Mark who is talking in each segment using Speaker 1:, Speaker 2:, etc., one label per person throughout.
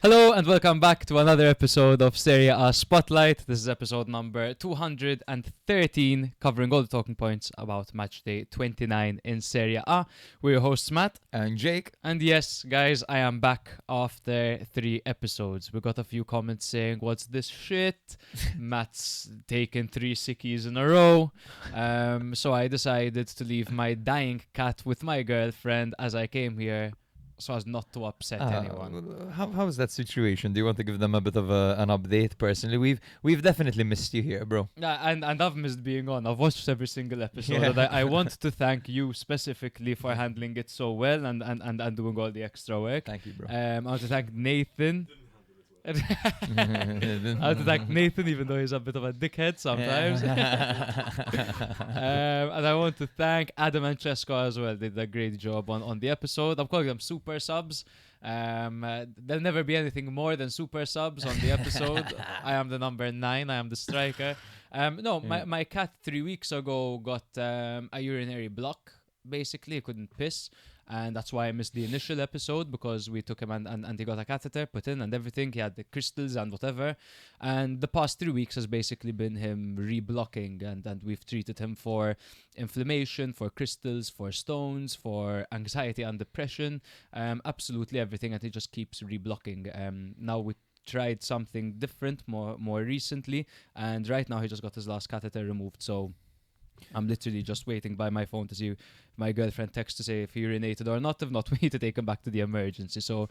Speaker 1: Hello and welcome back to another episode of Serie A Spotlight. This is episode number 213, covering all the talking points about Matchday 29 in Serie A. We're your hosts, Matt.
Speaker 2: And Jake.
Speaker 1: And yes, guys, I am back after 3 episodes. We got a few comments saying, what's this shit? Matt's taken 3 sickies in a row. So I decided to leave my dying cat with my girlfriend as I came here, so as not to upset anyone.
Speaker 2: How is that situation? Do you want to give them a bit of an update personally? We've definitely missed you here, bro.
Speaker 1: And I've missed being on. I've watched every single episode. And I want to thank you specifically for handling it so well and doing all the extra work.
Speaker 2: Thank you, bro.
Speaker 1: I want to thank Nathan. I want to thank Nathan, even though he's a bit of a dickhead sometimes. And I want to thank Adam and Chesko as well. They did a great job on the episode. I'm calling them super subs. There'll never be anything more than super subs on the episode. I am the number 9. I am the striker. My cat 3 weeks ago got a urinary block. Basically, he couldn't piss. And that's why I missed the initial episode, because we took him and he got a catheter put in and everything. He had the crystals and whatever. And the past 3 weeks has basically been him reblocking. And we've treated him for inflammation, for crystals, for stones, for anxiety and depression. Absolutely everything. And he just keeps reblocking. Now we tried something different more recently. And right now he just got his last catheter removed. So I'm literally just waiting by my phone to see if my girlfriend texts to say if he urinated or not. If not, we need to take him back to the emergency. So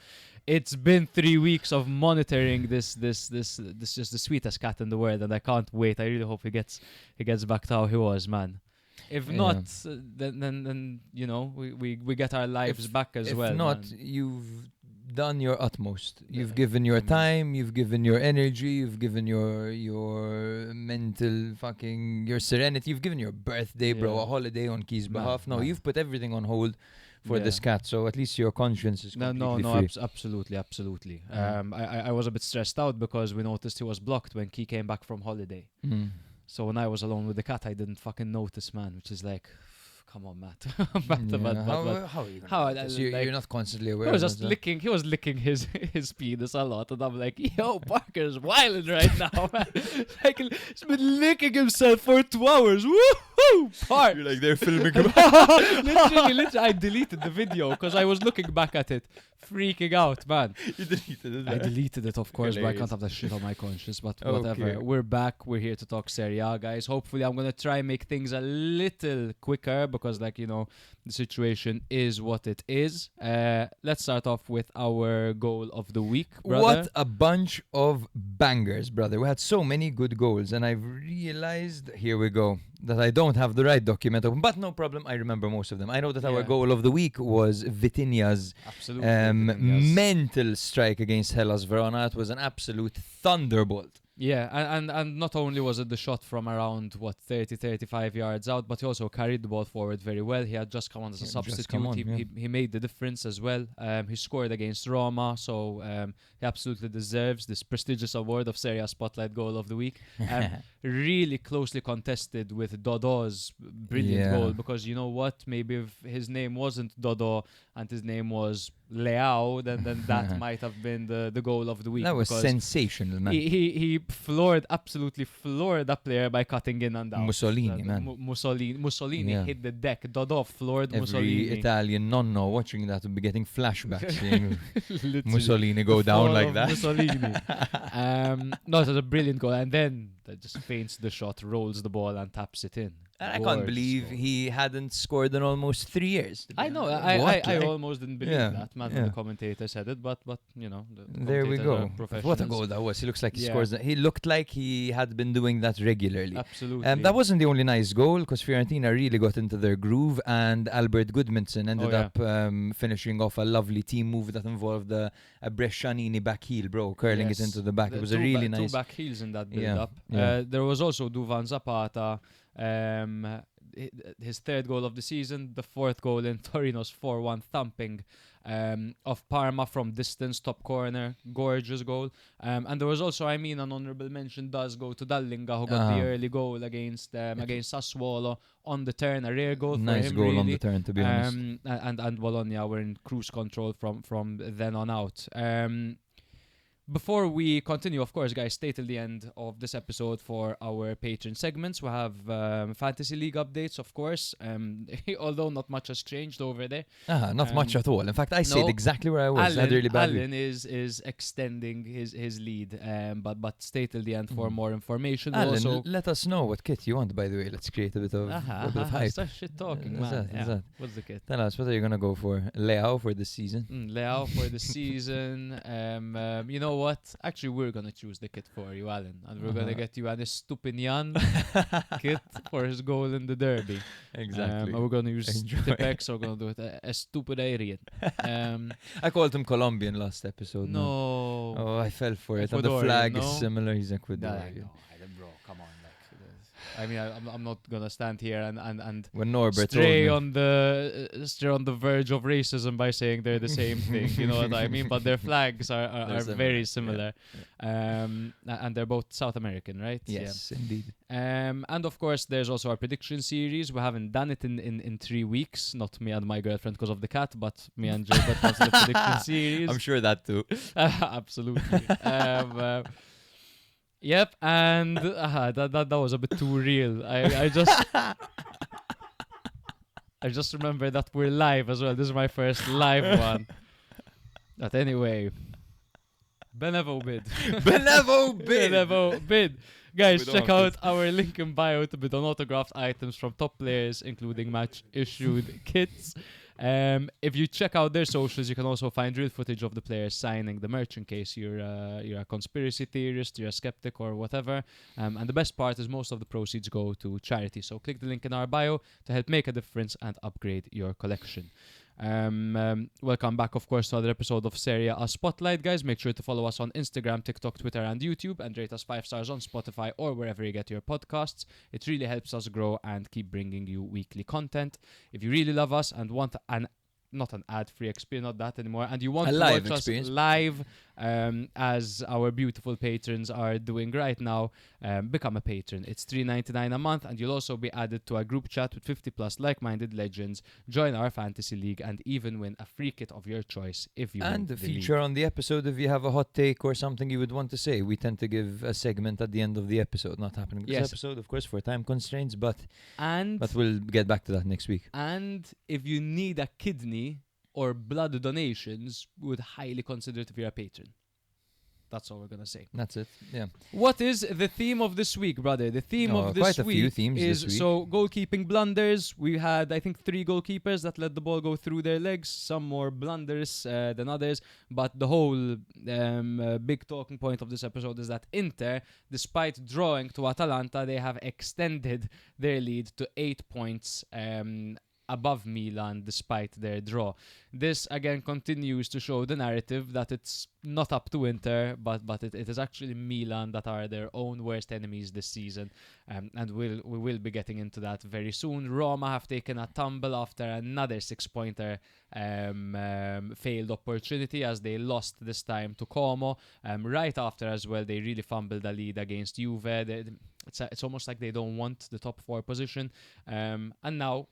Speaker 1: it's been 3 weeks of monitoring this just the sweetest cat in the world, and I can't wait. I really hope he gets back to how he was, man. If not, then you know we get our lives back as well.
Speaker 2: If not,
Speaker 1: man.
Speaker 2: You've done your utmost. You've given your time, you've given your energy, you've given your mental your serenity, you've given your birthday, bro, a holiday on Key's behalf. No, you've put everything on hold for this cat, so at least your conscience is completely free.
Speaker 1: Absolutely. I was a bit stressed out because we noticed he was blocked when Key came back from holiday. So when I was alone with the cat, I didn't fucking notice, man, which is like, come on, Matt.
Speaker 2: How are you gonna you're not constantly aware.
Speaker 1: He was licking his penis a lot, and I'm like, yo, Parker's wilding right now, man. Like, he's been licking himself for 2 hours. Woohoo! Park.
Speaker 2: You're like, they're filming him.
Speaker 1: literally, I deleted the video because I was looking back at it, freaking out, man.
Speaker 2: You deleted it?
Speaker 1: I deleted it, of course, but I can't have that shit on my conscience. But whatever. We're back. We're here to talk Serie A, guys. Hopefully, I'm gonna try and make things a little quicker because, like, you know, the situation is what it is. Let's start off with our goal of the week, brother.
Speaker 2: What a bunch of bangers, brother. We had so many good goals, and I've realized, here we go, that I don't have the right document open, but no problem, I remember most of them. I know that our goal of the week was Vitinha's mental strike against Hellas Verona. It was an absolute thunderbolt.
Speaker 1: Yeah, and not only was it the shot from around 30-35 yards out, but he also carried the ball forward very well. He had just come on as a substitute. He made the difference as well. He scored against Roma, so he absolutely deserves this prestigious award of Serie A Spotlight Goal of the Week. Really closely contested with Dodo's brilliant goal, because you know what? Maybe if his name wasn't Dodo and his name was Leão, then that might have been the goal of the week.
Speaker 2: That was sensational, man.
Speaker 1: He absolutely floored that player by cutting in and out.
Speaker 2: Mussolini, man.
Speaker 1: Mussolini hit the deck. Dodo floored Mussolini.
Speaker 2: Every Italian nonno watching that would be getting flashbacks, seeing Mussolini go down like that.
Speaker 1: Mussolini. No, it was a brilliant goal. And then that just feints the shot, rolls the ball and taps it in.
Speaker 2: And I can't believe he hadn't scored in almost 3 years.
Speaker 1: I know. I almost didn't believe that, man, when the commentator said it, but you know.
Speaker 2: There we go. What a goal that was. He looks like he scores. He looked like he had been doing that regularly.
Speaker 1: Absolutely.
Speaker 2: That wasn't the only nice goal, because Fiorentina really got into their groove, and Albert Goodmanson ended up finishing off a lovely team move that involved a Brescianini back heel, bro, curling it into the back. It was a really nice.
Speaker 1: 2 back heels in that build-up. There was also Duvan Zapata. His 3rd goal of the season, the 4th goal in Torino's 4-1 thumping of Parma from distance, top corner, gorgeous goal. And there was also, an honourable mention does go to Dallinga, who got the early goal against Sassuolo on the turn, a rare goal for him.
Speaker 2: Nice goal on the turn, to be honest.
Speaker 1: And Bologna were in cruise control from then on out. Before we continue, of course, guys, stay till the end of this episode for our patron segments. We have Fantasy League updates, of course, although not much has changed over there.
Speaker 2: Not much at all. In fact, I stayed exactly where I was. I had a really bad week.
Speaker 1: Alan is extending his lead, but stay till the end for more information.
Speaker 2: Alan,
Speaker 1: also,
Speaker 2: let us know what kit you want, by the way. Let's create a bit of hype.
Speaker 1: Start shit talking,
Speaker 2: Is
Speaker 1: man.
Speaker 2: that?
Speaker 1: What's the kit?
Speaker 2: Tell us, what are you going to go for? Leão for this season?
Speaker 1: Leão for the season. You know what? Actually, we're going to choose the kit for you, Alan. And we're going to get you an Estupinian kit for his goal in the derby.
Speaker 2: Exactly.
Speaker 1: We're going to use Tipex, so we're going to do it a stupid Aryan.
Speaker 2: I called him Colombian last episode.
Speaker 1: No.
Speaker 2: Oh, I fell for it. And the
Speaker 1: Ecuadorian,
Speaker 2: flag
Speaker 1: no?
Speaker 2: is similar. He's Ecuadorian.
Speaker 1: No, bro, come on. I mean, I'm not gonna stand here and
Speaker 2: when Norbert
Speaker 1: stray on the verge of racism by saying they're the same thing. You know what I mean? But their flags are very similar, and they're both South American, right?
Speaker 2: Yes, indeed.
Speaker 1: And of course, there's also our prediction series. We haven't done it in 3 weeks. Not me and my girlfriend because of the cat, but me and Joe got the prediction series.
Speaker 2: I'm sure that too.
Speaker 1: Absolutely. Yep, and that was a bit too real. I just remember that we're live as well. This is my first live one. But anyway, Benevo bid. Benevo bid. Guys, check out our link in bio to bid on autographed items from top players, including match-issued kits. If you check out their socials, you can also find real footage of the players signing the merch in case you're a conspiracy theorist, you're a skeptic or whatever. And the best part is most of the proceeds go to charity. So click the link in our bio to help make a difference and upgrade your collection. Welcome back, of course, to another episode of Serie A Spotlight, guys. Make sure to follow us on Instagram, TikTok, Twitter, and YouTube, and rate us 5 stars on Spotify or wherever you get your podcasts. It really helps us grow and keep bringing you weekly content. If you really love us and want not an ad-free experience, not that anymore, and you want to watch us live, as our beautiful patrons are doing right now, become a patron. It's $3.99 a month, and you'll also be added to a group chat with 50+ like-minded legends, join our fantasy league, and even win a free kit of your choice if you
Speaker 2: and
Speaker 1: win the
Speaker 2: feature
Speaker 1: league.
Speaker 2: on the episode if you have a hot take or something you would want to say. We tend to give a segment at the end of the episode. Not happening this episode, of course, for time constraints, but we'll get back to that next week.
Speaker 1: And if you need a kidney or blood donations, we would highly consider it if you're a patron. That's all we're going to say.
Speaker 2: That's it, yeah.
Speaker 1: What is the theme of this week, brother? The theme of this
Speaker 2: quite a few
Speaker 1: week
Speaker 2: themes
Speaker 1: is,
Speaker 2: this week.
Speaker 1: so, goalkeeping blunders. We had, I think, 3 goalkeepers that let the ball go through their legs. Some more blunders than others. But the whole big talking point of this episode is that Inter, despite drawing to Atalanta, they have extended their lead to 8 points above Milan despite their draw. This again continues to show the narrative that it's not up to Inter, but it is actually Milan that are their own worst enemies this season, and we will be getting into that very soon. Roma have taken a tumble after another 6-pointer failed opportunity as they lost this time to Como. Right after as well, they really fumbled a lead against Juve. It's almost like they don't want the top 4 position. And now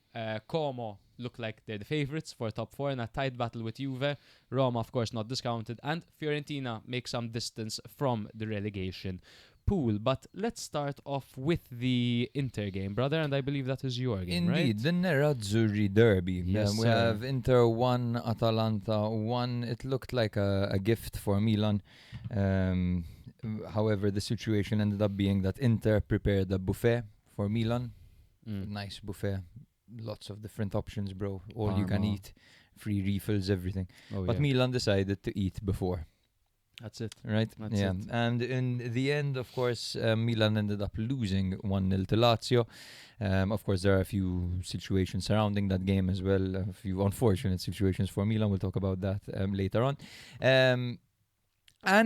Speaker 1: Como look like they're the favourites for top 4 in a tight battle with Juve. Roma, of course, not discounted. And Fiorentina make some distance from the relegation pool. But let's start off with the Inter game, brother. And I believe that is your game, right?
Speaker 2: Indeed, the Nerazzurri derby.
Speaker 1: Yes,
Speaker 2: we have Inter 1, Atalanta 1. It looked like a gift for Milan. However, the situation ended up being that Inter prepared a buffet for Milan. Nice buffet. Lots of different options, bro. All you can eat. Free refills, everything. But Milan decided to eat before.
Speaker 1: That's it.
Speaker 2: Right?
Speaker 1: That's it.
Speaker 2: And in the end, of course, Milan ended up losing 1-0 to Lazio. Of course, there are a few situations surrounding that game as well. A few unfortunate situations for Milan. We'll talk about that later on. And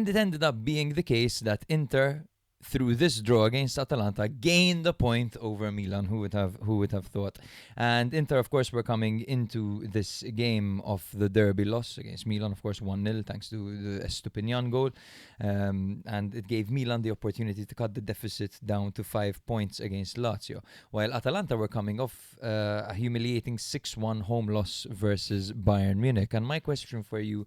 Speaker 2: it ended up being the case that Inter, through this draw against Atalanta, gained a point over Milan. Who would have thought? And Inter, of course, were coming into this game of the derby loss against Milan, of course, 1-0 thanks to the Estupinian goal. And it gave Milan the opportunity to cut the deficit down to 5 points against Lazio, while Atalanta were coming off a humiliating 6-1 home loss versus Bayern Munich. And my question for you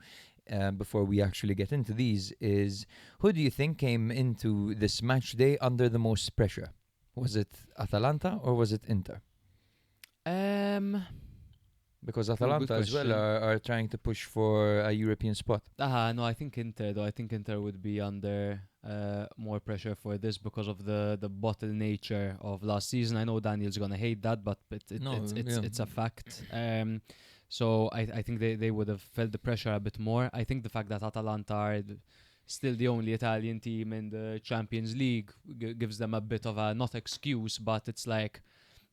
Speaker 2: before we actually get into these, is who do you think came into this match day under the most pressure? Was it Atalanta or was it Inter? Because Atalanta as well are trying to push for a European spot.
Speaker 1: No, I think Inter though. I think Inter would be under more pressure for this because of the bottle nature of last season. I know Daniel's gonna hate that, but it's a fact. So I think they would have felt the pressure a bit more. I think the fact that Atalanta are still the only Italian team in the Champions League gives them a bit of a, not excuse, but it's like,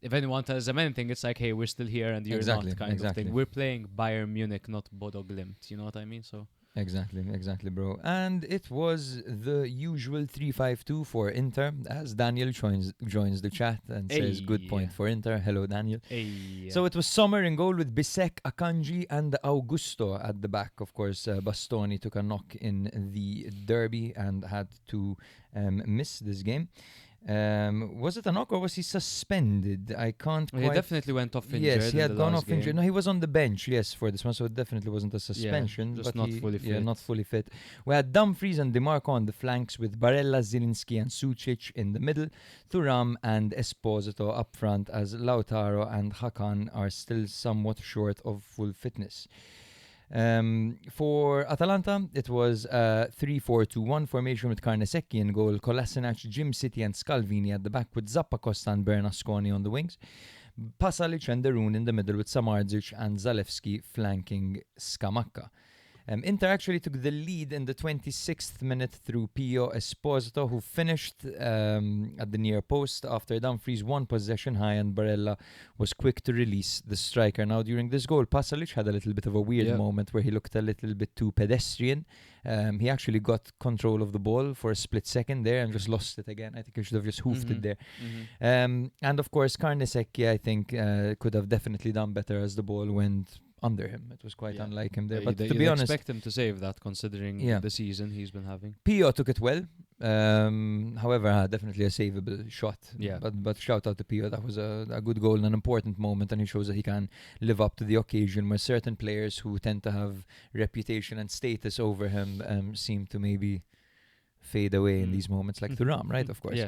Speaker 1: if anyone tells them anything, it's like, hey, we're still here and you're not kind of thing. We're playing Bayern Munich, not Bodo Glimt. You know what I mean? So
Speaker 2: Exactly, bro. And it was the usual 3-5-2 for Inter, as Daniel joins the chat and says, good point for Inter. Hello, Daniel. So it was Sommer in goal with Bisek, Akanji and Augusto at the back. Of course, Bastoni took a knock in the derby and had to miss this game. Was it a knock or was he suspended? I can't quite...
Speaker 1: He definitely went off injured.
Speaker 2: Yes, he had gone off injured. No, he was on the bench, yes, for this one, so it definitely wasn't a suspension.
Speaker 1: Just not fully fit.
Speaker 2: Yeah, not fully fit. We had Dumfries and DeMarco on the flanks with Barella, Zielinski and Sucic in the middle. Thuram and Esposito up front, as Lautaro and Hakan are still somewhat short of full fitness. For Atalanta, it was a 3-4-2-1 formation with Carnesecchi in goal, Kolasinac, Jim City and Scalvini at the back with Zappacosta and Bernasconi on the wings, Pasalic and Darun in the middle with Samardzic and Zalewski flanking Scamacca. Inter actually took the lead in the 26th minute through Pio Esposito, who finished at the near post after Dumfries won possession high and Barella was quick to release the striker. Now, during this goal, Pasalic had a little bit of a weird moment where he looked a little bit too pedestrian. He actually got control of the ball for a split second there and just lost it again. I think he should have just hoofed it there. And of course, Carnesecchi, I think, could have definitely done better as the ball went under him. It was quite unlike him there. But to be honest,
Speaker 1: expect him to save that considering the season he's been having.
Speaker 2: Pio took it well. However, definitely a savable shot.
Speaker 1: Yeah.
Speaker 2: But shout out to Pio. That was a good goal and an important moment, and he shows that he can live up to the occasion where certain players who tend to have reputation and status over him seem to maybe fade away in these moments, like Thuram, right? Of course.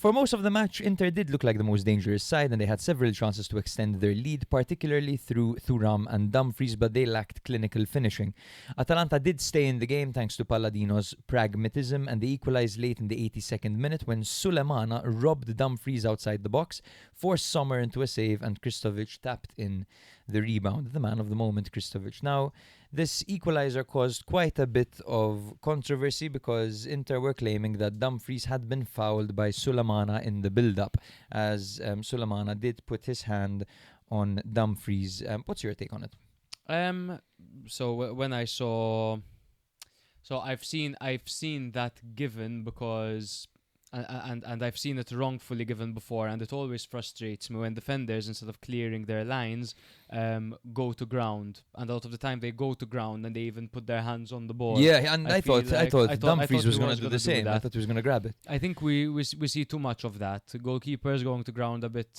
Speaker 2: For most of the match, Inter did look like the most dangerous side, and they had several chances to extend their lead, particularly through Thuram and Dumfries, but they lacked clinical finishing. Atalanta did stay in the game thanks to Palladino's pragmatism, and they equalized late in the 82nd minute when Sulemana robbed Dumfries outside the box, forced Sommer into a save, and Kristovic tapped in the rebound. The man of the moment, Kristovic. Now, this equalizer caused quite a bit of controversy because Inter were claiming that Dumfries had been fouled by Sulemana in the build-up, as Sulemana did put his hand on Dumfries. What's your take on it?
Speaker 1: So when I saw... So I've seen that given because... And I've seen it wrongfully given before, and it always frustrates me when defenders, instead of clearing their lines, go to ground, and a lot of the time they go to ground and they even put their hands on the ball.
Speaker 2: Yeah, and I thought Dumfries was going to do the same. I thought he was going to grab it.
Speaker 1: I think we see too much of that. Goalkeepers going to ground a bit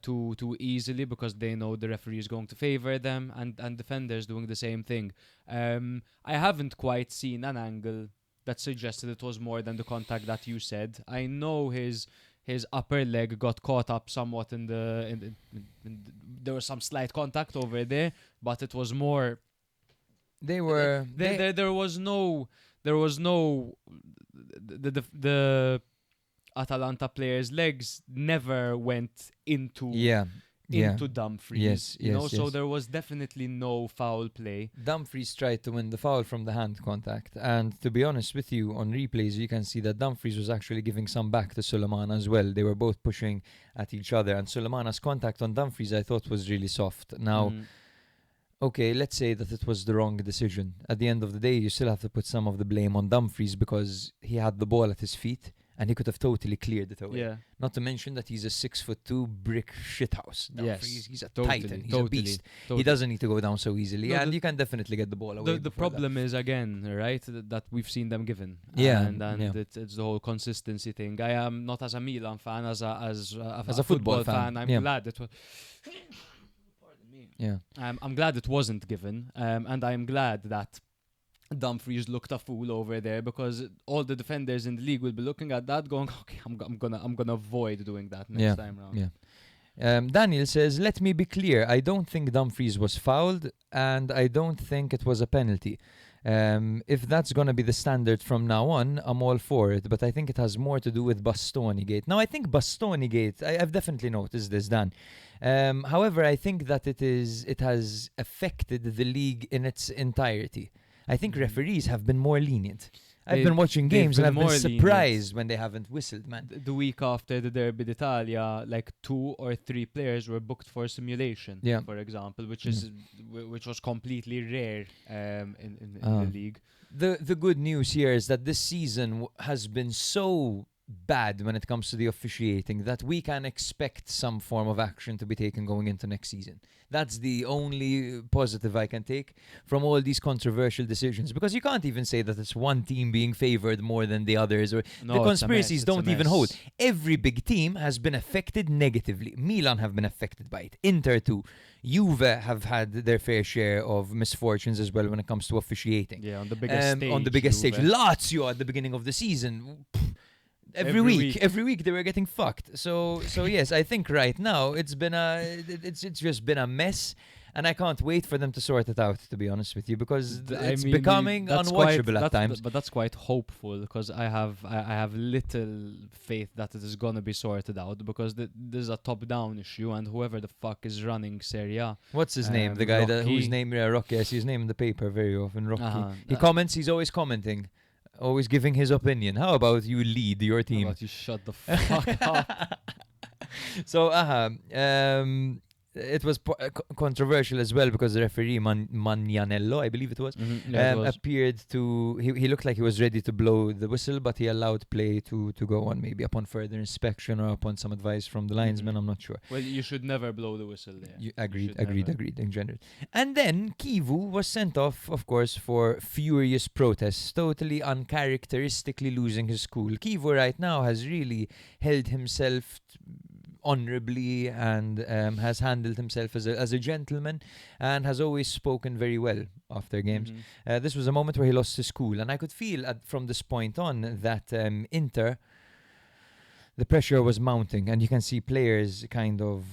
Speaker 1: too easily because they know the referee is going to favour them, and defenders doing the same thing. I haven't quite seen an angle that suggested it was more than the contact that you said. I know his upper leg got caught up somewhat in there was some slight contact over there, but it was more... There was no the Atalanta players' legs never went into Dumfries. So there was definitely no foul play.
Speaker 2: Dumfries tried to win the foul from the hand contact, and to be honest with you, on replays you can see that Dumfries was actually giving some back to Sulemana as well. They were both pushing at each other, and Sulemana's contact on Dumfries I thought was really soft. Now, okay, let's say that it was the wrong decision. At the end of the day, you still have to put some of the blame on Dumfries because he had the ball at his feet and he could have totally cleared it away.
Speaker 1: Yeah.
Speaker 2: Not to mention that he's a 6'2" brick shithouse.
Speaker 1: Yes,
Speaker 2: he's a titan. He's a beast. He doesn't need to go down so easily, and you can definitely get the ball away.
Speaker 1: The problem is, again, right, that we've seen them given. It's the whole consistency thing. I am not as a Milan fan, as a football fan. I'm glad it was. Pardon me.
Speaker 2: Yeah.
Speaker 1: I'm glad it wasn't given, and I'm glad that Dumfries looked a fool over there, because all the defenders in the league will be looking at that, going, "Okay, I'm gonna avoid doing that next time round."
Speaker 2: Yeah. Daniel says, let me be clear. I don't think Dumfries was fouled, and I don't think it was a penalty. If that's going to be the standard from now on, I'm all for it. But I think it has more to do with Bastoni Gate. Now, I think Bastoni Gate, I've definitely noticed this, Dan. However, I think that it has affected the league in its entirety. I think referees have been more lenient. I've been watching games and I've been surprised when they haven't whistled, man.
Speaker 1: The week after the Derby d'Italia, like 2 or 3 players were booked for simulation, for example, which was completely rare in the league.
Speaker 2: The good news here is that this season has been so bad when it comes to the officiating that we can expect some form of action to be taken going into next season. That's the only positive I can take from all these controversial decisions, because you can't even say that it's one team being favored more than the others, or the conspiracies don't even hold. Every big team has been affected negatively. Milan have been affected by it. Inter too. Juve have had their fair share of misfortunes as well when it comes to officiating.
Speaker 1: Yeah, on the biggest stage.
Speaker 2: On the biggest stage. Lazio at the beginning of the season. Every week they were getting fucked. So yes, I think right now it's just been a mess, and I can't wait for them to sort it out, to be honest with you, because it's becoming unwatchable at times.
Speaker 1: But that's quite hopeful, because I have little faith that it is gonna be sorted out, because there's a top-down issue, and whoever the fuck is running Serie A.
Speaker 2: What's his name? The guy whose name Rocky. I see his name in the paper very often. Rocky. He comments. He's always commenting. Always giving his opinion. How about you lead your team?
Speaker 1: How about you shut the fuck up?
Speaker 2: So, it was controversial as well, because the referee Magnanello, I believe it was, appeared to. He looked like he was ready to blow the whistle, but he allowed play to go on, maybe upon further inspection or upon some advice from the linesman. I'm not sure.
Speaker 1: Well, you should never blow the whistle there.
Speaker 2: Agreed in general. And then Kivu was sent off, of course, for furious protests, totally uncharacteristically losing his cool. Kivu right now has really held himself honorably, and has handled himself as a gentleman, and has always spoken very well after games. This was a moment where he lost his cool, and I could feel from this point on that Inter, the pressure was mounting, and you can see players kind of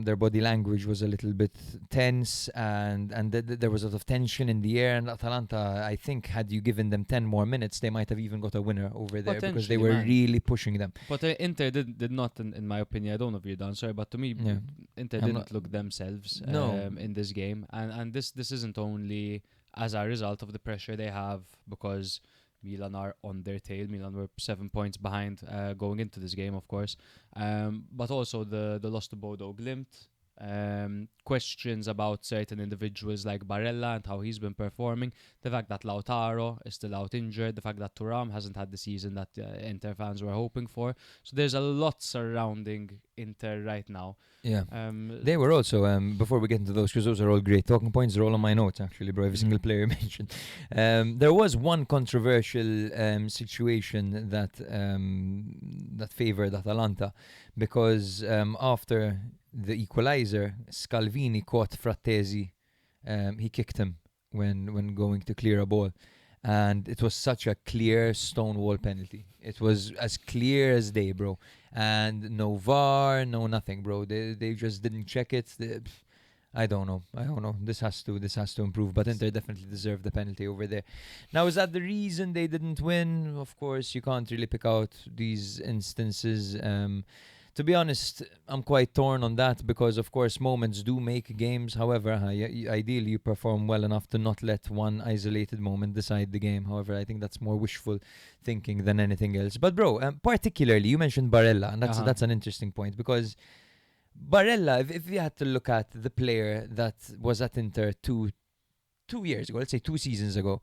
Speaker 2: their body language was a little bit tense, and there was a lot of tension in the air. And Atalanta, I think, had you given them 10 more minutes, they might have even got a winner over there, because they were really pushing them.
Speaker 1: But Inter did not, in my opinion. I don't know if you're done, sorry, but to me, Inter didn't look themselves in this game, and this isn't only as a result of the pressure they have, because Milan are on their tail. Milan were 7 points behind going into this game, of course. But also the loss to Bodo Glimt. Questions about certain individuals like Barella and how he's been performing. The fact that Lautaro is still out injured. The fact that Thuram hasn't had the season that Inter fans were hoping for. So there's a lot surrounding Inter right now.
Speaker 2: Yeah. They were also, before we get into those, because those are all great talking points, they're all on my notes actually, bro, every single player mentioned. There was one controversial situation that favored Atalanta, because after the equalizer, Scalvini caught Frattesi. He kicked him when going to clear a ball. And it was such a clear stonewall penalty. It was as clear as day, bro. And no VAR, no nothing, bro. They just didn't check it. I don't know. This has to improve. But Inter definitely deserved the penalty over there. Now, is that the reason they didn't win? Of course, you can't really pick out these instances. To be honest, I'm quite torn on that, because, of course, moments do make games. However, ideally, you perform well enough to not let one isolated moment decide the game. However, I think that's more wishful thinking than anything else. But, bro, particularly, you mentioned Barella, and that's an interesting point, because Barella, if you had to look at the player that was at Inter two years ago, let's say 2 seasons ago,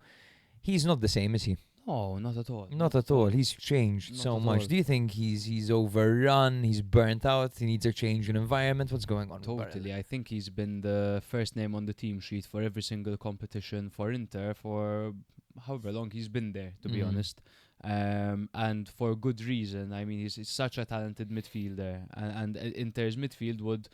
Speaker 2: he's not the same, is he?
Speaker 1: No, not at all.
Speaker 2: Not at all. He's changed so much. Do you think he's overrun? He's burnt out? He needs a change in environment? What's going on?
Speaker 1: Totally. I think he's been the first name on the team sheet for every single competition for Inter for however long he's been there, to be honest. And for good reason. I mean, he's such a talented midfielder, and Inter's midfield would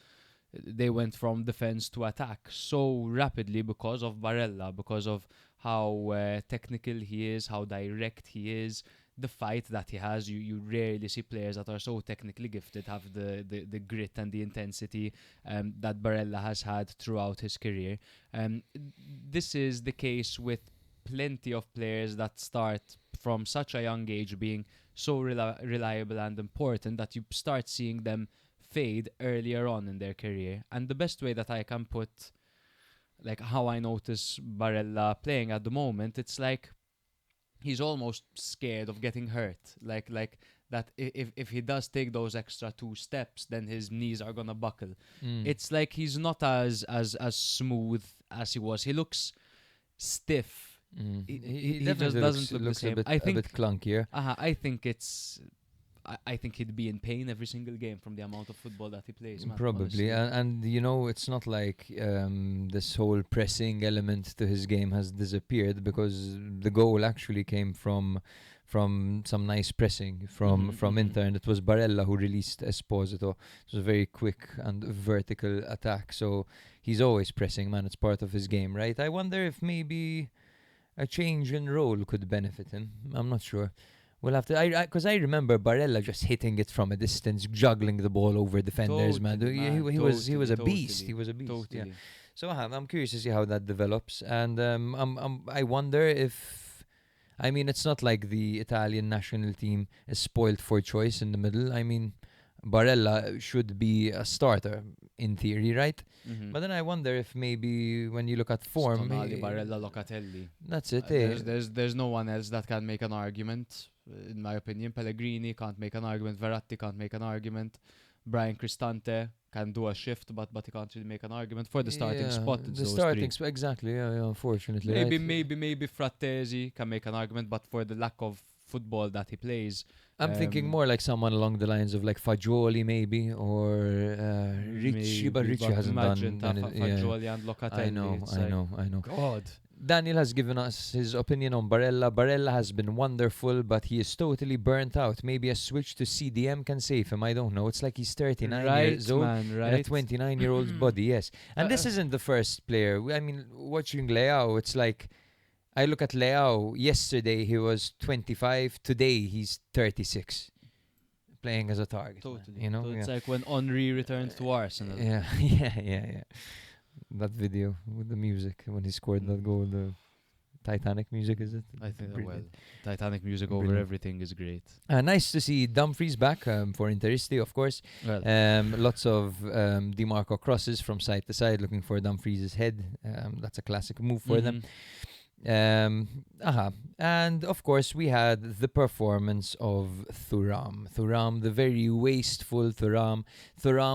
Speaker 1: they went from defense to attack so rapidly because of Barella, because of how technical he is, how direct he is, the fight that he has. You rarely see players that are so technically gifted have the grit and the intensity that Barella has had throughout his career. This is the case with plenty of players that start from such a young age being so reliable and important that you start seeing them fade earlier on in their career. And the best way that I can put like how I notice Barella playing at the moment, it's like he's almost scared of getting hurt. Like that if he does take those extra 2 steps, then his knees are gonna buckle. It's like he's not as smooth as he was. He looks stiff. He just doesn't look the same.
Speaker 2: A bit clunkier.
Speaker 1: I think it's. I think he'd be in pain every single game from the amount of football that he plays. Man,
Speaker 2: probably, and you know, it's not like this whole pressing element to his game has disappeared, because the goal actually came from some nice pressing from Inter, and it was Barella who released Esposito. It was a very quick and vertical attack, so he's always pressing, man. It's part of his game, right? I wonder if maybe a change in role could benefit him. I'm not sure. We'll have to, because I remember Barella just hitting it from a distance, juggling the ball over defenders,
Speaker 1: Totally,
Speaker 2: man. He was a beast. He was a beast.
Speaker 1: Totally.
Speaker 2: Yeah. So I'm curious to see how that develops, and I wonder if, I mean, it's not like the Italian national team is spoiled for choice in the middle. I mean, Barella should be a starter in theory, right? But then I wonder if maybe when you look at form,
Speaker 1: Stonali, Barella, Locatelli.
Speaker 2: That's it.
Speaker 1: There's no one else that can make an argument, in my opinion. Pellegrini can't make an argument. Verratti can't make an argument. Brian Cristante can do a shift, but he can't really make an argument for the starting spot.
Speaker 2: The starting spot, exactly. Yeah, unfortunately.
Speaker 1: Maybe Frattesi can make an argument, but for the lack of football that he plays,
Speaker 2: I'm thinking more like someone along the lines of like Fagioli maybe, or Ricci, but Ricci hasn't done
Speaker 1: Fagioli and Locatelli.
Speaker 2: I know.
Speaker 1: God.
Speaker 2: Daniel has given us his opinion on Barella. Barella has been wonderful, but he is totally burnt out. Maybe a switch to CDM can save him. I don't know. It's like he's 39 years old in a 29-year-old's body, yes. And this isn't the first player. I mean, watching Leão, it's like, I look at Leão, yesterday he was 25, today he's 36, playing as a target.
Speaker 1: Totally.
Speaker 2: Man, you know?
Speaker 1: So it's like when Henry returned to Arsenal.
Speaker 2: Yeah. That video with the music when he scored that goal, the Titanic music, is it?
Speaker 1: I think Titanic music over everything is great.
Speaker 2: Nice to see Dumfries back for Interisti, of course.
Speaker 1: Well.
Speaker 2: Lots of DiMarco crosses from side to side looking for Dumfries' head. That's a classic move for them. And of course we had the performance of Thuram, the very wasteful Thuram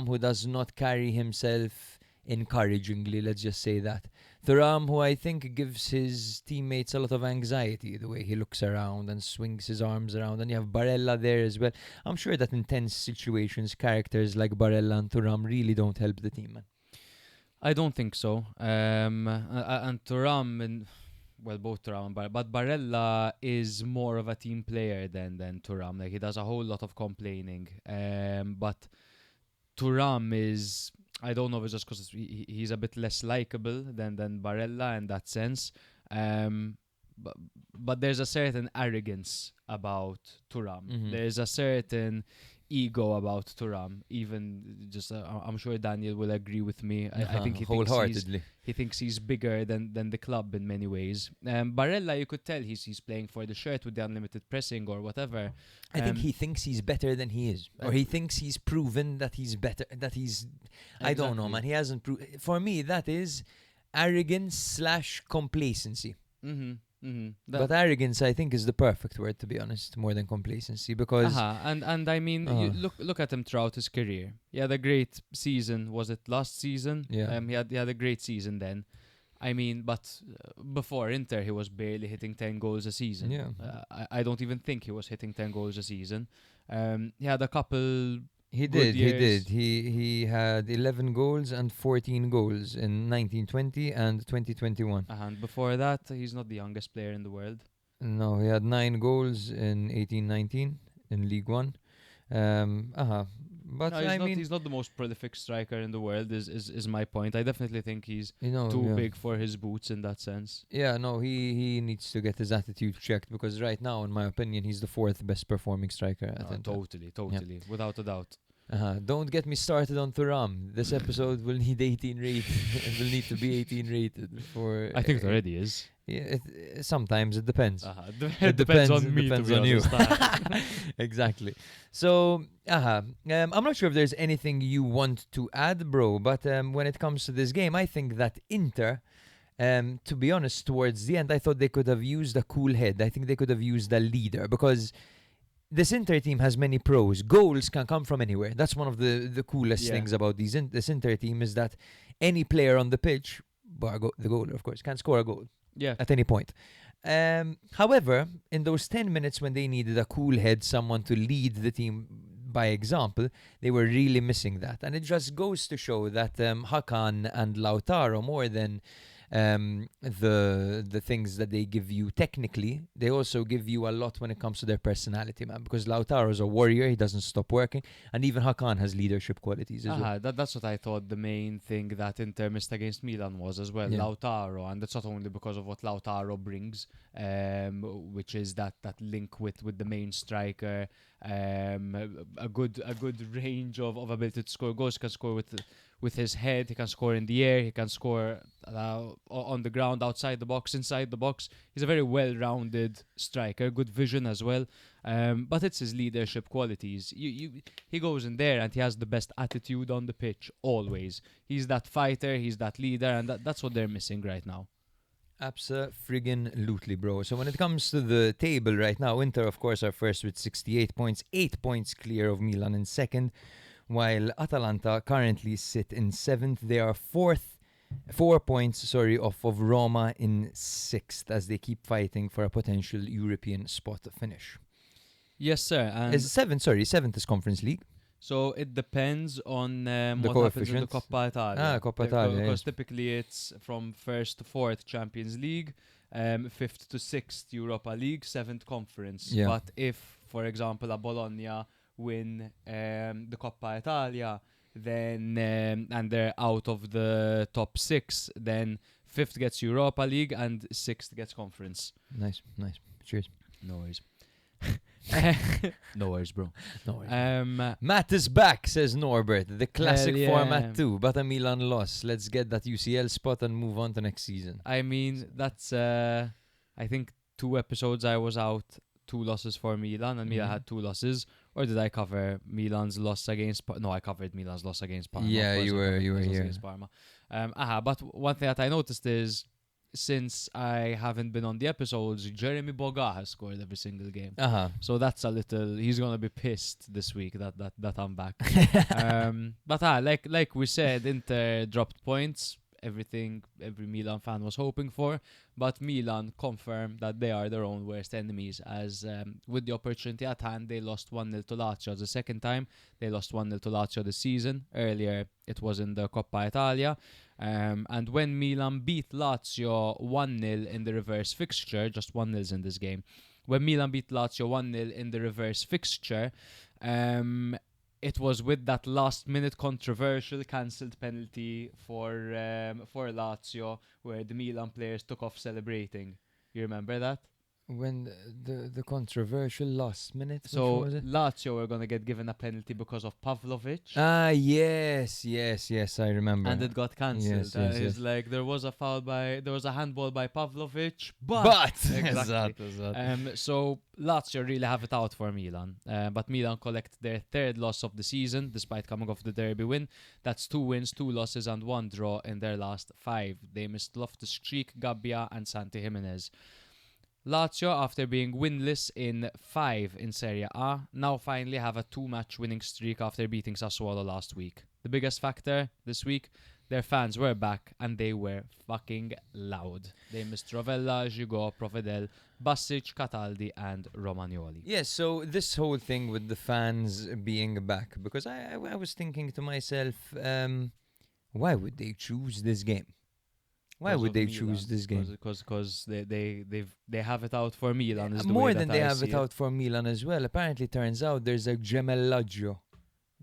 Speaker 2: who does not carry himself encouragingly, let's just say that. Thuram, who I think gives his teammates a lot of anxiety, the way he looks around and swings his arms around, and you have Barella there as well. I'm sure that in tense situations, characters like Barella and Thuram really don't help the team, man.
Speaker 1: I don't think so. And Thuram, well, both Thuram and Barella, but Barella is more of a team player than Thuram. Like, he does a whole lot of complaining. But Thuram is, I don't know if it's just because he's a bit less likable than Barella in that sense. But there's a certain arrogance about Thuram. There's a certain ego about Thuram. Even just, I'm sure Daniel will agree with me. I think he thinks he's bigger than the club in many ways. Barella, you could tell he's playing for the shirt with the unlimited pressing or whatever.
Speaker 2: I think he thinks he's better than he is, or he thinks he's proven that he's better. That he's, I don't know, man. He hasn't proved. For me, that is arrogance / complacency. But arrogance, I think, is the perfect word, to be honest, more than complacency, because
Speaker 1: and I mean, you look at him throughout his career. He had a great season. Was it last season?
Speaker 2: Yeah.
Speaker 1: He had a great season then. I mean, but before Inter, he was barely hitting 10 goals a season.
Speaker 2: Yeah.
Speaker 1: I don't even think he was hitting 10 goals a season. He had a couple.
Speaker 2: He did. He had 11 goals and 14 goals in 1920 and 2021.
Speaker 1: And before that, he's not the youngest player in the world.
Speaker 2: No, he had 9 goals in 18-19 in League One. But
Speaker 1: No,
Speaker 2: I mean,
Speaker 1: he's not the most prolific striker in the world. Is my point. I definitely think he's
Speaker 2: yeah.
Speaker 1: too big for his boots in that sense.
Speaker 2: Yeah, no, he needs to get his attitude checked because right now, in my opinion, he's the fourth best performing striker at Inter.
Speaker 1: Totally, without a doubt.
Speaker 2: Don't get me started on Thuram. This episode will need 18 rated. It will need to be 18 rated for.
Speaker 1: I think it already is.
Speaker 2: Yeah,
Speaker 1: Sometimes
Speaker 2: it depends.
Speaker 1: It depends on me.
Speaker 2: Depends
Speaker 1: to be
Speaker 2: on you.
Speaker 1: honest.
Speaker 2: Exactly. So, I'm not sure if there's anything you want to add, bro. But when it comes to this game, I think that Inter. To be honest, towards the end, I thought they could have used a cool head. I think they could have used a leader because this Inter team has many pros. Goals can come from anywhere. That's one of the coolest things about this Inter team is that any player on the pitch, the goaler, of course, can score a goal at any point. However, in those 10 minutes when they needed a cool head, someone to lead the team by example, they were really missing that. And it just goes to show that Hakan and Lautaro, more than the things that they give you technically, they also give you a lot when it comes to their personality, man. Because Lautaro is a warrior, he doesn't stop working, and even Hakan has leadership qualities as well.
Speaker 1: That's what I thought the main thing that Inter missed against Milan was as well. Lautaro, and that's not only because of what Lautaro brings, which is that link with the main striker, a good range of ability to score goals. He can score with his head, he can score in the air, he can score on the ground, outside the box, inside the box. He's a very well-rounded striker, good vision as well. But it's his leadership qualities. He goes in there and he has the best attitude on the pitch, always. He's that fighter, he's that leader, and that's what they're missing right now.
Speaker 2: Abso-friggin-lutely, bro. So when it comes to the table right now, Inter, of course, are first with 68 points, 8 points clear of Milan in second, while Atalanta currently sit in 7th. They are 4 points off of Roma in 6th as they keep fighting for a potential European spot finish.
Speaker 1: Yes, sir. And
Speaker 2: 7th is Conference League.
Speaker 1: So it depends on
Speaker 2: the
Speaker 1: what happens in the Coppa Italia.
Speaker 2: Coppa Italia.
Speaker 1: Because typically it's from 1st to 4th Champions League, 5th to 6th Europa League, 7th Conference.
Speaker 2: Yeah.
Speaker 1: But if, for example, a Bologna win the Coppa Italia, then and they're out of the top 6, then 5th gets Europa League and 6th gets Conference.
Speaker 2: Nice. Cheers.
Speaker 1: No worries. No worries, bro.
Speaker 2: No worries. Matt is back, says Norbert. The classic format too, but a Milan loss. Let's get that UCL spot and move on to next season.
Speaker 1: I mean, that's I think 2 episodes I was out, 2 losses for Milan, and Milan had 2 losses. Or did I cover Milan's loss against No, I covered Milan's loss against Parma.
Speaker 2: Yeah, you were here.
Speaker 1: Against Parma. But one thing that I noticed is, since I haven't been on the episodes, Jeremy Boga has scored every single game. So that's he's gonna be pissed this week that I'm back. But like we said, Inter dropped points. Every Milan fan was hoping for, but Milan confirmed that they are their own worst enemies, as with the opportunity at hand, they lost 1-0 to Lazio the second time. They lost 1-0 to Lazio this season. Earlier, it was in the Coppa Italia. And when Milan beat Lazio 1-0 in the reverse fixture, just 1-0 in this game, when Milan beat Lazio 1-0 in the reverse fixture, it was with that last-minute controversial cancelled penalty for Lazio, where the Milan players took off celebrating. You remember that?
Speaker 2: When the controversial last minute.
Speaker 1: So Lazio were gonna get given a penalty because of Pavlovic.
Speaker 2: Yes, I remember.
Speaker 1: And it got cancelled. It's like there was a handball by Pavlovic, but exactly. So Lazio really have it out for Milan. But Milan collect their 3rd loss of the season, despite coming off the derby win. That's 2 wins, 2 losses, and 1 draw in their last 5. They missed Loftus-Cheek, Gabbia, and Santi Jimenez. Lazio, after being winless in 5 in Serie A, now finally have a 2-match winning streak after beating Sassuolo last week. The biggest factor this week, their fans were back and they were fucking loud. They missed Rovella, Gigot, Provedel, Basic, Cataldi, and Romagnoli.
Speaker 2: Yes, so this whole thing with the fans being back, because I was thinking to myself, why would they choose this game? Why would they choose this game?
Speaker 1: Because they have it out for Milan.
Speaker 2: More than they have it out for Milan as well. Apparently, turns out there's a gemellaggio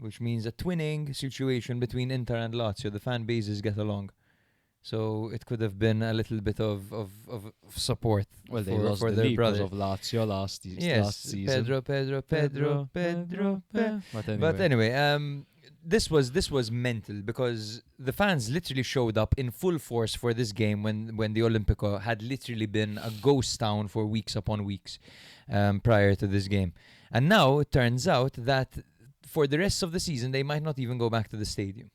Speaker 2: which means a twinning situation between Inter and Lazio. The fan bases get along. So it could have been a little bit of support
Speaker 1: Well, they
Speaker 2: for,
Speaker 1: lost
Speaker 2: for
Speaker 1: the
Speaker 2: their
Speaker 1: league because
Speaker 2: brother.
Speaker 1: of Lazio last
Speaker 2: Yes,
Speaker 1: season.
Speaker 2: Pedro. But anyway, this was mental because the fans literally showed up in full force for this game when the Olimpico had literally been a ghost town for weeks upon weeks prior to this game. And now it turns out that for the rest of the season, they might not even go back to the stadium.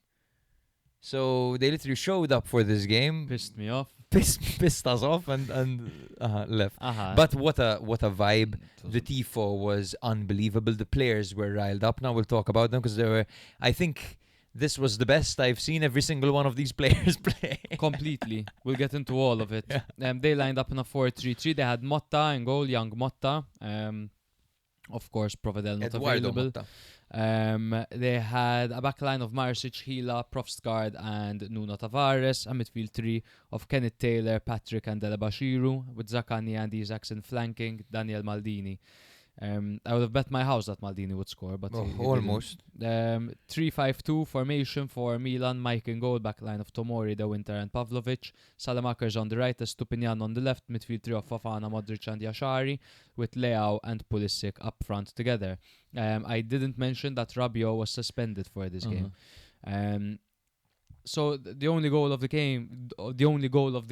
Speaker 2: So they literally showed up for this game,
Speaker 1: Pissed me off.
Speaker 2: pissed us off, and left. But what a vibe! The tifo was unbelievable. The players were riled up. Now we'll talk about them because I think this was the best I've seen every single one of these players play.
Speaker 1: Completely. We'll get into all of it.
Speaker 2: Yeah.
Speaker 1: They lined up in a 4-3-3. They had Motta in goal, young Motta. Of course, Provedel not
Speaker 2: Eduardo
Speaker 1: available.
Speaker 2: Motta.
Speaker 1: They had a backline of Marsic, Gila, Profsgaard and Nuno Tavares, a midfield three of Kenneth Taylor, Patrick and Delabashiru, with Zaccagni and Isaacson flanking, Daniel Maldini. I would have bet my house that Maldini would score, but he
Speaker 2: almost.
Speaker 1: 3-5-2 formation for Milan, Mike in goal, backline of Tomori, De Winter and Pavlovic, Salamakers on the right, Estupinian on the left, midfield three of Fofana, Modric and Yashari, with Leão and Pulisic up front together. I didn't mention that Rabiot was suspended for this game. So the only goal of the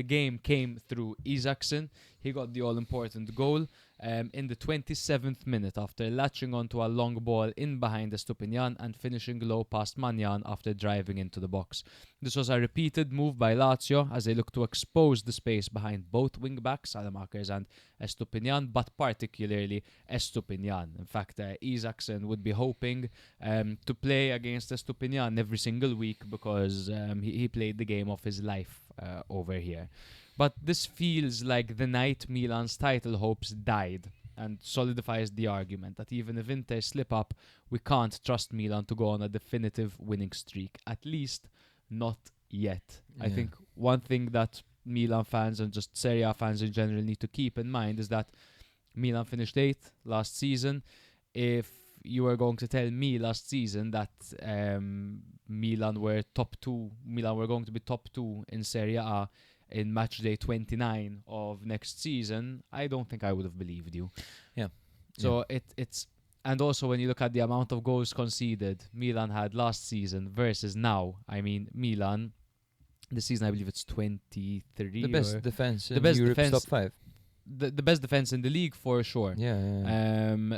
Speaker 1: game came through Isaacson. He got the all-important goal in the 27th minute after latching onto a long ball in behind Estupinian and finishing low past Magnan after driving into the box. This was a repeated move by Lazio as they looked to expose the space behind both wing-backs, Salamakers and Estupinian, but particularly Estupinian. In fact, Isaacson would be hoping to play against Estupinian every single week because he played the game of his life over here. But this feels like the night Milan's title hopes died and solidifies the argument that even if Inter slip up, we can't trust Milan to go on a definitive winning streak. At least not yet. I think one thing that Milan fans and just Serie A fans in general need to keep in mind is that Milan finished 8th last season. If you were going to tell me last season that Milan were going to be top 2 in Serie A in Matchday 29 of next season, I don't think I would have believed you.
Speaker 2: Yeah.
Speaker 1: So it's and also when you look at the amount of goals conceded Milan had last season versus now, I mean Milan this season I believe it's 23.
Speaker 2: The best defense in
Speaker 1: best
Speaker 2: Europe's
Speaker 1: defense-
Speaker 2: top 5.
Speaker 1: The best defense in the league for sure.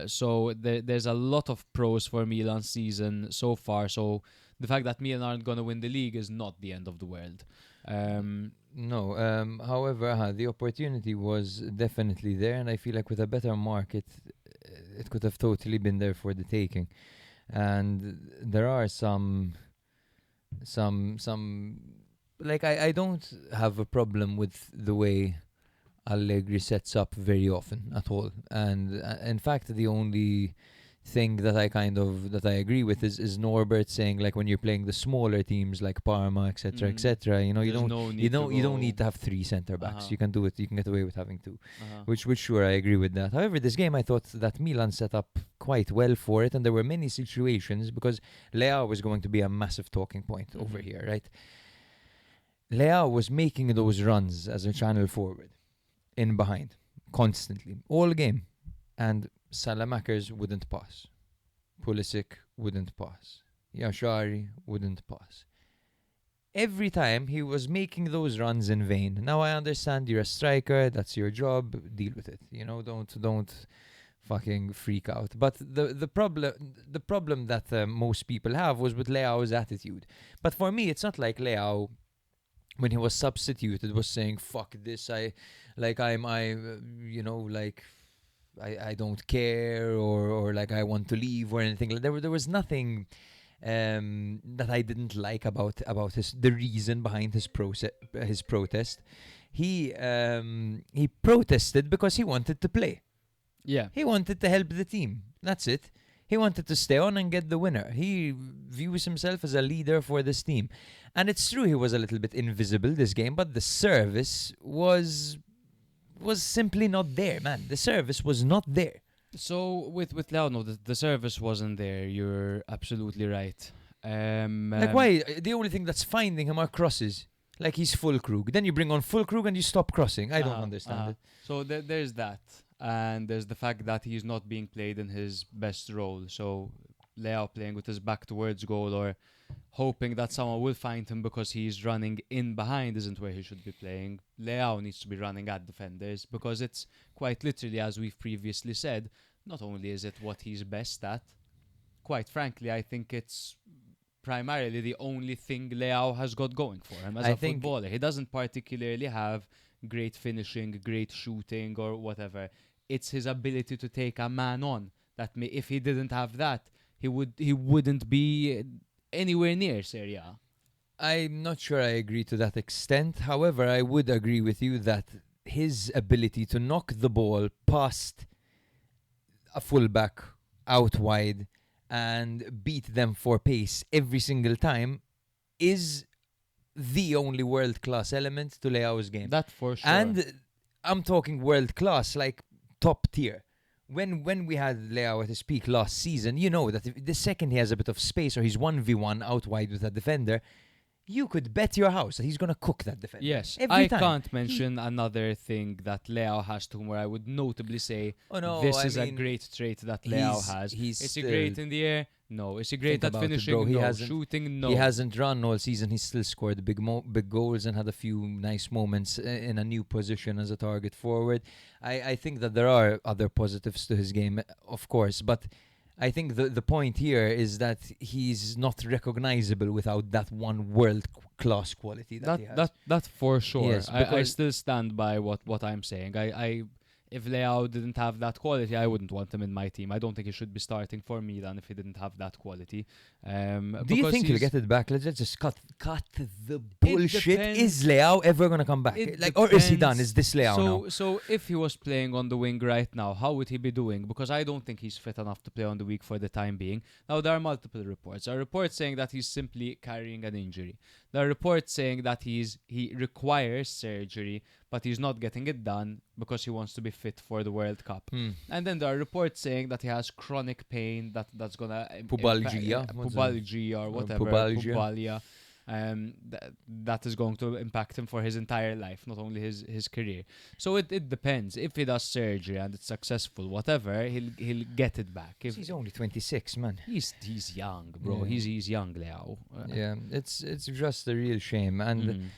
Speaker 1: So there's a lot of pros for Milan's season so far. So the fact that Milan aren't going to win the league is not the end of the world.
Speaker 2: No. However, the opportunity was definitely there, and I feel like with a better market, it could have totally been there for the taking. And there are some like I don't have a problem with the way Allegri sets up very often at all. And in fact, the only thing that I agree with is Norbert saying like when you're playing the smaller teams like Parma, etc., etc. You don't need to have 3 centre backs. You can do it. You can get away with having 2. Which sure I agree with that. However, this game I thought that Milan set up quite well for it, and there were many situations because Leão was going to be a massive talking point over here, right? Leão was making those runs as a channel forward, in behind, constantly, all game, and Salamakers wouldn't pass. Pulisic wouldn't pass. Yashari wouldn't pass. Every time he was making those runs in vain. Now I understand you're a striker, that's your job, deal with it. Don't fucking freak out. But the problem that most people have was with Leao's attitude. But for me, it's not like Leão, when he was substituted, was saying "fuck this." I don't care or like I want to leave or anything. There was nothing that I didn't like about the reason behind his protest. He protested because he wanted to play.
Speaker 1: Yeah.
Speaker 2: He wanted to help the team. That's it. He wanted to stay on and get the winner. He views himself as a leader for this team. And it's true he was a little bit invisible this game, but the service was simply not there, man. The service was not there.
Speaker 1: So with Leão, no, the service wasn't there. You're absolutely right.
Speaker 2: Like, why? The only thing that's finding him are crosses. Like, he's full Krug. Then you bring on full Krug and you stop crossing. I don't understand it.
Speaker 1: So there's that, and there's the fact that he's not being played in his best role. So Leão playing with his back towards goal, or hoping that someone will find him because he's running in behind, isn't where he should be playing. Leão needs to be running at defenders, because it's quite literally, as we've previously said, not only is it what he's best at, quite frankly, I think it's primarily the only thing Leão has got going for him as a footballer. He doesn't particularly have great finishing, great shooting, or whatever. It's his ability to take a man on that if he didn't have that, he wouldn't be anywhere near Serie A.
Speaker 2: I'm not sure I agree to that extent. However, I would agree with you that his ability to knock the ball past a fullback out wide and beat them for pace every single time is the only world-class element to Leao's game.
Speaker 1: That for sure.
Speaker 2: And I'm talking world-class, like top tier. When we had Leão at his peak last season, you know that the second he has a bit of space or he's 1v1 out wide with a defender, you could bet your house that he's going to cook that defender.
Speaker 1: Yes,
Speaker 2: every
Speaker 1: I
Speaker 2: time.
Speaker 1: Can't mention another thing that Leão has to him where I would notably say, this is a great trait that Leão has. Is he great in the air? No. Is he great at finishing? No. Shooting? No.
Speaker 2: He hasn't run all season. He's still scored big goals and had a few nice moments in a new position as a target forward. I think that there are other positives to his game, of course, but I think the point here is that he's not recognizable without that one world-class quality that he has.
Speaker 1: That for sure.
Speaker 2: Yes,
Speaker 1: I still stand by what I'm saying. If Leão didn't have that quality, I wouldn't want him in my team. I don't think he should be starting for Milan if he didn't have that quality.
Speaker 2: Do you think he'll get it back? Let's just cut the bullshit. Is Leão ever going to come back? Or is he done? Is this Leão now?
Speaker 1: So if he was playing on the wing right now, how would he be doing? Because I don't think he's fit enough to play on the wing for the time being. Now, there are multiple reports. There are reports saying that he's simply carrying an injury. There are reports saying that he requires surgery, but he's not getting it done because he wants to be fit for the World Cup. And then there are reports saying that he has chronic pain that's gonna pubalgia or whatever, pubalgia. That is going to impact him for his entire life, not only his career. So it depends. If he does surgery and it's successful, whatever, he'll get it back.
Speaker 2: He's only 26, man.
Speaker 1: He's young, bro. Yeah. He's young, Leão.
Speaker 2: Yeah, it's just a real shame. And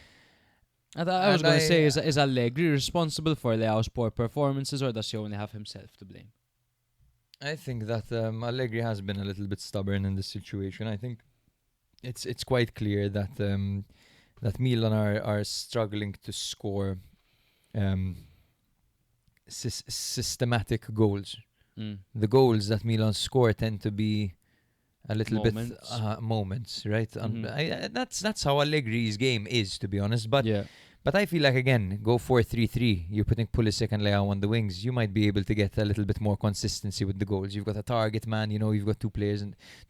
Speaker 1: And I was going to say, is Allegri responsible for Leao's poor performances, or does he only have himself to blame?
Speaker 2: I think that Allegri has been a little bit stubborn in this situation. I think it's quite clear that that Milan are struggling to score systematic goals. The goals that Milan score tend to be a little bit moments, right? That's how Allegri's game is, to be honest. But I feel like, again, go 4-3-3. You're putting Pulisic and Leão on the wings. You might be able to get a little bit more consistency with the goals. You've got a target man. You've got two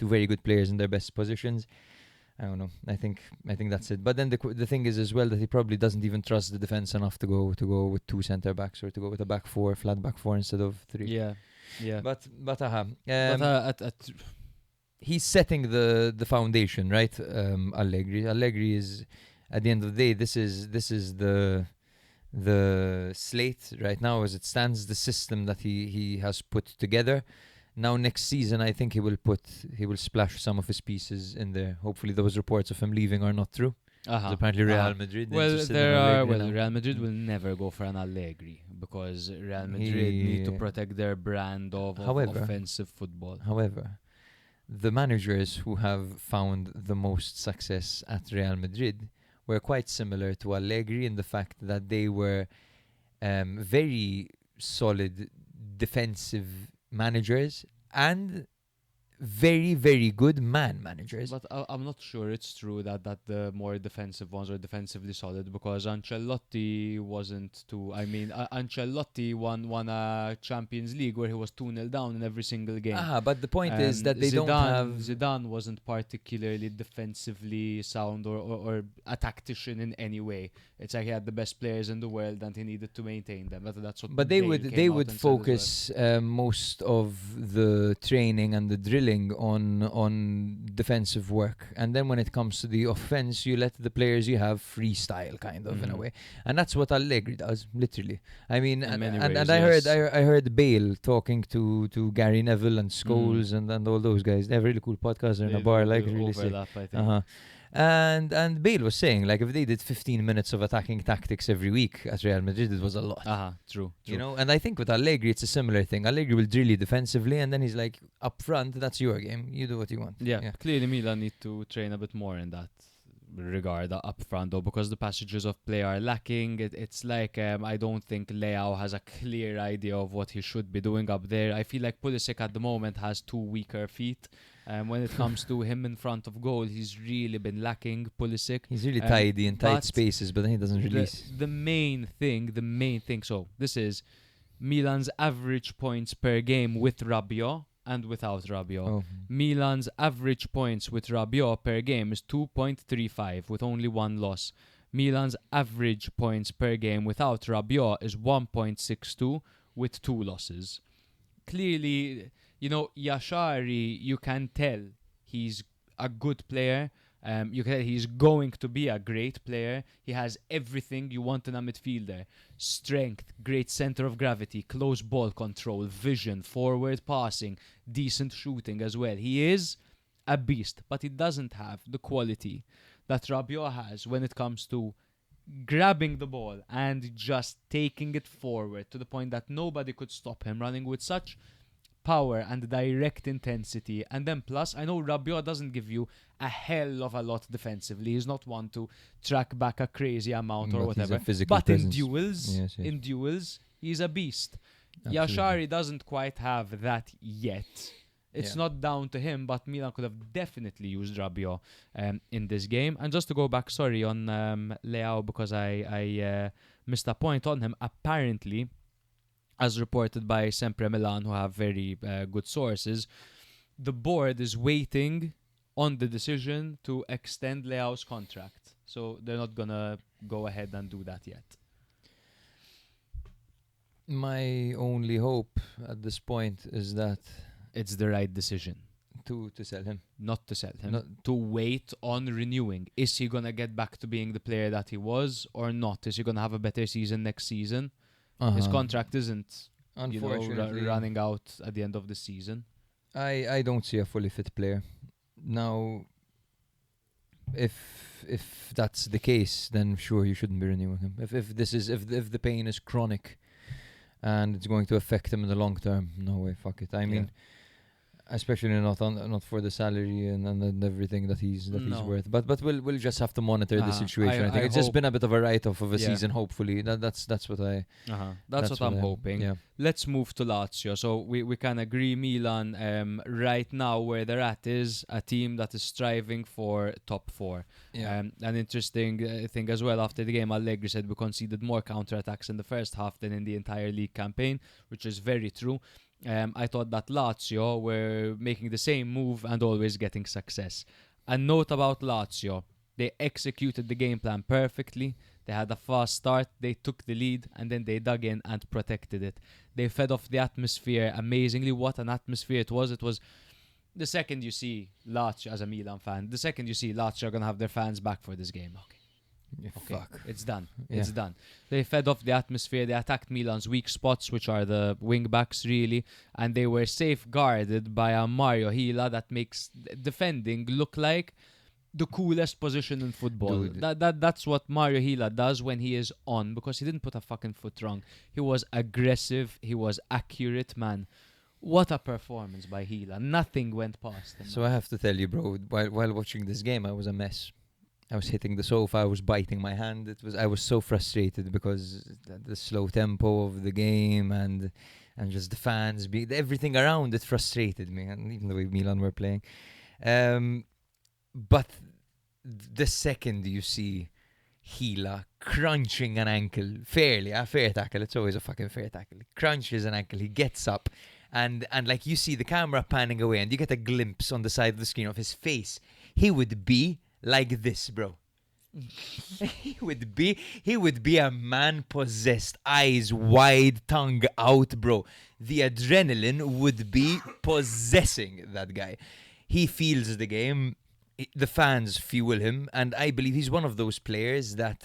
Speaker 2: very good players in their best positions. I don't know. I think that's it. But then the thing is as well that he probably doesn't even trust the defense enough to go with two centre backs, or to go with a flat back four instead of three.
Speaker 1: Yeah.
Speaker 2: But he's setting the foundation, right? Allegri is, at the end of the day, this is the slate right now as it stands, the system that he has put together. Now next season, I think he will splash some of his pieces in there. Hopefully those reports of him leaving are not true. Apparently Real Madrid.
Speaker 1: Real Madrid will never go for an Allegri, because Real Madrid need to protect their brand of offensive football.
Speaker 2: However, the managers who have found the most success at Real Madrid were quite similar to Allegri in the fact that they were very solid defensive managers and very, very good man managers.
Speaker 1: But I'm not sure it's true that the more defensive ones are defensively solid, because Ancelotti wasn't too. I mean, Ancelotti won a Champions League where he was 2-0 down in every single game.
Speaker 2: But the point is that they don't have...
Speaker 1: Zidane wasn't particularly defensively sound or a tactician in any way. It's like he had the best players in the world and he needed to maintain them. That's what.
Speaker 2: But they would focus most of the training and the drilling on defensive work, and then when it comes to the offense, you let the players you have freestyle kind of in a way, and that's what Allegri does, literally. I mean, and I heard Bale talking to Gary Neville and Scholes and all those guys. They have really cool podcasts in a bar, like really sick.
Speaker 1: I think.
Speaker 2: And Bale was saying, like, if they did 15 minutes of attacking tactics every week at Real Madrid, it was a lot.
Speaker 1: True.
Speaker 2: You know, and I think with Allegri, it's a similar thing. Allegri will drill you defensively, and then he's like, up front, that's your game. You do what you want.
Speaker 1: Yeah. Clearly Milan need to train a bit more in that regard up front, though, because the passages of play are lacking. It's like I don't think Leão has a clear idea of what he should be doing up there. I feel like Pulisic at the moment has 2 weaker feet. When it comes to him in front of goal, he's really been lacking, Pulisic.
Speaker 2: He's really tidy in tight spaces, but then he doesn't release.
Speaker 1: The main thing, so this is Milan's average points per game with Rabiot and without Rabiot. Milan's average points with Rabiot per game is 2.35 with only 1 loss. Milan's average points per game without Rabiot is 1.62 with 2 losses. Clearly, you know, Yashari, you can tell he's a good player. You can tell he's going to be a great player. He has everything you want in a midfielder. Strength, great center of gravity, close ball control, vision, forward passing, decent shooting as well. He is a beast, but he doesn't have the quality that Rabiot has when it comes to grabbing the ball and just taking it forward to the point that nobody could stop him, running with such power and direct intensity. And then plus, I know Rabiot doesn't give you a hell of a lot defensively. He's not one to track back a crazy amount or whatever. But
Speaker 2: presence.
Speaker 1: In duels, he's a beast.
Speaker 2: Absolutely.
Speaker 1: Yashari doesn't quite have that yet. It's not down to him, but Milan could have definitely used Rabiot in this game. And just to go back, sorry, on Leão, because I missed a point on him. Apparently, as reported by Sempre Milan, who have very good sources, the board is waiting on the decision to extend Leao's contract. So they're not going to go ahead and do that yet.
Speaker 2: My only hope at this point is that
Speaker 1: it's the right decision.
Speaker 2: To sell him.
Speaker 1: Not to sell him. To wait on renewing. Is he going to get back to being the player that he was or not? Is he going to have a better season next season? His contract isn't,
Speaker 2: unfortunately,
Speaker 1: running out at the end of the season.
Speaker 2: I don't see a fully fit player. Now, if that's the case, then sure, you shouldn't be renewing him. If the pain is chronic and it's going to affect him in the long term, no way, fuck it. I mean, especially not for the salary and everything that he's worth. But we'll just have to monitor the situation. I think it's just been a bit of a write-off of a season. Hopefully, that's what I.
Speaker 1: That's what I'm hoping.
Speaker 2: Yeah.
Speaker 1: Let's move to Lazio. So we can agree Milan right now where they're at is a team that is striving for top 4.
Speaker 2: Yeah.
Speaker 1: An interesting thing as well, after the game, Allegri said we conceded more counter-attacks in the first half than in the entire league campaign, which is very true. I thought that Lazio were making the same move and always getting success. A note about Lazio: they executed the game plan perfectly. They had a fast start, they took the lead, and then they dug in and protected it. They fed off the atmosphere amazingly. What an atmosphere it was. It was the second you see Lazio, as a Milan fan, the second you see Lazio are going to have their fans back for this game. Okay,
Speaker 2: fuck.
Speaker 1: it's done. It's done. They fed off the atmosphere. They attacked Milan's weak spots, which are the wing backs, really, and they were safeguarded by a Mario Hila that makes defending look like the coolest position in football. That's what Mario Hila does when he is on, because he didn't put a fucking foot wrong. He was aggressive. He was accurate, man. What a performance by Hila. Nothing went past him.
Speaker 2: So I have to tell you, bro, while watching this game, I was a mess. I was hitting the sofa, I was biting my hand. I was so frustrated because the slow tempo of the game, and and just the fans, everything around it frustrated me, and even the way Milan were playing. But the second you see Gila crunching an ankle, a fair tackle, it's always a fucking fair tackle. He crunches an ankle, he gets up, and like you see the camera panning away, and you get a glimpse on the side of the screen of his face. He would be like this, bro. he would be a man possessed, eyes wide, tongue out, bro. The adrenaline would be possessing that guy. He feels the game. The fans fuel him, and I believe he's one of those players that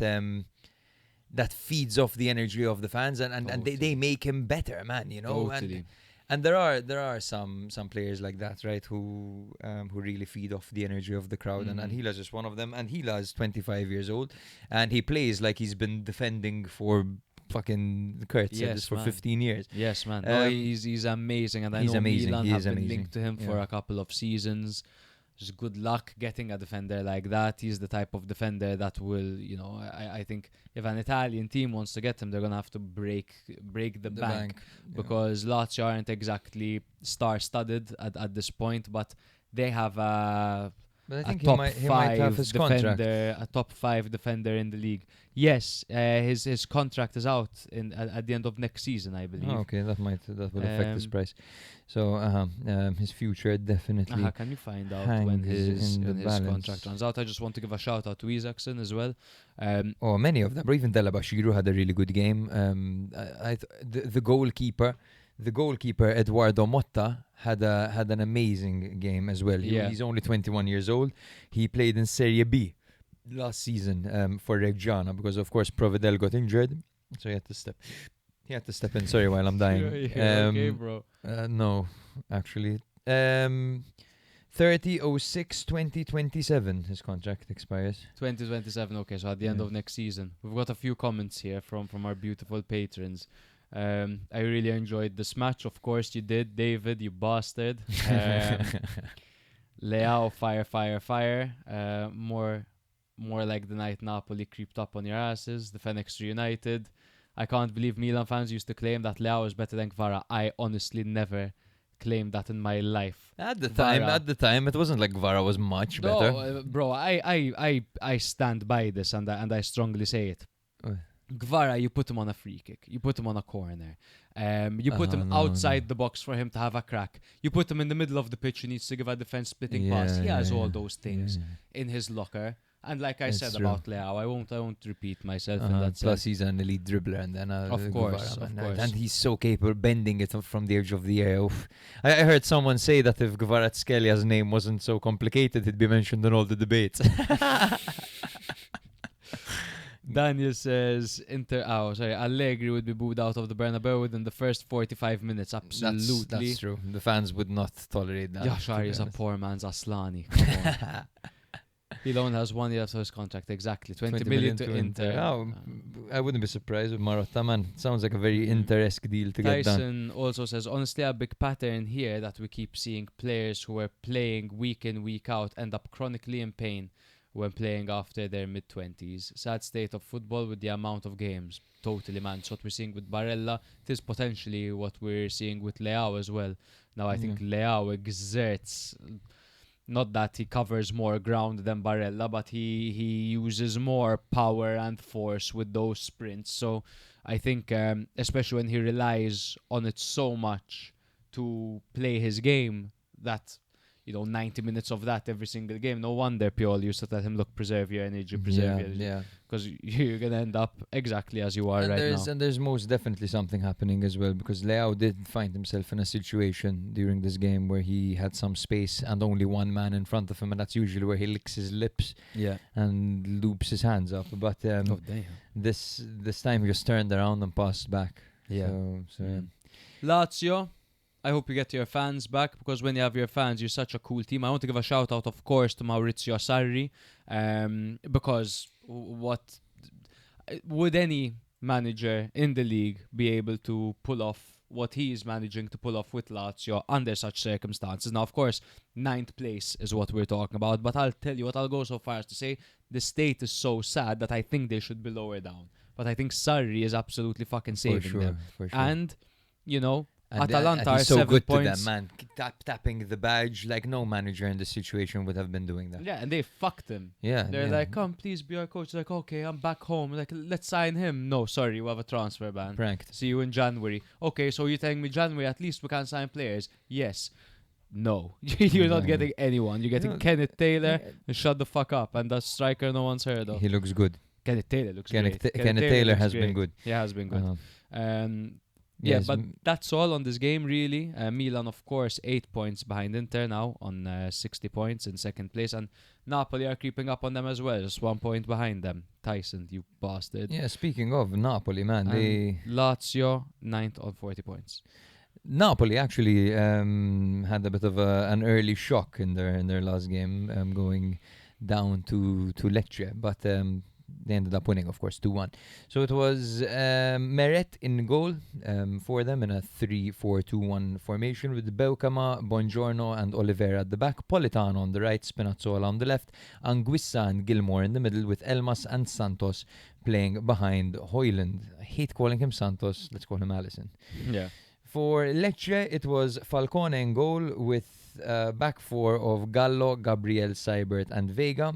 Speaker 2: feeds off the energy of the fans, and they make him better, man. You know,
Speaker 1: Totally.
Speaker 2: and there are some players like that, right? Who really feed off the energy of the crowd, and Hila's just one of them. And Hila's 25 years old, and he plays like he's been defending for fucking Kurt said this for 15 years.
Speaker 1: Yes, man. No, he's amazing, and I know Milan have been linked to him for a couple of seasons. Just good luck getting a defender like that. He's the type of defender that will, you know, I think if an Italian team wants to get him, they're gonna have to break the bank. Because Lazio aren't exactly star-studded at this point, but they have
Speaker 2: But I think
Speaker 1: he might
Speaker 2: have his contract.
Speaker 1: A top 5 defender in the league. Yes, his contract is out at the end of next season, I believe.
Speaker 2: Oh, okay, that will affect his price. So his future definitely.
Speaker 1: Can you find out when his contract runs out? I just want to give a shout out to Isaacson as well.
Speaker 2: Many of them. Or even Delabashiru had a really good game. The goalkeeper. The goalkeeper Eduardo Motta had an amazing game as well. He's only 21 years old. He played in Serie B last season for Reggiana because of course Provedel got injured, so he had to step in. Sorry, while I'm dying.
Speaker 1: Okay, bro.
Speaker 2: No, actually. 30/06/2027 his contract expires.
Speaker 1: 2027. Okay, so at the end of next season. We've got a few comments here from our beautiful patrons. I really enjoyed this match. Of course you did, David, you bastard. Leão, fire. More like the night Napoli creeped up on your asses. The Phoenix United. I can't believe Milan fans used to claim that Leão is better than Kvara. I honestly never claimed that in my life.
Speaker 2: At the time, it wasn't like Kvara was much better.
Speaker 1: Bro, I stand by this and I strongly say it. Kvara, you put him on a free kick. You put him on a corner. You put him outside the box for him to have a crack. You put him in the middle of the pitch. He needs to give a defense-splitting pass. He has all those things in his locker. And like I said about Leão, I won't repeat myself in that sense.
Speaker 2: Plus, he's an elite dribbler, and then
Speaker 1: of course,
Speaker 2: and he's so capable bending it from the edge of the air. Oof. I heard someone say that if Kvaratskhelia name wasn't so complicated, he'd be mentioned in all the debates.
Speaker 1: Daniel says Allegri would be booed out of the Bernabeu within the first 45 minutes. Absolutely.
Speaker 2: That's true. The fans would not tolerate that.
Speaker 1: Yashar is a poor man's Aslani. Come on. He only has 1 year left of his contract. Exactly. 20 million to Inter.
Speaker 2: I wouldn't be surprised with Marotta, man. Sounds like a very Inter-esque deal to get done.
Speaker 1: Tyson also says, honestly, a big pattern here that we keep seeing players who are playing week in, week out end up chronically in pain when playing after their mid-20s. Sad state of football with the amount of games. Totally, man. It's what we're seeing with Barella. It is potentially what we're seeing with Leão as well. Now, I think Leão exerts... Not that he covers more ground than Barella, but he uses more power and force with those sprints. So I think, especially when he relies on it so much to play his game, that 90 minutes of that every single game. No wonder Pioli used to let him preserve your energy, because you're gonna end up exactly as you are now.
Speaker 2: And there's most definitely something happening as well, because Leão did find himself in a situation during this game where he had some space and only one man in front of him, and that's usually where he licks his lips and loops his hands up. But this time he just turned around and passed back.
Speaker 1: Lazio, I hope you get your fans back, because when you have your fans, you're such a cool team. I want to give a shout out, of course, to Maurizio Sarri, because what would any manager in the league be able to pull off what he is managing to pull off with Lazio under such circumstances? Now, of course, 9th place is what we're talking about, but I'll tell you what, I'll go so far as to say the state is so sad that I think they should be lower down. But I think Sarri is absolutely fucking saving them.
Speaker 2: For sure.
Speaker 1: And,
Speaker 2: And
Speaker 1: Atalanta
Speaker 2: he's
Speaker 1: are
Speaker 2: so
Speaker 1: 7
Speaker 2: good
Speaker 1: points.
Speaker 2: to them, man. Tapping the badge like no manager in this situation would have been doing that.
Speaker 1: Yeah, and they fucked him.
Speaker 2: Yeah,
Speaker 1: They're
Speaker 2: yeah.
Speaker 1: like, come, please be our coach. Like, okay, I'm back home. Like, let's sign him. No, sorry, we have a transfer ban.
Speaker 2: Pranked.
Speaker 1: See you in January. Okay, so you're telling me January, at least we can sign players? Yes. No. You're not getting anyone. You're getting Kenneth Taylor. And shut the fuck up. And that striker no one's heard of.
Speaker 2: He looks good.
Speaker 1: Kenneth Taylor looks great.
Speaker 2: Kenneth Taylor has
Speaker 1: looks
Speaker 2: been
Speaker 1: great.
Speaker 2: good.
Speaker 1: Yeah, has been good.
Speaker 2: Yes,
Speaker 1: Yeah, but that's all on this game, really. Milan, of course, 8 points behind Inter now on 60 points in second place. And Napoli are creeping up on them as well, just 1 point behind them. Tyson, you bastard.
Speaker 2: Yeah, speaking of Napoli, man,
Speaker 1: Lazio, 9th on 40 points.
Speaker 2: Napoli actually had a bit of an early shock in their last game, going down to Lecce, but they ended up winning, of course, 2-1. So it was Meret in goal for them in a 3-4-2-1 formation with Beukama, Buongiorno and Oliveira at the back, Politano on the right, Spinazzola on the left, Anguissa and Gilmore in the middle with Elmas and Santos playing behind Højlund. I hate calling him Santos, let's call him Allison.
Speaker 1: Yeah.
Speaker 2: For Lecce, it was Falcone in goal with back four of Gallo, Gabriel, Seibert and Vega,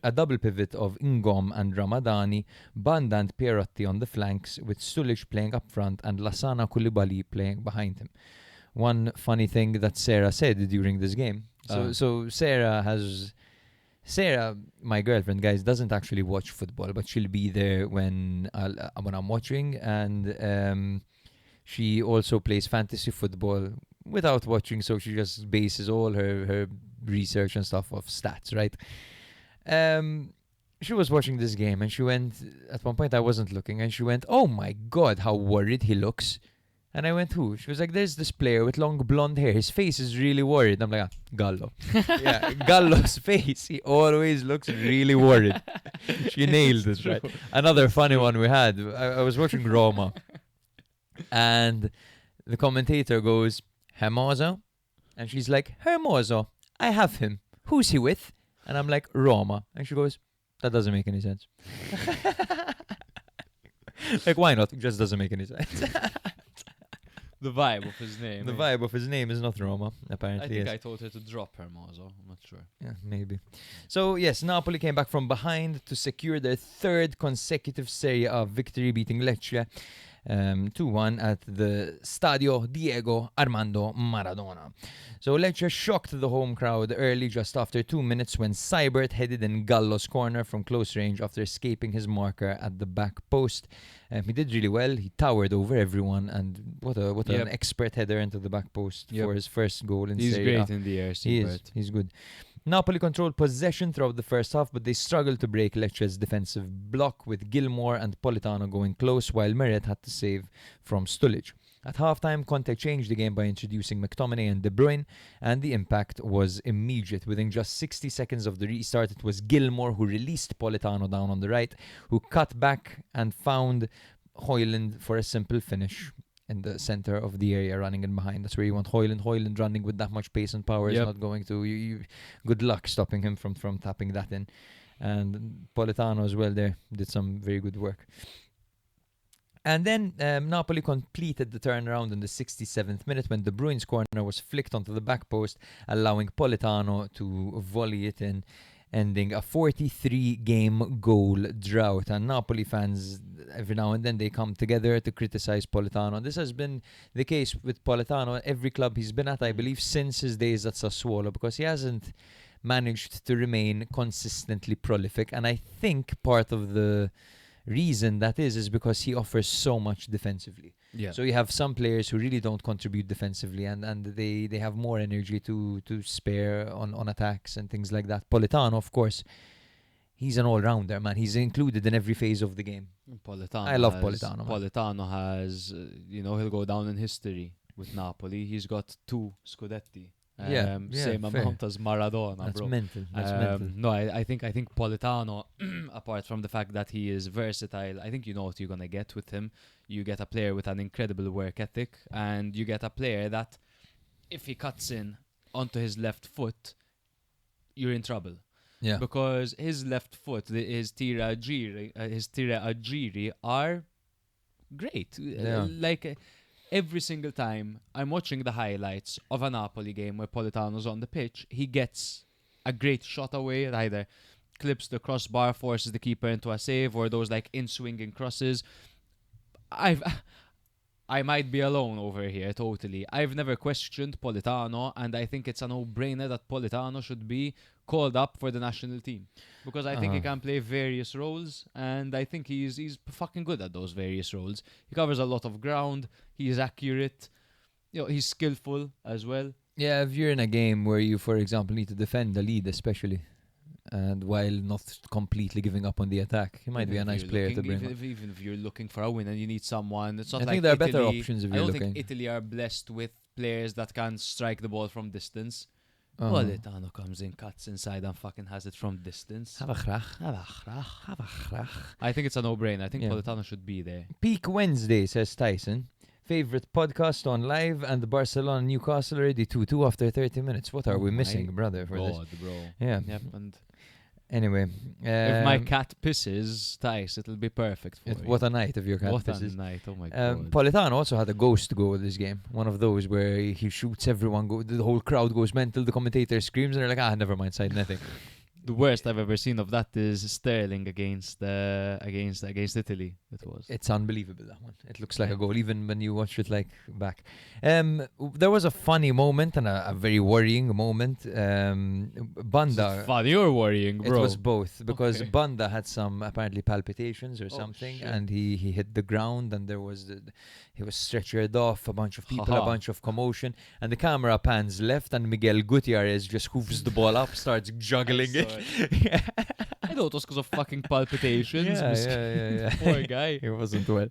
Speaker 2: a double pivot of Ingom and Ramadani, Banda and Pierotti on the flanks with Sulic playing up front and Lassana Koulibaly playing behind him. One funny thing that Sarah said during this game. So Sarah, my girlfriend, guys, doesn't actually watch football, but she'll be there when I'm watching, and she also plays fantasy football without watching, so she just bases all her research and stuff off stats, right? She was watching this game and she went, at one point I wasn't looking, and she went, "Oh my god, how worried he looks." And I went, "Who?" She was like, "There's this player with long blonde hair. His face is really worried." I'm like, Gallo. Yeah, Gallo's face. He always looks really worried. She nailed it, right? Another funny one we had. I was watching Roma. And the commentator goes, "Hermoso?" And she's like, "Hermoso, I have him. Who's he with?" And I'm like, "Roma." And she goes, "That doesn't make any sense." Like, why not? It just doesn't make any sense.
Speaker 1: The vibe of his name.
Speaker 2: The vibe of his name is not Roma, apparently.
Speaker 1: I think
Speaker 2: yes.
Speaker 1: I told her to drop Hermoso. I'm not sure.
Speaker 2: Yeah, maybe. So, yes, Napoli came back from behind to secure their third consecutive Serie A victory, beating Lecce 2-1 at the Stadio Diego Armando Maradona. So Lecce shocked the home crowd early, just after 2 minutes, when Seibert headed in Gallo's corner from close range after escaping his marker at the back post. He did really well. He towered over everyone, and what an expert header into the back post for his first goal in Serie A.
Speaker 1: He's great in the air, Seibert.
Speaker 2: He's good. Napoli controlled possession throughout the first half, but they struggled to break Lecce's defensive block, with Gilmore and Politano going close, while Meret had to save from Stulic. At halftime, Conte changed the game by introducing McTominay and De Bruyne, and the impact was immediate. Within just 60 seconds of the restart, it was Gilmore who released Politano down on the right, who cut back and found Højlund for a simple finish in the center of the area, running in behind. That's where you want Højlund. Højlund running with that much pace and power is not going to... good luck stopping him from tapping that in. And Politano as well there did some very good work. And then Napoli completed the turnaround in the 67th minute when De Bruyne's corner was flicked onto the back post, allowing Politano to volley it in, ending a 43-game goal drought. And Napoli fans, every now and then, they come together to criticize Politano. This has been the case with Politano at every club he's been at, I believe, since his days at Sassuolo, because he hasn't managed to remain consistently prolific. And I think part of the reason that is because he offers so much defensively. Yeah. So you have some players who really don't contribute defensively, and they have more energy to spare on attacks and things like that. Politano, of course, he's an all-rounder, man. He's included in every phase of the game. I love Politano. Man.
Speaker 1: Politano has, he'll go down in history with Napoli. He's got 2 Scudetti. Same amount as Maradona,
Speaker 2: That's
Speaker 1: bro.
Speaker 2: Mental. That's mental.
Speaker 1: No, I think Politano, apart from the fact that he is versatile, I think you know what you're gonna get with him. You get a player with an incredible work ethic, and you get a player that, if he cuts in onto his left foot, you're in trouble.
Speaker 2: Yeah.
Speaker 1: Because his left foot, his tira agiri are great.
Speaker 2: Yeah.
Speaker 1: every single time I'm watching the highlights of a Napoli game where Politano's on the pitch, he gets a great shot away. It either clips the crossbar, forces the keeper into a save, or those like in-swinging crosses. I might be alone over here, totally. I've never questioned Politano, and I think it's a no-brainer that Politano should be called up for the national team. Because I think he can play various roles, and I think he's fucking good at those various roles. He covers a lot of ground, he's accurate, he's skillful as well.
Speaker 2: Yeah, if you're in a game where you, for example, need to defend the lead especially, and while not completely giving up on the attack, he might be a nice player to bring.
Speaker 1: Even if you're looking for a win and you need someone, it's not
Speaker 2: I
Speaker 1: like
Speaker 2: think there are
Speaker 1: Italy,
Speaker 2: better options if
Speaker 1: I
Speaker 2: you're
Speaker 1: don't
Speaker 2: looking.
Speaker 1: think Italy are blessed with players that can strike the ball from distance. Politano comes in, cuts inside and fucking has it from distance.
Speaker 2: Have a crack.
Speaker 1: I think it's a no-brainer. I think Politano should be there.
Speaker 2: Peak Wednesday, says Tyson. Favorite podcast on live, and the Barcelona Newcastle already 2-2 after 30 minutes. What are we missing, brother, for this?
Speaker 1: Bro.
Speaker 2: Yeah.
Speaker 1: Yep, and
Speaker 2: anyway.
Speaker 1: if my cat pisses, Tice, it'll be perfect for you.
Speaker 2: What a night if your cat
Speaker 1: What
Speaker 2: pisses.
Speaker 1: a night, oh my God.
Speaker 2: Politano also had a ghost goal this game. One of those where he shoots everyone, the whole crowd goes mental, the commentator screams, and they're like, never mind, side nothing.
Speaker 1: The worst I've ever seen of that is Sterling against Italy. It was.
Speaker 2: It's unbelievable, that one. It looks like a goal, even when you watch it like back. There was a funny moment and a very worrying moment. Banda.
Speaker 1: Funny or worrying, bro?
Speaker 2: It was both, because Banda had some apparently palpitations or something,
Speaker 1: shit.
Speaker 2: and he hit the ground, and there was he was stretchered off. A bunch of people, a bunch of commotion, and the camera pans left, and Miguel Gutierrez just hoofs the ball up, starts juggling it.
Speaker 1: I thought it was because of fucking palpitations.
Speaker 2: Yeah.
Speaker 1: Poor guy.
Speaker 2: He wasn't well.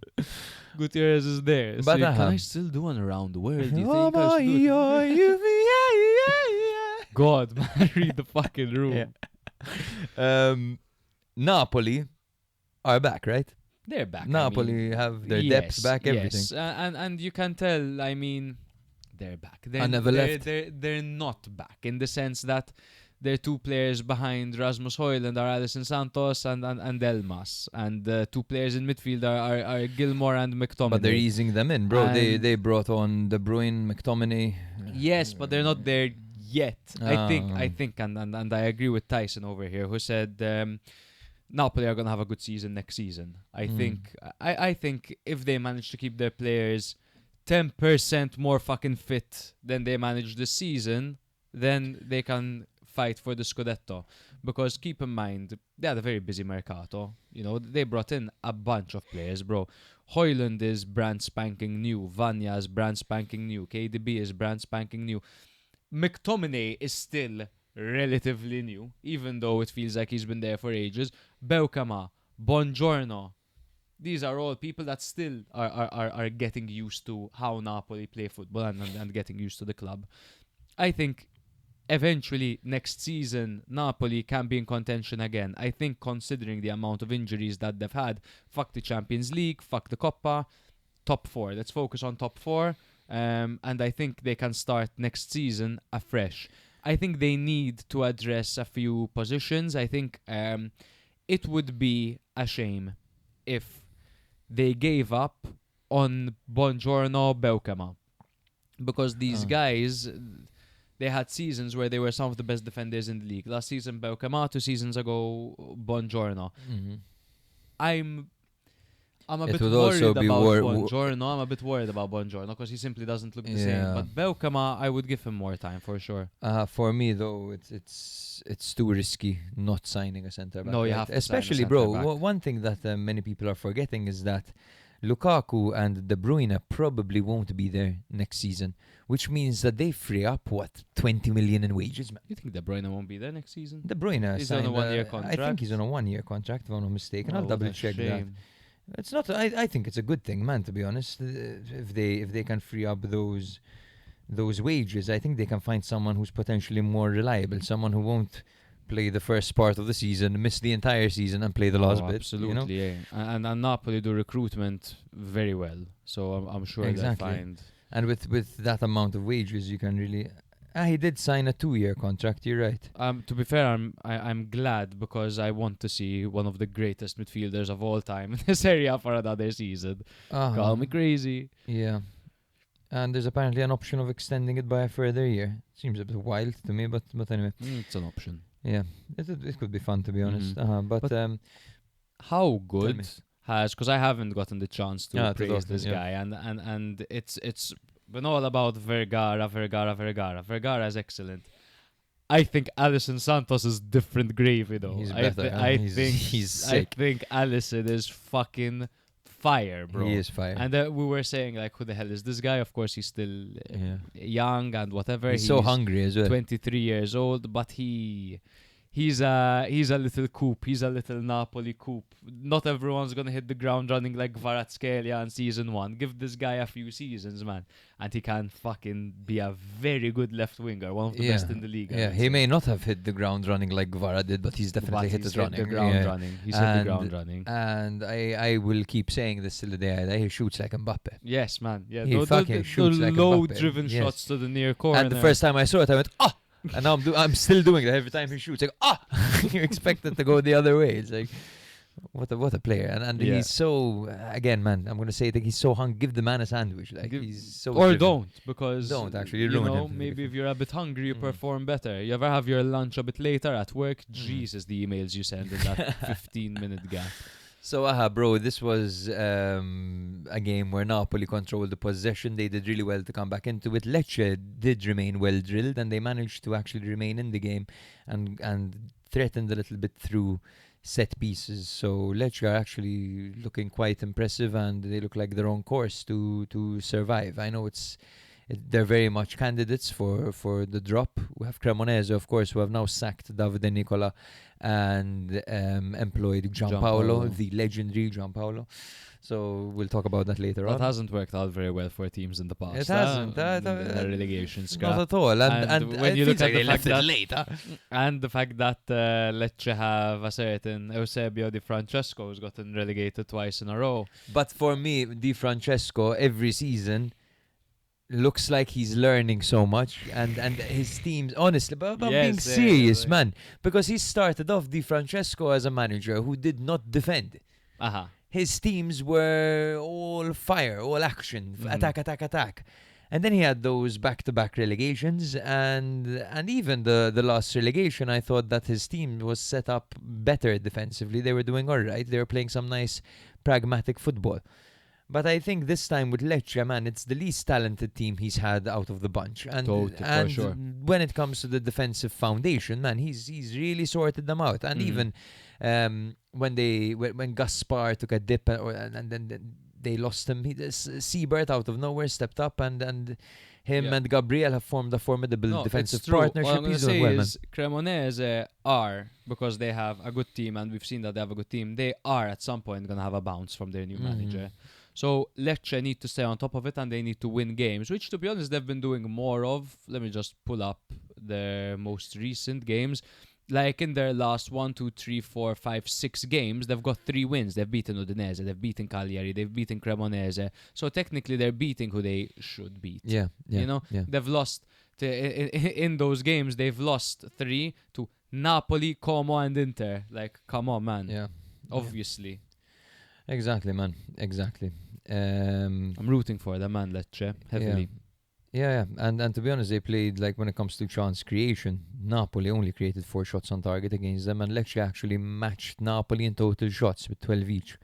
Speaker 1: Gutierrez is there.
Speaker 2: But
Speaker 1: So can I still do one around the world? Do you think I should do it? God, man, read the fucking room.
Speaker 2: Yeah. Napoli are back, right?
Speaker 1: They're back.
Speaker 2: Napoli have their depth back, everything.
Speaker 1: Yes, and you can tell, I mean, they're back.
Speaker 2: I never left.
Speaker 1: They're not back in the sense that they're two players behind Rasmus Højlund are Alisson Santos and Elmas. And two players in midfield are Gilmore and McTominay.
Speaker 2: But they're easing them in, bro. They brought on De Bruyne, McTominay.
Speaker 1: Yes, but they're not there yet. I think, and I agree with Tyson over here, who said Napoli are gonna have a good season next season. I think if they manage to keep their players 10% more fucking fit than they managed this season, then they can fight for the Scudetto. Because keep in mind, they had a very busy mercato. They brought in a bunch of players, bro. Højlund is brand spanking new. Vanya is brand spanking new. KDB is brand spanking new. McTominay is still relatively new, even though it feels like he's been there for ages. Beukama, Buongiorno. These are all people that still are getting used to how Napoli play football and getting used to the club. I think eventually next season Napoli can be in contention again. I think considering the amount of injuries that they've had, fuck the Champions League, fuck the Coppa, top four. Let's focus on top four. And I think they can start next season afresh. I think they need to address a few positions. I think it would be a shame if they gave up on Buongiorno, Beukama. Because these guys, they had seasons where they were some of the best defenders in the league. Last season, Beukama. 2 seasons ago, Buongiorno.
Speaker 2: Mm-hmm.
Speaker 1: I'm a bit worried about Buongiorno. I'm a bit worried about Buongiorno because he simply doesn't look the same. But Beukama, I would give him more time for sure.
Speaker 2: For me though, it's too risky not signing a centre back.
Speaker 1: No, you have to
Speaker 2: especially,
Speaker 1: sign a
Speaker 2: bro.
Speaker 1: centre-back.
Speaker 2: One thing that many people are forgetting is that Lukaku and De Bruyne probably won't be there next season, which means that they free up 20 million in wages, man.
Speaker 1: You think De Bruyne won't be there next season?
Speaker 2: De Bruyne
Speaker 1: He's
Speaker 2: signed
Speaker 1: on a 1-year contract.
Speaker 2: I think he's on a 1-year contract, if I'm not mistaken. I'll double check that. It's not. I think it's a good thing, man. To be honest, if they can free up those wages, I think they can find someone who's potentially more reliable, someone who won't play the first part of the season, miss the entire season, and play the last bit.
Speaker 1: Absolutely, yeah. And Napoli do recruitment very well, so I'm sure they'll find.
Speaker 2: And with that amount of wages, you can really. He did sign a 2-year contract. You're right.
Speaker 1: To be fair, I'm glad because I want to see one of the greatest midfielders of all time in the Serie for another season. Call me crazy.
Speaker 2: Yeah. And there's apparently an option of extending it by a further year. Seems a bit wild to me, but anyway.
Speaker 1: It's an option.
Speaker 2: Yeah, it could be fun, to be honest. But
Speaker 1: how good has, because I haven't gotten the chance to praise
Speaker 2: Dortmund,
Speaker 1: this guy, and it's been all about Vergara. Vergara is excellent. I think Alisson Santos is different gravy though.
Speaker 2: He's better. He's sick.
Speaker 1: I think Alisson is fucking fire, bro.
Speaker 2: He is fire.
Speaker 1: And we were saying, like, who the hell is this guy? Of course, he's still young and whatever.
Speaker 2: He's so hungry as well.
Speaker 1: 23 years old, but he's a little coop. He's a little Napoli coop. Not everyone's gonna hit the ground running like Kvaratskhelia in season 1. Give this guy a few seasons, man, and he can fucking be a very good left winger, one of the best in the league.
Speaker 2: Yeah, he may not have hit the ground running like Kvara did, but he's definitely hit the ground running.
Speaker 1: He's hit the ground running.
Speaker 2: And I will keep saying this till the day I die. He shoots like Mbappe.
Speaker 1: Yes, man. Yeah,
Speaker 2: he fucking shoots like
Speaker 1: low
Speaker 2: Mbappe.
Speaker 1: driven shots to the near corner.
Speaker 2: And the first time I saw it, I went, ah! And now I'm still doing that every time he shoots. Like, ah! You expect it to go the other way. It's like, what a player. And he's so, again, man, I'm going to say it, he's so hungry. Give the man a sandwich. Like, he's so
Speaker 1: or
Speaker 2: driven.
Speaker 1: don't, because
Speaker 2: don't actually
Speaker 1: you
Speaker 2: ruin
Speaker 1: know,
Speaker 2: him.
Speaker 1: maybe if you're a bit hungry, you perform better. You ever have your lunch a bit later at work? Jesus, the emails you send in that 15-minute gap.
Speaker 2: So, bro, this was a game where Napoli controlled the possession. They did really well to come back into it. Lecce did remain well drilled, and they managed to actually remain in the game and threatened a little bit through set pieces. So Lecce are actually looking quite impressive, and they look like they're on course to survive. I know they're very much candidates for the drop. We have Cremonese, of course, who have now sacked Davide Nicola and employed Gianpaolo, the legendary Gianpaolo. So we'll talk about that later on.
Speaker 1: That hasn't worked out very well for teams in the past.
Speaker 2: It hasn't.
Speaker 1: In the relegation scrap.
Speaker 2: Not at all. And
Speaker 1: when you look at the fact that
Speaker 2: later.
Speaker 1: And the fact that Lecce have a certain Eusebio Di Francesco who's gotten relegated twice in a row.
Speaker 2: But for me, Di Francesco every season looks like he's learning so much, and his teams, honestly, but I'm being serious, man, because he started off Di Francesco as a manager who did not defend. His teams were all fire, all action, attack. And then he had those back-to-back relegations, and even the last relegation, I thought that his team was set up better defensively. They were doing all right. They were playing some nice pragmatic football. But I think this time with Lecce, man, it's the least talented team he's had out of the bunch. And
Speaker 1: for sure.
Speaker 2: When it comes to the defensive foundation, man, he's really sorted them out. And even when Gaspar took a dip and then they lost him, Siebert out of nowhere stepped up, and him and Gabriel have formed a formidable defensive partnership.
Speaker 1: What I'm going to say is Cremonese are, because they have a good team, and we've seen that they have a good team, they are at some point going to have a bounce from their new manager. So Lecce need to stay on top of it, and they need to win games, which, to be honest, they've been doing more of. Let me just pull up their most recent games. Like in their last 1, 2, 3, 4, 5, 6 games, they've got 3 wins. They've beaten Udinese, they've beaten Cagliari, they've beaten Cremonese. So technically, they're beating who they should beat. They've lost in those games. They've lost 3 to Napoli, Como, and Inter. Like, come on, man.
Speaker 2: Yeah,
Speaker 1: obviously.
Speaker 2: Exactly, man. Exactly.
Speaker 1: I'm rooting for them, man. Lecce heavily.
Speaker 2: Yeah. And to be honest, they played, like, when it comes to chance creation, Napoli only created 4 shots on target against them, and Lecce actually matched Napoli in total shots with 12 each.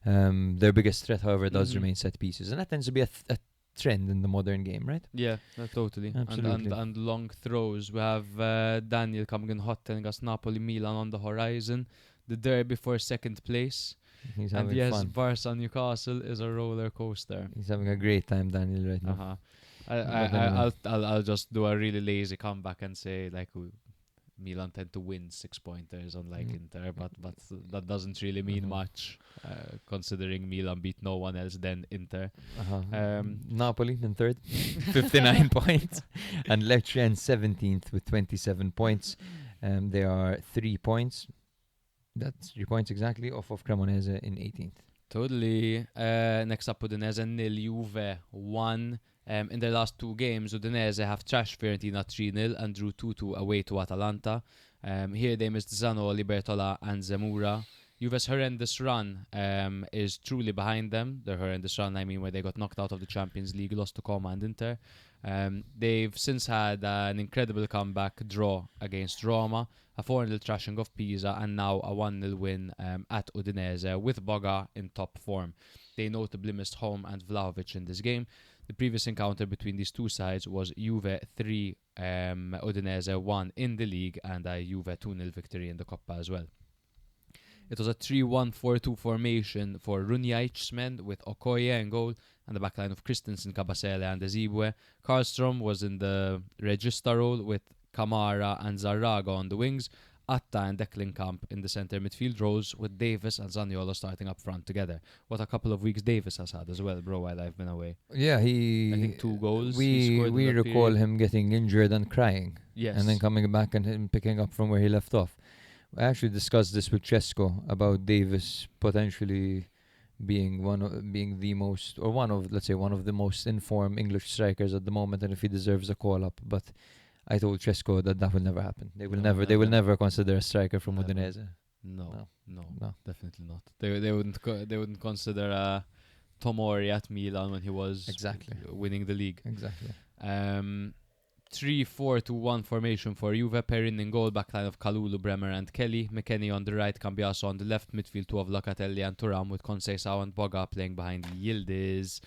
Speaker 2: Their biggest threat, however, does remain set pieces, and that tends to be a trend in the modern game, right?
Speaker 1: Yeah, totally.
Speaker 2: Absolutely.
Speaker 1: And long throws. We have Daniel coming in hot, telling us Napoli, Milan on the horizon. The derby for 2nd place.
Speaker 2: He's having fun.
Speaker 1: Barca Newcastle is a roller coaster.
Speaker 2: He's having a great time, Daniel, right now.
Speaker 1: I'll just do a really lazy comeback and say, like, Milan tend to win 6-pointers, unlike Inter, but that doesn't really mean much, considering Milan beat no one else than Inter.
Speaker 2: Napoli in 3rd, 59 points, and Lecce in 17th with 27 points. They are 3 points. That's 3 points exactly off of Cremonese in 18th.
Speaker 1: Totally. Next up, Udinese 0, Juve 1. In their last 2 games, Udinese have trashed Fiorentina 3-0 and drew 2-2 away to Atalanta. Here they missed Zano, Libertola and Zemura. Juve's horrendous run is truly behind them. Their horrendous run, I mean, where they got knocked out of the Champions League, lost to Como and Inter. They've since had an incredible comeback draw against Roma, a 4-0 thrashing of Pisa, and now a 1-0 win at Udinese with Boga in top form. They notably missed Home and Vlahovic in this game. The previous encounter between these two sides was Juve 3, Udinese 1 in the league, and a Juve 2-0 victory in the Coppa as well. It was a 3-1-4-2 formation for Runjajc's men with Okoye in goal and the backline of Christensen, Kabasele and Ezibwe. Karlstrom was in the regista role with Kamara and Zarraga on the wings. Atta and Declinkamp in the centre midfield roles with Davis and Zaniolo starting up front together. What a couple of weeks Davis has had as well, bro, while I've been away.
Speaker 2: Yeah,
Speaker 1: I think 2 goals.
Speaker 2: We recall him getting injured and crying.
Speaker 1: Yes.
Speaker 2: And then coming back and him picking up from where he left off. I actually discussed this with Cesco about Davis potentially being one of the most informed English strikers at the moment, and if he deserves a call up. But I told Cesco that will never happen. They will never consider a striker from Udinese.
Speaker 1: No, definitely not. They wouldn't consider Tomori at Milan when he was winning the league.
Speaker 2: Exactly.
Speaker 1: 3-4-2-1 formation for Juve. Perin in goal, backline of Kalulu, Bremer and Kelly. McKennie on the right, Cambiaso on the left, midfield 2 of Locatelli and Thuram with Conceição and Boga playing behind Yildiz.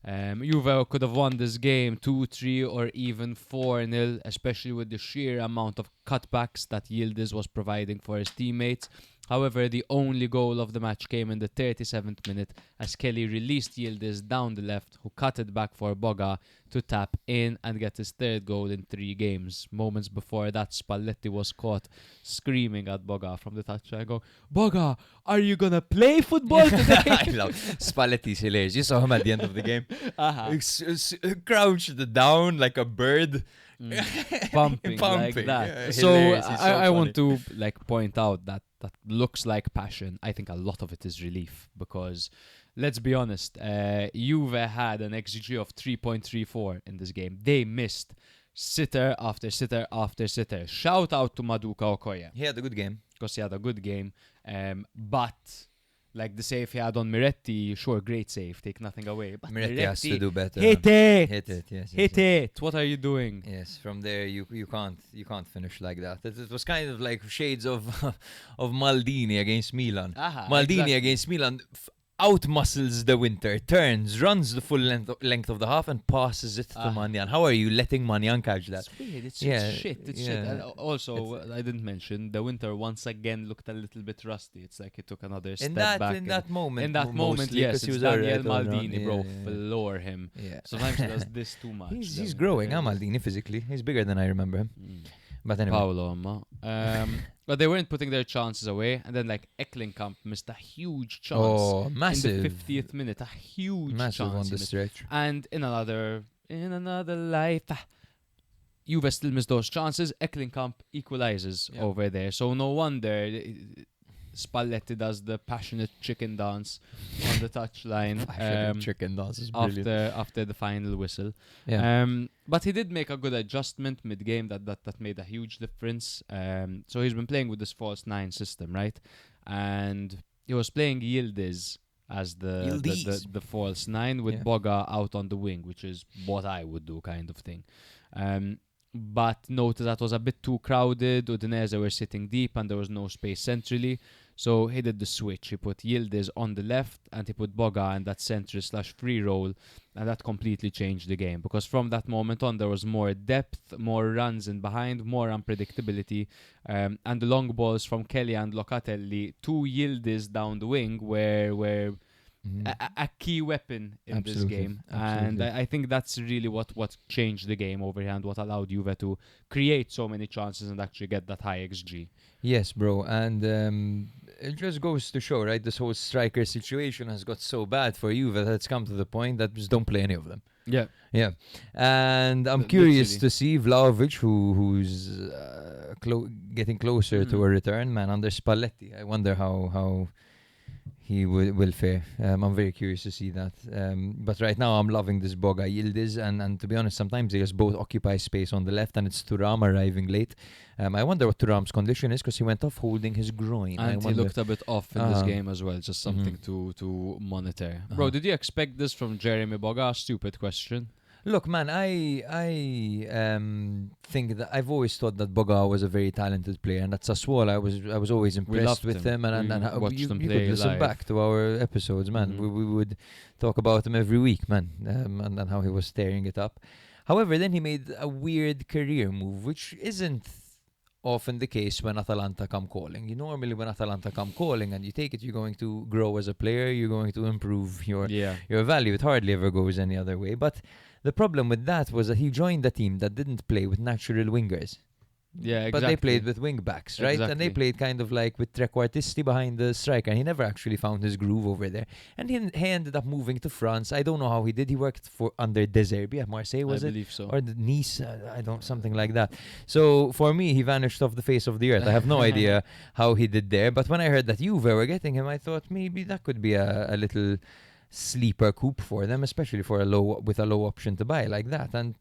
Speaker 1: Juve could have won this game 2-3 or even 4-0, especially with the sheer amount of cutbacks that Yildiz was providing for his teammates. However, the only goal of the match came in the 37th minute as Kelly released Yildiz down the left, who cut it back for Boga to tap in and get his 3rd goal in 3 games. Moments before that, Spalletti was caught screaming at Boga from the touchline, going, "Boga, are you gonna play football today?"
Speaker 2: I love Spalletti's hilarious. You saw him at the end of the game. Crouched down like a bird.
Speaker 1: Pumping like that.
Speaker 2: Yeah,
Speaker 1: so
Speaker 2: I
Speaker 1: want to point out that looks like passion. I think a lot of it is relief because, let's be honest, Juve had an XG of 3.34 in this game. They missed sitter after sitter after sitter. Shout out to Maduka Okoye.
Speaker 2: He had a good game.
Speaker 1: Because he had a good game. But like the save he had on Miretti, sure, great save, take nothing away. But
Speaker 2: Miretti has to do better.
Speaker 1: Hit it,
Speaker 2: yes.
Speaker 1: Hit it. What are you doing?
Speaker 2: Yes, from there you can't finish like that. It was kind of like shades of Maldini against Milan. Maldini against Milan out-muscles the Winter, turns, runs the full length of the half and passes it to Manyan. How are you letting Manyan catch that?
Speaker 1: It's weird. It's shit. And also, I didn't mention, the Winter once again looked a little bit rusty. It's like he took another step back.
Speaker 2: In that moment,
Speaker 1: yes,
Speaker 2: he was
Speaker 1: Daniel Maldini, bro. Floor him.
Speaker 2: Yeah.
Speaker 1: Sometimes he does this too much.
Speaker 2: He's growing, Maldini, physically. He's bigger than I remember him. But anyway.
Speaker 1: Paolo, but they weren't putting their chances away, and then like Eklinkamp missed a huge chance.
Speaker 2: Oh, massive!
Speaker 1: In the 50th minute, a huge
Speaker 2: massive
Speaker 1: chance
Speaker 2: on the stretch.
Speaker 1: And in another life, Juve still missed those chances. Eklinkamp equalizes over there, so no wonder Spalletti does the passionate chicken dance on the touchline.
Speaker 2: Chicken dance is brilliant.
Speaker 1: After the final whistle.
Speaker 2: Yeah.
Speaker 1: But he did make a good adjustment mid-game that made a huge difference. So he's been playing with this false 9 system, right? And he was playing Yildiz as the false 9 with Boga out on the wing, which is what I would do kind of thing. But noticed that was a bit too crowded. Udinese were sitting deep and there was no space centrally. So he did the switch. He put Yildiz on the left and he put Boga in that centre/free role, and that completely changed the game because from that moment on there was more depth, more runs in behind, more unpredictability, and the long balls from Kelly and Locatelli to Yildiz down the wing were a key weapon in this game. And I think that's really what changed the game over here and what allowed Juve to create so many chances and actually get that high XG.
Speaker 2: Yes, bro, and it just goes to show, right? This whole striker situation has got so bad for Juve that it's come to the point that just don't play any of them. Yeah. And I'm curious to see Vlahovic, who's getting closer to a return, man, under Spalletti. I wonder how he will fare. I'm very curious to see that. But right now, I'm loving this Boga Yildiz, and to be honest, sometimes they just both occupy space on the left, and it's Thuram arriving late. I wonder what Thuram's condition is, because he went off holding his groin.
Speaker 1: And he looked a bit off in this game as well, just something to monitor. Bro, did you expect this from Jeremy Boga? Stupid question.
Speaker 2: Look, man, I think that I've always thought that Boga was a very talented player, and at Sassuolo I was always impressed with him. And you could listen back to our episodes, man. We would talk about him every week, man, and how he was tearing it up. However, then he made a weird career move, which isn't often the case when Atalanta come calling. Normally when Atalanta come calling and you take it, you're going to grow as a player, you're going to improve your value. It hardly ever goes any other way. But the problem with that was that he joined a team that didn't play with natural wingers.
Speaker 1: Yeah, exactly.
Speaker 2: But they played with wing backs, right?
Speaker 1: Exactly.
Speaker 2: And they played kind of like with trequartisti behind the striker. And he never actually found his groove over there. And he ended up moving to France. I don't know how he did. He worked under De Zerbi at Marseille, was
Speaker 1: I
Speaker 2: it?
Speaker 1: believe so.
Speaker 2: Or Nice, something like that. So for me, he vanished off the face of the earth. I have no idea how he did there. But when I heard that Juve were getting him, I thought maybe that could be a little sleeper coup for them, especially for a low option to buy like that. And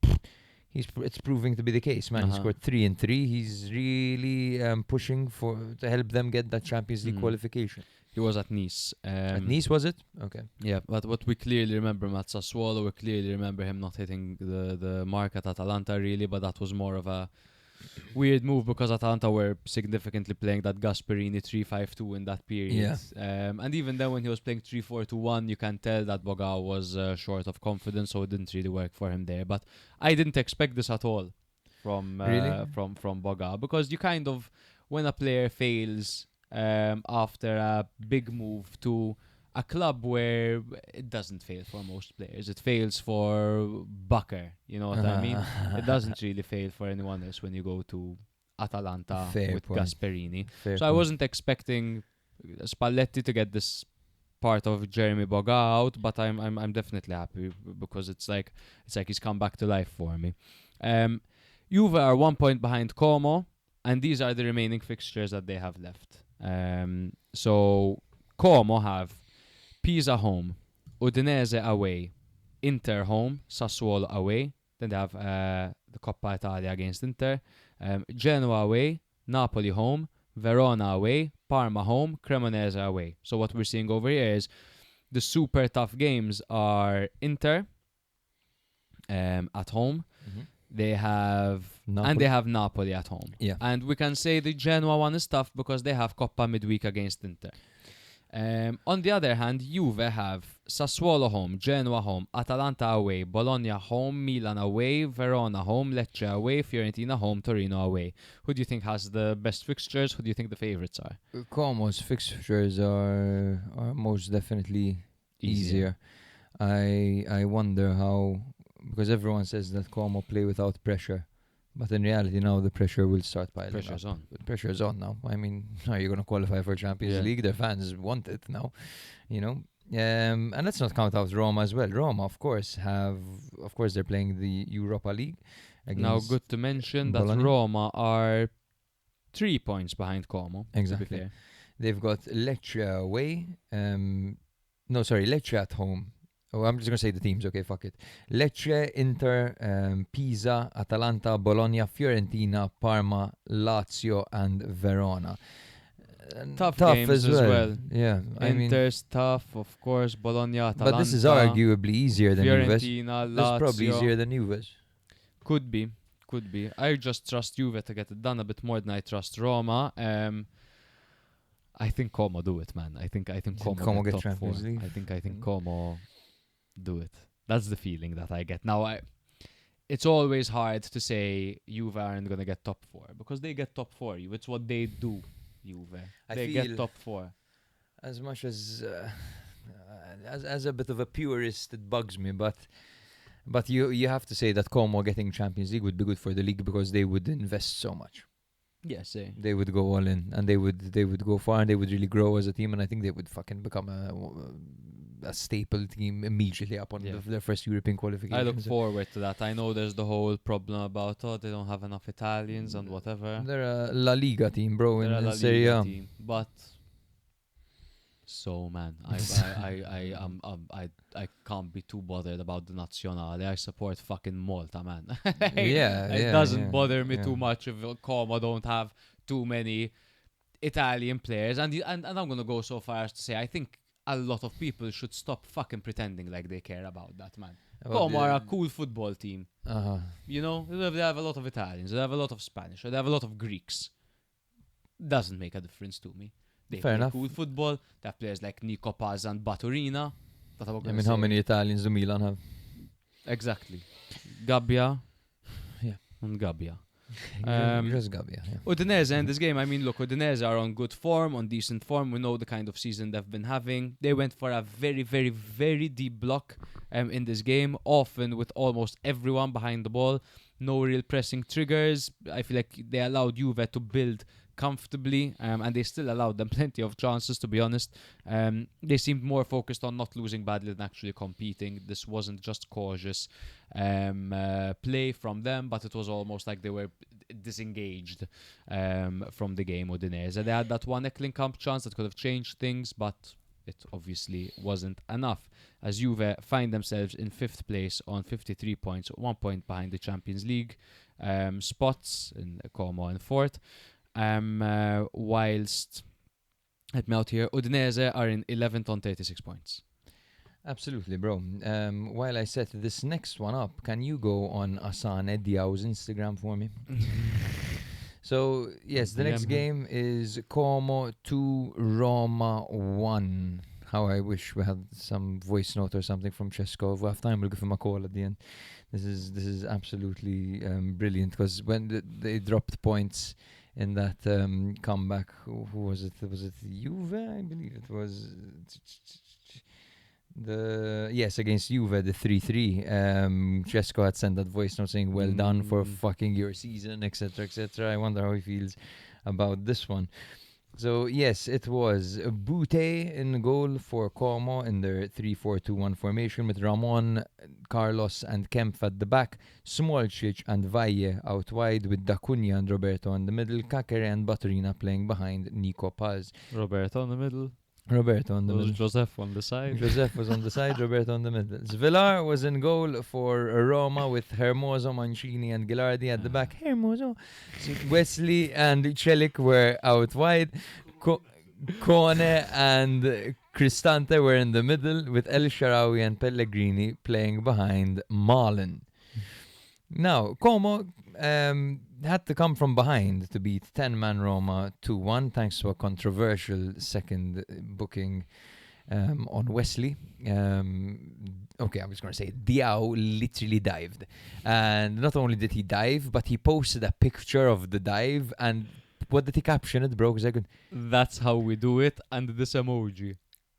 Speaker 2: it's proving to be the case, man. He scored 3 in 3. He's really pushing to help them get that Champions League qualification.
Speaker 1: He was at Nice.
Speaker 2: At Nice, was it? Okay.
Speaker 1: Yeah, but what we clearly remember him at Sassuolo, we clearly remember him not hitting the mark at Atalanta, really, but that was more of a weird move because Atalanta were significantly playing that Gasperini 3-5-2 in that period.
Speaker 2: Yeah.
Speaker 1: And even then when he was playing 3-4-2-1, you can tell that Boga was short of confidence, so it didn't really work for him there. But I didn't expect this at all from Boga, because you kind of, when a player fails after a big move to a club where it doesn't fail for most players. It fails for Bakker, you know what I mean? It doesn't really fail for anyone else when you go to Atalanta with Gasperini. I wasn't expecting Spalletti to get this part of Jeremy Boga out, but I'm definitely happy because it's like he's come back to life for me. Juve are 1 point behind Como, and these are the remaining fixtures that they have left. So Como have Pisa home, Udinese away, Inter home, Sassuolo away. Then they have the Coppa Italia against Inter, Genoa away, Napoli home, Verona away, Parma home, Cremonese away. So what we're seeing over here is the super tough games are Inter at home. They have Napoli at home.
Speaker 2: Yeah.
Speaker 1: And we can say the Genoa one is tough because they have Coppa midweek against Inter. On the other hand, Juve have Sassuolo home, Genoa home, Atalanta away, Bologna home, Milan away, Verona home, Lecce away, Fiorentina home, Torino away. Who do you think has the best fixtures? Who do you think the favourites are?
Speaker 2: Como's fixtures are most definitely easier. I wonder how, because everyone says that Como play without pressure. But in reality, now the pressure will start piling
Speaker 1: Pressure's
Speaker 2: up.
Speaker 1: on.
Speaker 2: The pressure's on now. I mean, are you going to qualify for Champions League? Their fans want it now, you know. And let's not count out Roma as well. Roma, of course, they're playing the Europa League.
Speaker 1: Now, good to mention
Speaker 2: Bologna.
Speaker 1: that Roma are 3 points behind Como.
Speaker 2: Exactly.
Speaker 1: To be fair.
Speaker 2: They've got Lecce away. Lecce at home. Oh, I'm just going to say the teams, okay, fuck it. Lecce, Inter, Pisa, Atalanta, Bologna, Fiorentina, Parma, Lazio, and Verona.
Speaker 1: Tough games as well.
Speaker 2: Yeah,
Speaker 1: Inter's tough, of course, Bologna, Atalanta.
Speaker 2: But this is arguably easier than Juve's.
Speaker 1: Fiorentina, Lazio.
Speaker 2: This is probably easier than Juve's.
Speaker 1: Could be. I just trust Juve to get it done a bit more than I trust Roma. I think Como do it, man. I think Como get top
Speaker 2: Champions
Speaker 1: 4.
Speaker 2: League?
Speaker 1: I think Como do it. That's the feeling that I get. Now, it's always hard to say Juve aren't going to get top 4 because they get top 4. It's what they do, Juve. They get top 4.
Speaker 2: As much as a bit of a purist, it bugs me, but you have to say that Como getting Champions League would be good for the league because they would invest so much.
Speaker 1: Yes,
Speaker 2: they would go all in, and they would go far, and they would really grow as a team, and I think they would fucking become a staple team immediately upon their first European qualification.
Speaker 1: I look forward to that. I know there's the whole problem about they don't have enough Italians and whatever.
Speaker 2: They're a La Liga team, bro, in Serie.
Speaker 1: Team, but So man, I can't be too bothered about the Nazionale. I support fucking Malta, man. It doesn't bother me too much if Como don't have too many Italian players, and I'm gonna go so far as to say I think a lot of people should stop fucking pretending like they care about that, man. Como are a cool football team. You know, they have a lot of Italians, they have a lot of Spanish, they have a lot of Greeks. Doesn't make a difference to me. They
Speaker 2: Fair
Speaker 1: play
Speaker 2: enough.
Speaker 1: cool football. They have players like Nico Paz and Baturina.
Speaker 2: I mean, how many Italians do Milan have?
Speaker 1: Exactly. Gabbia.
Speaker 2: Yeah.
Speaker 1: And Gabbia.
Speaker 2: Just Gabbia, yeah.
Speaker 1: Udinese in this game, I mean, look, Udinese are on good form, on decent form. We know the kind of season they've been having. They went for a very, very, very deep block in this game, often with almost everyone behind the ball. No real pressing triggers. I feel like they allowed Juve to build comfortably, and they still allowed them plenty of chances, to be honest. They seemed more focused on not losing badly than actually competing. This wasn't just cautious play from them, but it was almost like they were disengaged from the game. Udinese, they had that one Ekkelenkamp chance that could have changed things, but it obviously wasn't enough, as Juve find themselves in 5th place on 53 points, 1 point behind the Champions League spots, in Como in 4th. Whilst, help me out here, Udinese are in 11th on 36 points.
Speaker 2: Absolutely, bro. While I set this next one up, can you go on Asane Diao's Instagram for me? So, yes, the next game is Como 2, Roma 1. How I wish we had some voice note or something from Cesco. If we have time, we'll give him a call at the end. This is absolutely brilliant, because when they dropped points in that comeback, who was it? Was it Juve? I believe it was against Juve, the 3-3. Cesco had sent that voice note saying, "Well done for fucking your season," etc., etc. I wonder how he feels about this one. So yes, it was Bute in goal for Como in their 3-4-2-1 formation, with Ramon, Carlos and Kempf at the back, Smolcic and Valle out wide, with D'Acunha and Roberto in the middle, Kakere and Baturina playing behind Nico Paz.
Speaker 1: Roberto in the middle.
Speaker 2: Joseph
Speaker 1: on the side.
Speaker 2: Joseph was on the side, Roberto in the middle. Villar was in goal for Roma, with Hermoso, Mancini and Gilardi at the back. Hermoso. Wesley and Celik were out wide. Kone and Cristante were in the middle, with El Shaarawy and Pellegrini playing behind Milan. Now, Como had to come from behind to beat 10-man Roma 2-1, thanks to a controversial second booking on Wesley. Okay, I was going to say, Diao literally dived. And not only did he dive, but he posted a picture of the dive. And what did he caption it, bro? 'Cause I could...
Speaker 1: That's how we do it, and this emoji.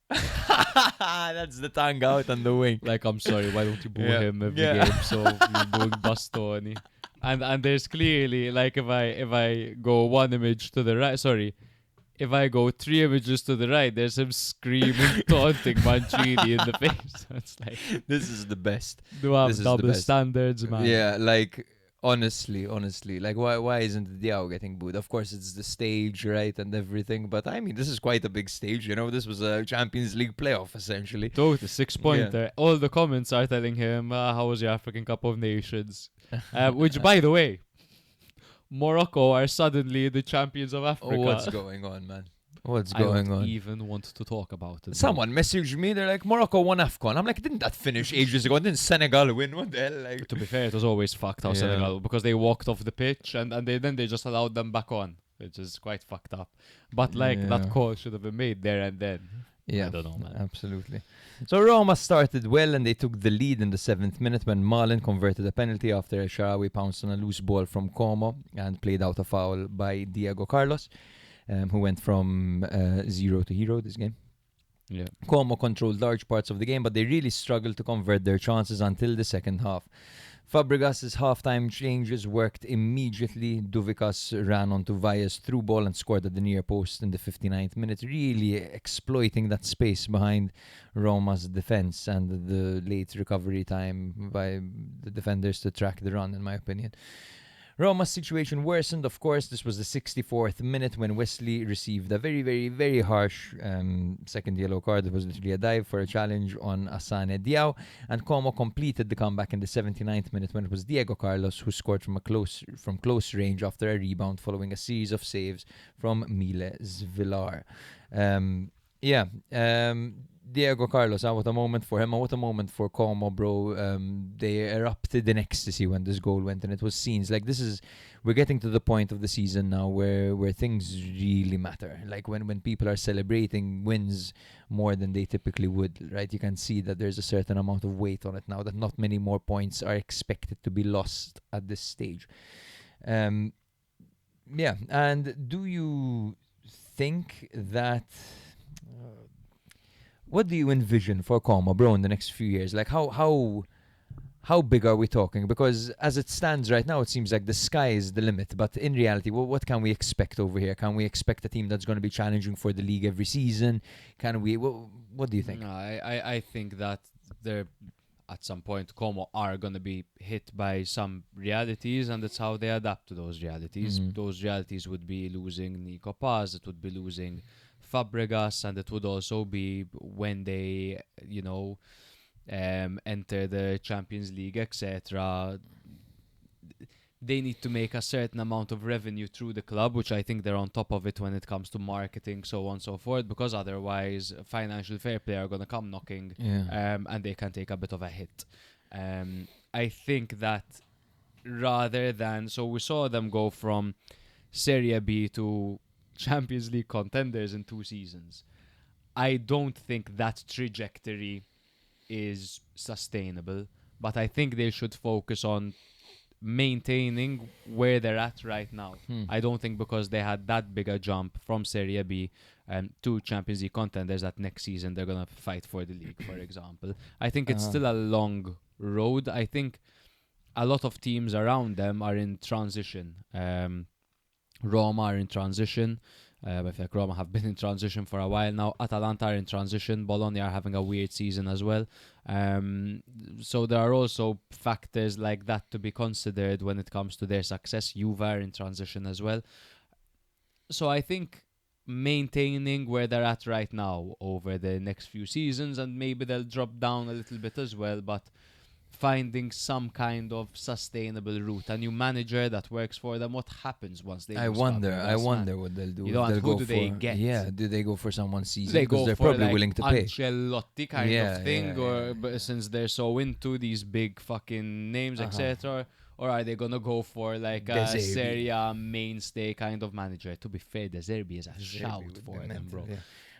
Speaker 2: That's the tongue out on the wing.
Speaker 1: Like, I'm sorry, why don't you boo him every game? So you're booing Bastoni. And there's clearly, like, if I go one image to the right, if I go 3 images to the right, there's him screaming, taunting Mancini in the face. It's like,
Speaker 2: this is the best.
Speaker 1: Do have double standards, man.
Speaker 2: Yeah, like, honestly, like, why isn't Diao getting booed? Of course, it's the stage, right, and everything, but I mean, this is quite a big stage, you know? This was a Champions League playoff, essentially.
Speaker 1: Totally, 6-pointer. Yeah. All the comments are telling him, how was your African Cup of Nations? Which, by the way, Morocco are suddenly the champions of Africa.
Speaker 2: Oh, what's going on, man? What's going on?
Speaker 1: I don't even want to talk about it.
Speaker 2: Someone messaged me, they're like, Morocco won AFCON. I'm like, didn't that finish ages ago? Didn't Senegal win? What the hell? Like,
Speaker 1: to be fair, it was always fucked how Senegal, because they walked off the pitch and then they just allowed them back on, which is quite fucked up. But that call should have been made there and then.
Speaker 2: Yeah,
Speaker 1: I don't know, man.
Speaker 2: Absolutely. So Roma started well, and they took the lead in the 7th minute when Milan converted a penalty after El Shaarawy pounced on a loose ball from Como and played out a foul by Diego Carlos, who went from 0 to hero this game.
Speaker 1: Yeah.
Speaker 2: Como controlled large parts of the game, but they really struggled to convert their chances until the second half. Fabregas's halftime changes worked immediately. Duvikas ran onto Valle's through ball and scored at the near post in the 59th minute, really exploiting that space behind Roma's defense and the late recovery time by the defenders to track the run, in my opinion. Roma's situation worsened, of course. This was the 64th minute when Wesley received a very, very, very harsh second yellow card. It was literally a dive for a challenge on Asane Diao. And Como completed the comeback in the 79th minute when it was Diego Carlos who scored from close range after a rebound following a series of saves from Miles Villar. Diego Carlos, what a moment for him, what a moment for Como, bro. They erupted in ecstasy when this goal went, and it was scenes like we're getting to the point of the season now where things really matter. Like when people are celebrating wins more than they typically would, right? You can see that there's a certain amount of weight on it now, that not many more points are expected to be lost at this stage. And do you think that... what do you envision for Como, bro, in the next few years? Like, how big are we talking? Because as it stands right now, it seems like the sky is the limit. But in reality, what can we expect over here? Can we expect a team that's going to be challenging for the league every season? Can we? What do you think?
Speaker 1: No, I think that they're at some point Como are going to be hit by some realities, and that's how they adapt to those realities. Those realities would be losing Nico Paz, it would be losing Fabregas, and it would also be when they, enter the Champions League, etc. They need to make a certain amount of revenue through the club, which I think they're on top of it when it comes to marketing, so on and so forth, because otherwise financial fair play are going to come knocking, and they can take a bit of a hit. I think that rather than... So we saw them go from Serie B to Champions League contenders in 2 seasons. I don't think that trajectory is sustainable, but I think they should focus on maintaining where they're at right now. I don't think because they had that big a jump from Serie B to Champions League contenders that next season they're going to fight for the league, for example. I think it's still a long road. I think a lot of teams around them are in transition. Roma are in transition. I feel like Roma have been in transition for a while now. Atalanta are in transition. Bologna are having a weird season as well. So there are also factors like that to be considered when it comes to their success. Juve are in transition as well. So I think maintaining where they're at right now over the next few seasons, and maybe they'll drop down a little bit as well, but finding some kind of sustainable route, a new manager that works for them. What happens once they?
Speaker 2: I wonder what they'll do.
Speaker 1: Who do they get?
Speaker 2: Yeah, do they go for someone seasoned?
Speaker 1: They go
Speaker 2: because they're
Speaker 1: for
Speaker 2: probably
Speaker 1: like
Speaker 2: willing to pay.
Speaker 1: Ancelotti kind of thing, but since they're so into these big fucking names, etc. Or are they gonna go for like a Serie A mainstay kind of manager? To be fair, De Zerbi is a shout for them, bro.
Speaker 2: Yeah.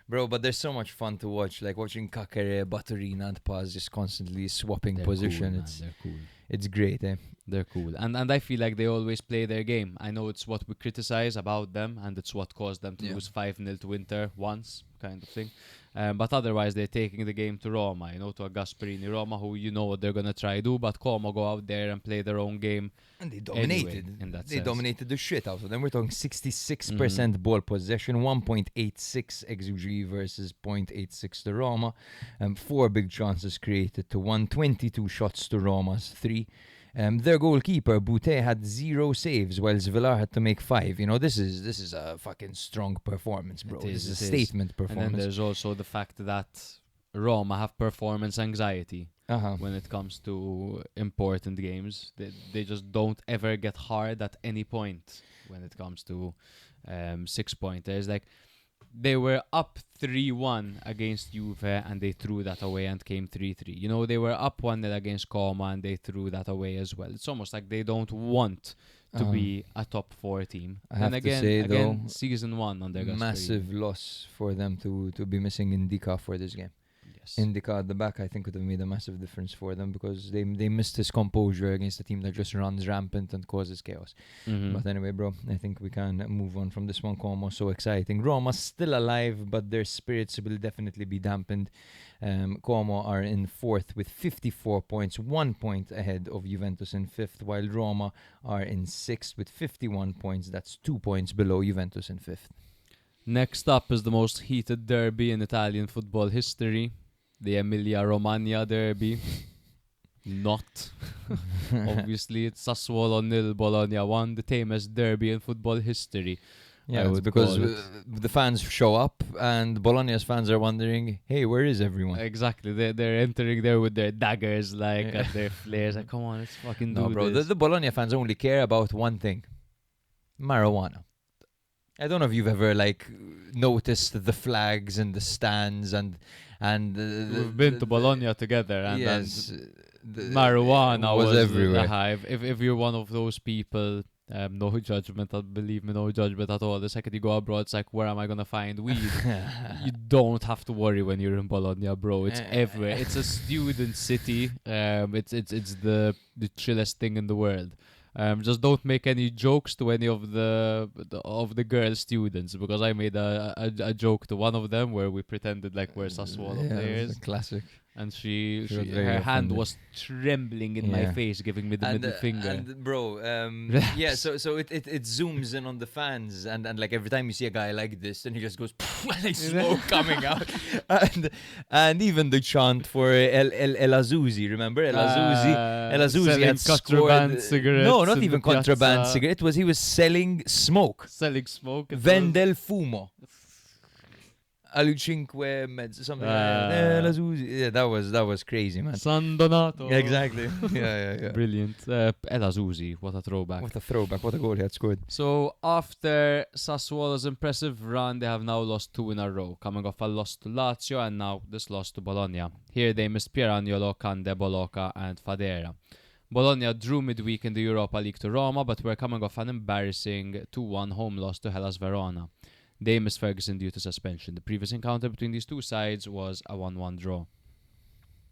Speaker 2: Bro, but there's so much fun to watch, like watching Kakere, Baturina and Paz just constantly swapping position.
Speaker 1: They're cool.
Speaker 2: It's great, eh?
Speaker 1: They're cool. And I feel like they always play their game. I know it's what we criticize about them, and it's what caused them to lose 5-0 to Inter once, kind of thing. But otherwise, they're taking the game to Roma, to a Gasperini Roma, who what they're going to try to do, but Como go out there and play their own game.
Speaker 2: And they dominated.
Speaker 1: Anyway, in that
Speaker 2: they
Speaker 1: sense.
Speaker 2: Dominated the shit out of them. We're talking 66% ball possession, 1.86 XUG versus 0.86 to Roma. 4 big chances created to 1, 22 shots to Roma's 3. Their goalkeeper, Boutte, had 0 saves, while Villar had to make 5. This is a fucking strong performance, bro. This is a statement performance.
Speaker 1: And then there's also the fact that Roma have performance anxiety when it comes to important games. They just don't ever get hard at any point when it comes to 6-pointers. Like, they were up 3-1 against Juve and they threw that away and came 3-3. They were up 1-0 against Como and they threw that away as well. It's almost like they don't want to be a top 4 team.
Speaker 2: I have to say, though,
Speaker 1: season 1 on their
Speaker 2: massive loss for them to be missing Indica for this game. Indica at the back, I think, would have made a massive difference for them because they missed his composure against a team that just runs rampant and causes chaos. But anyway, bro, I think we can move on from this one. Como, so exciting. Roma's still alive, but their spirits will definitely be dampened. Como are in 4th with 54 points, 1 point ahead of Juventus in 5th, while Roma are in 6th with 51 points. That's 2 points below Juventus in 5th.
Speaker 1: Next up is the most heated derby in Italian football history. The Emilia-Romagna derby. Not. Obviously, it's Sassuolo 0, Bologna 1, the tamest derby in football history.
Speaker 2: Yeah, it's because the fans show up and Bologna's fans are wondering, hey, where is everyone?
Speaker 1: Exactly. They're entering there with their daggers, like, and their flares. Like, come on, let's fucking do
Speaker 2: bro,
Speaker 1: this.
Speaker 2: the Bologna fans only care about one thing. Marijuana. I don't know if you've ever, like, noticed the flags and the stands and
Speaker 1: We've been to Bologna together, and
Speaker 2: yes,
Speaker 1: marijuana was
Speaker 2: everywhere.
Speaker 1: the hive. If you're one of those people, no judgment, believe me, no judgment at all. The second you go abroad, it's like, where am I gonna find weed? You don't have to worry when you're in Bologna, bro. It's everywhere. It's a student city. It's the chillest thing in the world. Just don't make any jokes to any of the girl students, because I made a joke to one of them where we pretended like we're Sassuolo players.
Speaker 2: It's a classic.
Speaker 1: And
Speaker 2: Her
Speaker 1: hand was trembling in my face, giving me the middle finger.
Speaker 2: And bro, yeah, so it zooms in on the fans, and like every time you see a guy like this, then he just goes, like smoke coming out, and even the chant for El Azuzi, remember El Azuzi had
Speaker 1: contraband cigarettes.
Speaker 2: No, not even contraband cigarette. He was selling smoke. Vende il fumo. Alle 5:30, something like that. Yeah, that was crazy, man.
Speaker 1: San Donato.
Speaker 2: Exactly. yeah.
Speaker 1: Brilliant. El Azuzi, what a throwback.
Speaker 2: What a goal he had scored.
Speaker 1: So after Sassuolo's impressive run, they have now lost 2 in a row, coming off a loss to Lazio and now this loss to Bologna. Here they missed Pieragnolo, Kande, Boloca and Fadera. Bologna drew midweek in the Europa League to Roma, but were coming off an embarrassing 2-1 home loss to Hellas Verona. They missed Ferguson due to suspension. The previous encounter between these two sides was a 1-1 draw.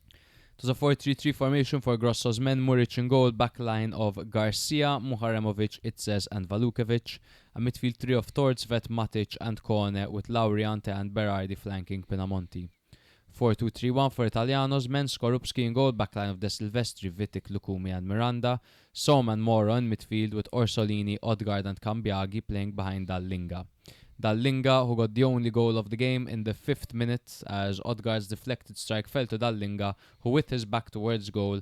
Speaker 1: It was a 4-3-3 formation for Grosso's men, Muric in goal, backline of Garcia, Muharemovic, Itzes and Valukovic, a midfield trio of Tordsvet, Matic and Kone, with Lauriante and Berardi flanking Pinamonti. 4-2-3-1 for Italianos, men, Skorupski in goal, backline of De Silvestri, Vitic, Lukumi and Miranda, Som and Moro in midfield with Orsolini, Odgaard and Cambiaghi playing behind Dallinga. Dallinga, who got the only goal of the game in the 5th minute, as Odgaard's deflected strike fell to Dallinga, who with his back towards goal,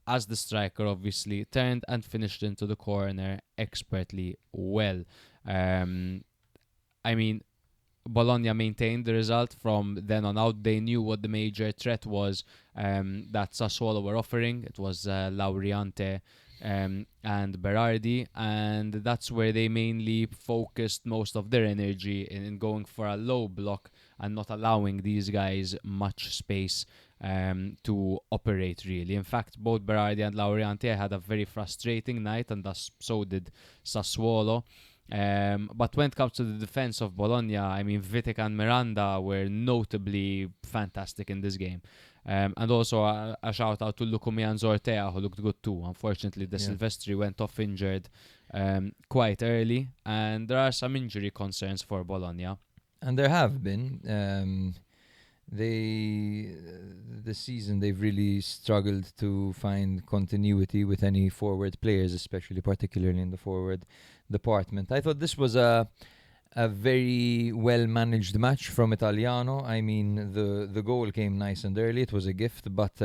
Speaker 1: as the striker obviously, turned and finished into the corner expertly well. I mean, Bologna maintained the result from then on out. They knew what the major threat was that Sassuolo were offering. It was Lauriante and Berardi, and that's where they mainly focused most of their energy in going for a low block and not allowing these guys much space to operate, really. In fact, both Berardi and Lauriante had a very frustrating night, and thus so did Sassuolo. But when it comes to the defense of Bologna, I mean, Vitek and Miranda were notably fantastic in this game. And also a shout out to Lukumi and Zortea, who looked good too. Unfortunately, De Silvestri went off injured quite early, and there are some injury concerns for Bologna.
Speaker 2: And there have been. This season they've really struggled to find continuity with any forward players, especially particularly in the forward department. I thought this was a very well managed match from Italiano. I mean, the goal came nice and early. It was a gift, but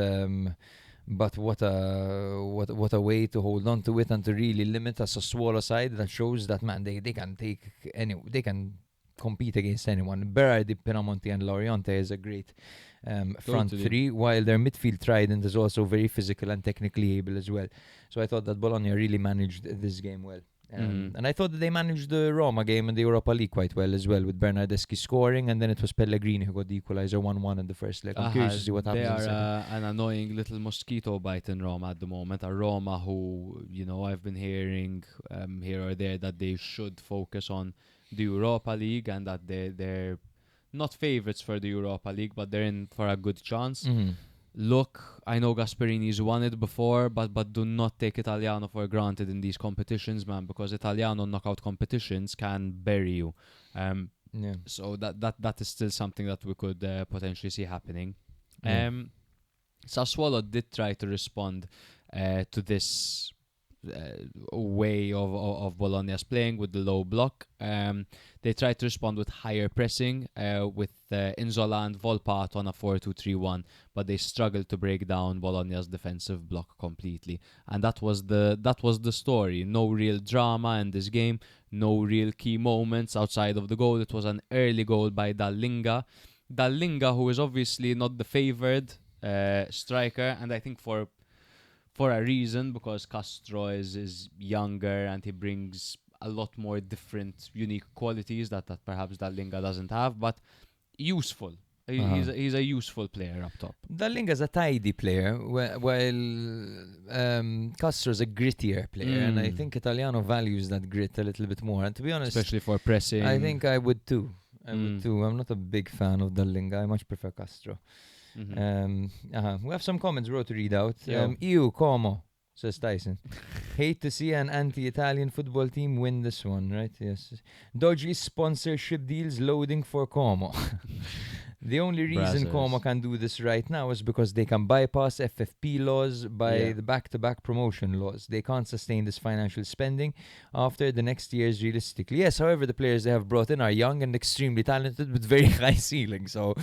Speaker 2: what a way to hold on to it and to really limit a Sassuolo side that shows that, man, they can compete against anyone. Berardi, Pinamonti and Lauriante is a great front three, while their midfield trident is also very physical and technically able as well. So I thought that Bologna really managed this game well. And I thought that they managed the Roma game in the Europa League quite well as well, with Bernardeschi scoring, and then it was Pellegrini who got the equalizer 1-1 in the first leg. I'm curious to see what happens.
Speaker 1: They are an annoying little mosquito bite in Roma at the moment. A Roma who, I've been hearing here or there that they should focus on the Europa League, and that they're not favourites for the Europa League, but they're in for a good chance. Look, I know Gasperini's won it before, but do not take Italiano for granted in these competitions, man, because Italiano knockout competitions can bury you. So that is still something that we could potentially see happening. Sassuolo did try to respond to this way of Bologna's playing with the low block. They tried to respond with higher pressing with Inzola and Volpato on a 4-2-3-1, but they struggled to break down Bologna's defensive block completely. And that was the story. No real drama in this game, no real key moments outside of the goal. It was an early goal by Dallinga, who is obviously not the favoured striker, and I think for a reason, because Castro is younger and he brings a lot more different unique qualities that perhaps Dallinga doesn't have, but useful. He's a useful player up top.
Speaker 2: Dallinga's a tidy player, while Castro's a grittier player, and I think Italiano values that grit a little bit more. And to be honest,
Speaker 1: especially for pressing,
Speaker 2: I think I would too. I'm not a big fan of Dallinga. I much prefer Castro. We have some comments wrote to read out. Ew, como, says Tyson. Hate to see an anti-Italian football team win this one, right? Yes. Dodgy sponsorship deals loading for Como. The only reason Como can do this right now is because they can bypass FFP laws by the back-to-back promotion laws. They can't sustain this financial spending after the next years realistically. Yes, however, the players they have brought in are young and extremely talented with very high ceilings. So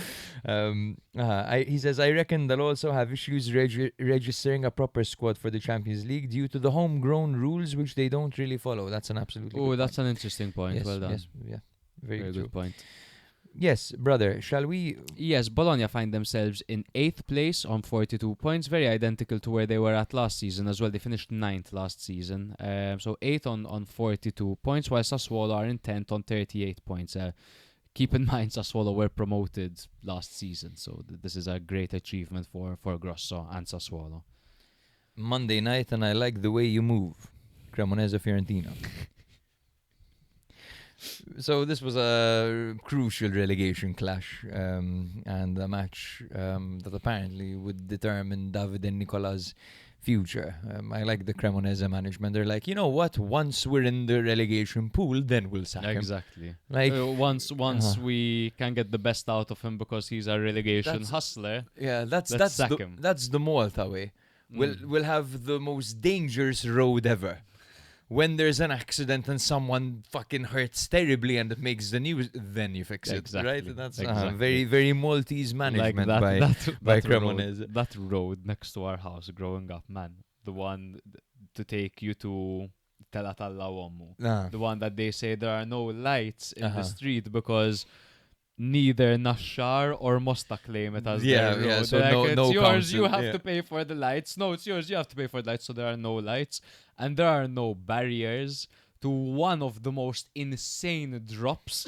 Speaker 2: he says, I reckon they'll also have issues registering a proper squad for the Champions League due to the homegrown rules which they don't really follow. That's an absolutely good
Speaker 1: that's
Speaker 2: point.
Speaker 1: an interesting point.
Speaker 2: Yes,
Speaker 1: well done.
Speaker 2: Yes, yeah, very
Speaker 1: good point.
Speaker 2: Yes, brother, shall we?
Speaker 1: Yes, Bologna find themselves in 8th place on 42 points, very identical to where they were at last season as well. They finished 9th last season. So 8th on 42 points, while Sassuolo are in 10th on 38 points. Keep in mind, Sassuolo were promoted last season, so this is a great achievement for Grosso and Sassuolo.
Speaker 2: Monday night, and I like the way you move. Cremonese Fiorentina. So this was a crucial relegation clash and a match that apparently would determine Davide and Nicola's future. I like the Cremonese management. They're like, you know what? Once we're in the relegation pool, then we'll sack him.
Speaker 1: Exactly.
Speaker 2: Like
Speaker 1: once we can get the best out of him because he's a relegation hustler.
Speaker 2: Yeah, that's
Speaker 1: sack him.
Speaker 2: That's the Malta way. We'll have the most dangerous road ever. When there's an accident and someone fucking hurts terribly and it makes the news, then you fix it, right? That's very, very Maltese management by Cremonese.
Speaker 1: That road next to our house growing up, man. The one to take you to Telatalla Uomo. The one that they say there are no lights in the street because neither Nashar or Mosta claim it as their road.
Speaker 2: Yeah, so
Speaker 1: like,
Speaker 2: no
Speaker 1: it's yours,
Speaker 2: council,
Speaker 1: you have to pay for the lights. No, it's yours, you have to pay for the lights, so there are no lights. And there are no barriers to one of the most insane drops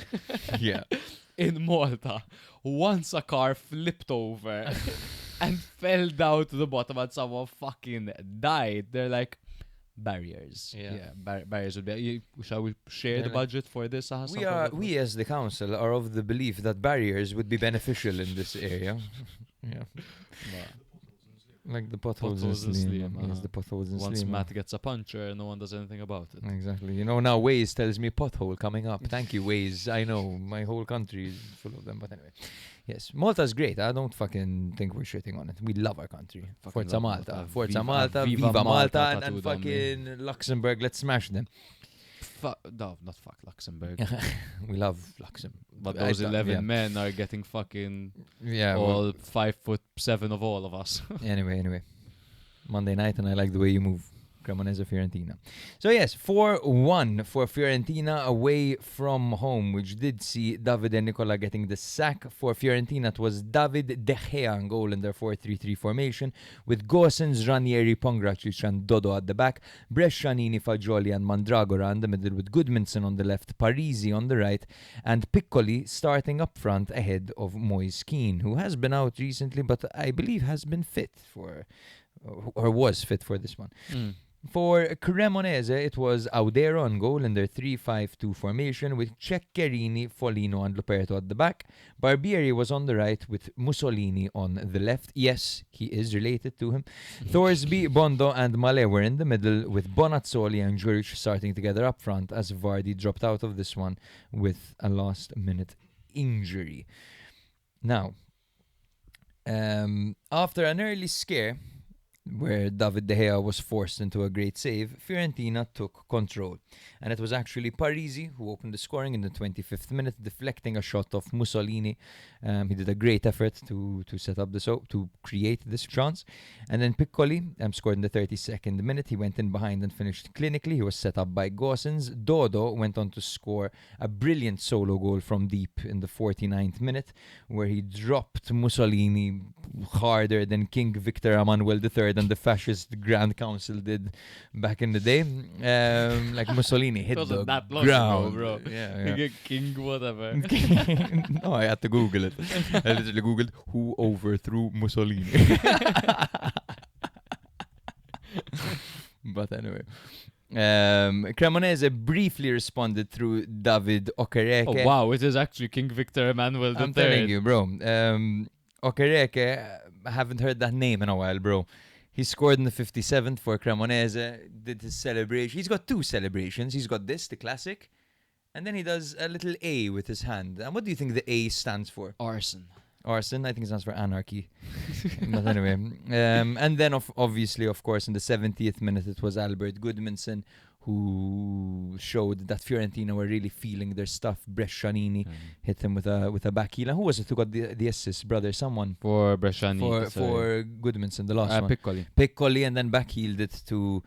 Speaker 1: in Malta. Once a car flipped over and fell down to the bottom and someone fucking died. They're like, barriers. Barriers would be. Shall we share the budget for this?
Speaker 2: We as the council are of the belief that barriers would be beneficial in this area. Like the potholes in Sliema. Yes, the potholes in
Speaker 1: Once
Speaker 2: Sliema.
Speaker 1: Matt gets a puncture, no one does anything about it.
Speaker 2: Exactly. You know, now Waze tells me pothole coming up. Thank you, Waze. I know, my whole country is full of them. But anyway. Yes, Malta's great. I don't fucking think we're shitting on it. We love our country. Forza Malta. Forza Malta. Viva Malta. And fucking Luxembourg. Let's smash them.
Speaker 1: No, not fuck Luxembourg.
Speaker 2: We love Luxembourg.
Speaker 1: But those 11 men are getting fucking all 5'7" of all of us.
Speaker 2: Anyway. Monday night, and I like the way you move. Cremonese Fiorentina. So yes, 4-1 for Fiorentina away from home, which did see Davide and Nicola getting the sack. For Fiorentina, it was David De Gea on goal in their 4-3-3 formation, with Gosens, Ranieri, Pongracic and Dodo at the back, Brescianini, Fagioli and Mandragora in the middle, with Goodmanson on the left, Parisi on the right, and Piccoli starting up front ahead of Moise Keane, who has been out recently, but I believe has been fit for, or was fit for this one. For Cremonese, it was Audero on goal in their 3-5-2 formation with Ceccherini, Foligno and Luperto at the back. Barbieri was on the right with Mussolini on the left. Yes, he is related to him. Thorsby, Bondo and Male were in the middle with Bonazzoli and Juric starting together up front as Vardy dropped out of this one with a last-minute injury. Now, after an early scare where David De Gea was forced into a great save, Fiorentina took control. And it was actually Parisi who opened the scoring in the 25th minute, deflecting a shot of Mussolini. He did a great effort to set up to create this chance. And then Piccoli scored in the 32nd minute. He went in behind and finished clinically. He was set up by Gosens. Dodo went on to score a brilliant solo goal from deep in the 49th minute, where he dropped Mussolini harder than King Victor Emmanuel III and the fascist Grand Council did back in the day. Like Mussolini hit the
Speaker 1: that long
Speaker 2: ground.
Speaker 1: ago, bro.
Speaker 2: Yeah.
Speaker 1: King whatever.
Speaker 2: No, I had to Google it. I literally Googled who overthrew Mussolini. But anyway. Cremonese briefly responded through David Okereke.
Speaker 1: Oh wow, it is actually King Victor Emmanuel III.
Speaker 2: I'm telling you, bro. Okereke, I haven't heard that name in a while, bro. He scored in the 57th for Cremonese, did his celebration. He's got two celebrations. He's got this, the classic, and then he does a little A with his hand. And what do you think the A stands for?
Speaker 1: Arson.
Speaker 2: Arson, I think it stands for anarchy. But anyway. And then, obviously, of course, in the 70th minute, it was Albert Goodmanson who showed that Fiorentina were really feeling their stuff. Brescianini hit him with a back heel. And who was it who got the assist, brother? Someone.
Speaker 1: For Brescianini.
Speaker 2: For Goodmanson, the last one.
Speaker 1: Piccoli.
Speaker 2: Piccoli, and then back heeled it to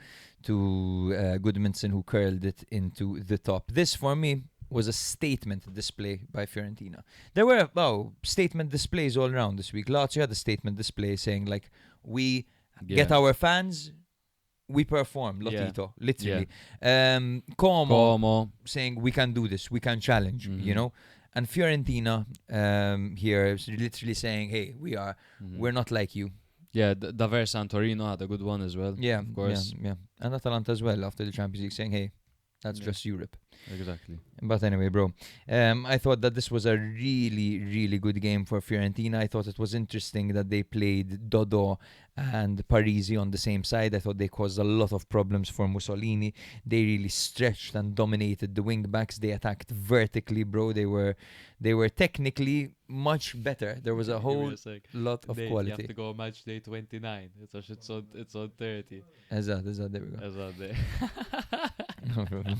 Speaker 2: Goodmanson, who curled it into the top. This, for me, was a statement display by Fiorentina. There were statement displays all around this week. Lazio had a statement display saying, like, we get our fans, we perform, Lotito, literally. Como saying, we can do this, we can challenge, you know. And Fiorentina here is literally saying, hey, we're not like you.
Speaker 1: Yeah, Daver Santorino had a good one as well.
Speaker 2: Yeah,
Speaker 1: of course.
Speaker 2: Yeah. And Atalanta as well after the Champions League saying, hey, that's just Europe.
Speaker 1: Exactly.
Speaker 2: But anyway, bro, I thought that this was a really, really good game for Fiorentina. I thought it was interesting that they played Dodo and Parisi on the same side. I thought they caused a lot of problems for Mussolini. They really stretched and dominated the wing backs. They attacked vertically, bro. They were technically much better. There was a whole lot of quality.
Speaker 1: You have to go match day 29. It's on 30.
Speaker 2: Azad, there we go.
Speaker 1: Azad day.
Speaker 2: No problem.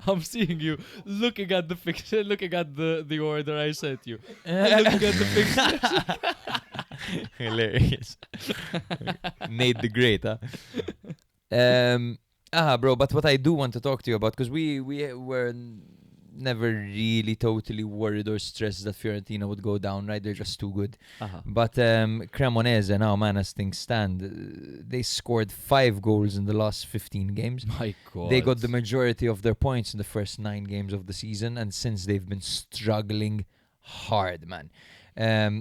Speaker 1: I'm seeing you looking at the fixture, looking at the order I sent you. Looking at the fixture.
Speaker 2: Hilarious. Nate the Great, huh? Bro, but what I do want to talk to you about, because we were never really totally worried or stressed that Fiorentina would go down, right? They're just too good. But Cremonese now, man, as things stand, they scored 5 goals in the last 15 games.
Speaker 1: My God.
Speaker 2: They got the majority of their points in the first 9 games of the season, and since they've been struggling hard, man.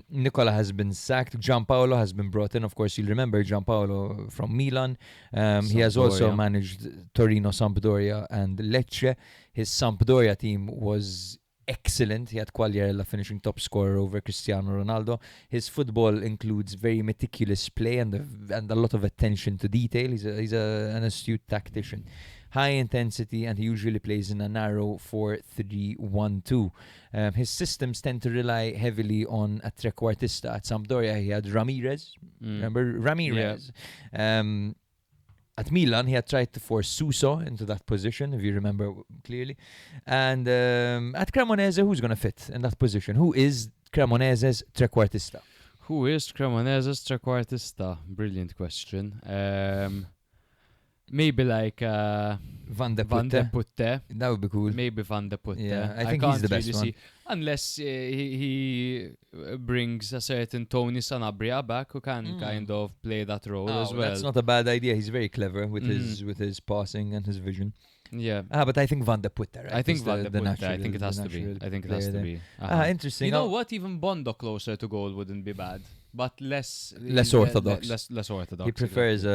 Speaker 2: Nicola has been sacked. Gianpaolo has been brought in. Of course, you'll remember Gianpaolo from Milan. He has also managed Torino, Sampdoria and Lecce. His Sampdoria team was excellent. He had Quagliarella finishing top scorer over Cristiano Ronaldo. His football includes very meticulous play and a lot of attention to detail. He's an astute tactician. High intensity, and he usually plays in a narrow 4-3-1-2. His systems tend to rely heavily on a trequartista. At Sampdoria, he had Ramirez. Remember Ramirez? Yeah. At Milan, he had tried to force Suso into that position, if you remember clearly. And at Cremonese, who's going to fit in that position? Who is Cremonese's trequartista?
Speaker 1: Who is Cremonese's trequartista? Brilliant question. Maybe like
Speaker 2: Van de Putte. That would be cool.
Speaker 1: Maybe Van de Putte.
Speaker 2: Yeah, I think he's the best one.
Speaker 1: Unless he brings a certain Tony Sanabria back, who can kind of play that role as well.
Speaker 2: That's not a bad idea. He's very clever with his passing and his vision.
Speaker 1: Yeah.
Speaker 2: But I think Van de Putte, right?
Speaker 1: I think Van de Putte. I think it has to be.
Speaker 2: Interesting.
Speaker 1: You know what? Even Bondo closer to goal wouldn't be bad. But less
Speaker 2: orthodox.
Speaker 1: Less orthodox.
Speaker 2: He prefers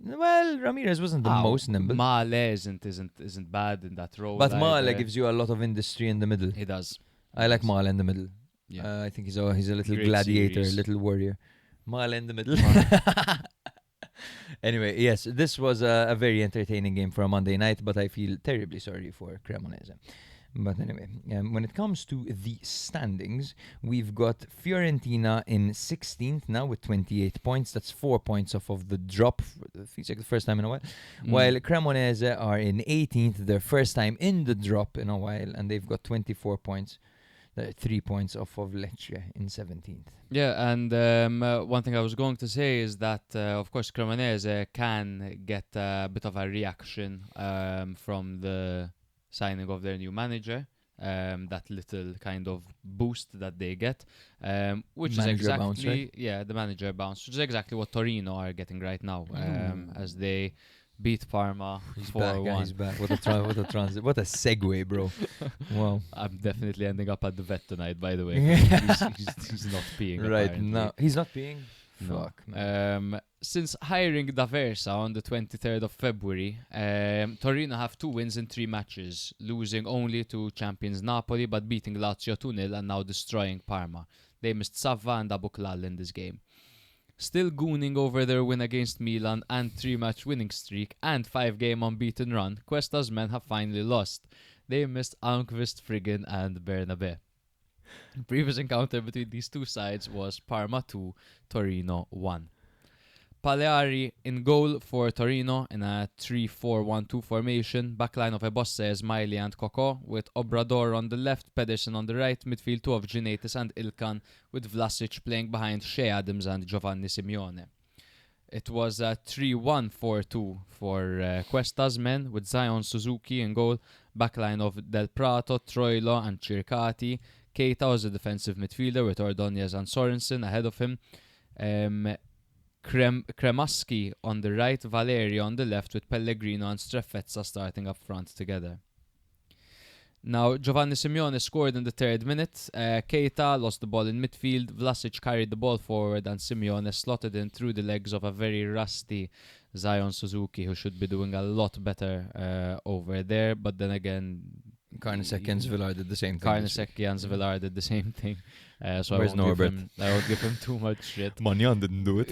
Speaker 2: Ramirez wasn't the most nimble.
Speaker 1: Male isn't bad in that role.
Speaker 2: But Male gives you a lot of industry in the middle.
Speaker 1: He does.
Speaker 2: I like Male in the middle.
Speaker 1: Yeah.
Speaker 2: I think he's a little gladiator, a little warrior. Male in the middle. Anyway, yes, this was a very entertaining game for a Monday night, but I feel terribly sorry for Cremonese. But anyway, when it comes to the standings, we've got Fiorentina in 16th now with 28 points. That's 4 points off of the drop. Feels like the first time in a while. While Cremonese are in 18th, their first time in the drop in a while, and they've got 24 points. 3 points off of Lecce in 17th.
Speaker 1: Yeah, and one thing I was going to say is that, of course, Cremonese can get a bit of a reaction from the signing of their new manager. That little kind of boost that they get, which
Speaker 2: Manager
Speaker 1: is exactly
Speaker 2: bounce, right?
Speaker 1: the manager bounce, which is exactly what Torino are getting right now, as they beat Parma 4-1.
Speaker 2: He's back. What a transit! What a segue, bro! Wow.
Speaker 1: I'm definitely ending up at the vet tonight, by the way. he's not peeing.
Speaker 2: Right
Speaker 1: apparently.
Speaker 2: now, he's not peeing.
Speaker 1: No.
Speaker 2: Fuck, man.
Speaker 1: Since hiring D'Aversa on the 23rd of February, Torino have 2 wins in 3 matches, losing only to champions Napoli but beating Lazio 2-0 and now destroying Parma. They missed Savva and Abuklal in this game. Still gooning over their win against Milan and 3-match winning streak and 5-game unbeaten run, Cuesta's men have finally lost. They missed Almqvist, Friggin and Bernabé. The previous encounter between these two sides was Parma 2, Torino 1. Paleari in goal for Torino in a 3-4-1-2 formation. Backline of Ebosse, Smiley and Coco, with Obrador on the left, Pedersen on the right, midfield 2 of Ginetis and Ilkan, with Vlasic playing behind Shea Adams and Giovanni Simeone. It was a 3-1-4-2 for Cuesta's men, with Zion Suzuki in goal. Backline of Del Prato, Troilo and Circati. Keita was a defensive midfielder with Ordonez and Sorensen ahead of him. Kremaski on the right, Valerio on the left, with Pellegrino and Strefezza starting up front together. Now, Giovanni Simeone scored in the 3rd minute. Keita lost the ball in midfield. Vlasic carried the ball forward and Simeone slotted in through the legs of a very rusty Zion Suzuki, who should be doing a lot better over there. But then again,
Speaker 2: Carnesecchi and Villar did the same thing.
Speaker 1: Carnesecchi and Villar did the same thing. So
Speaker 2: Where's
Speaker 1: I won't
Speaker 2: Norbert?
Speaker 1: give him too much shit.
Speaker 2: Magnan didn't do it.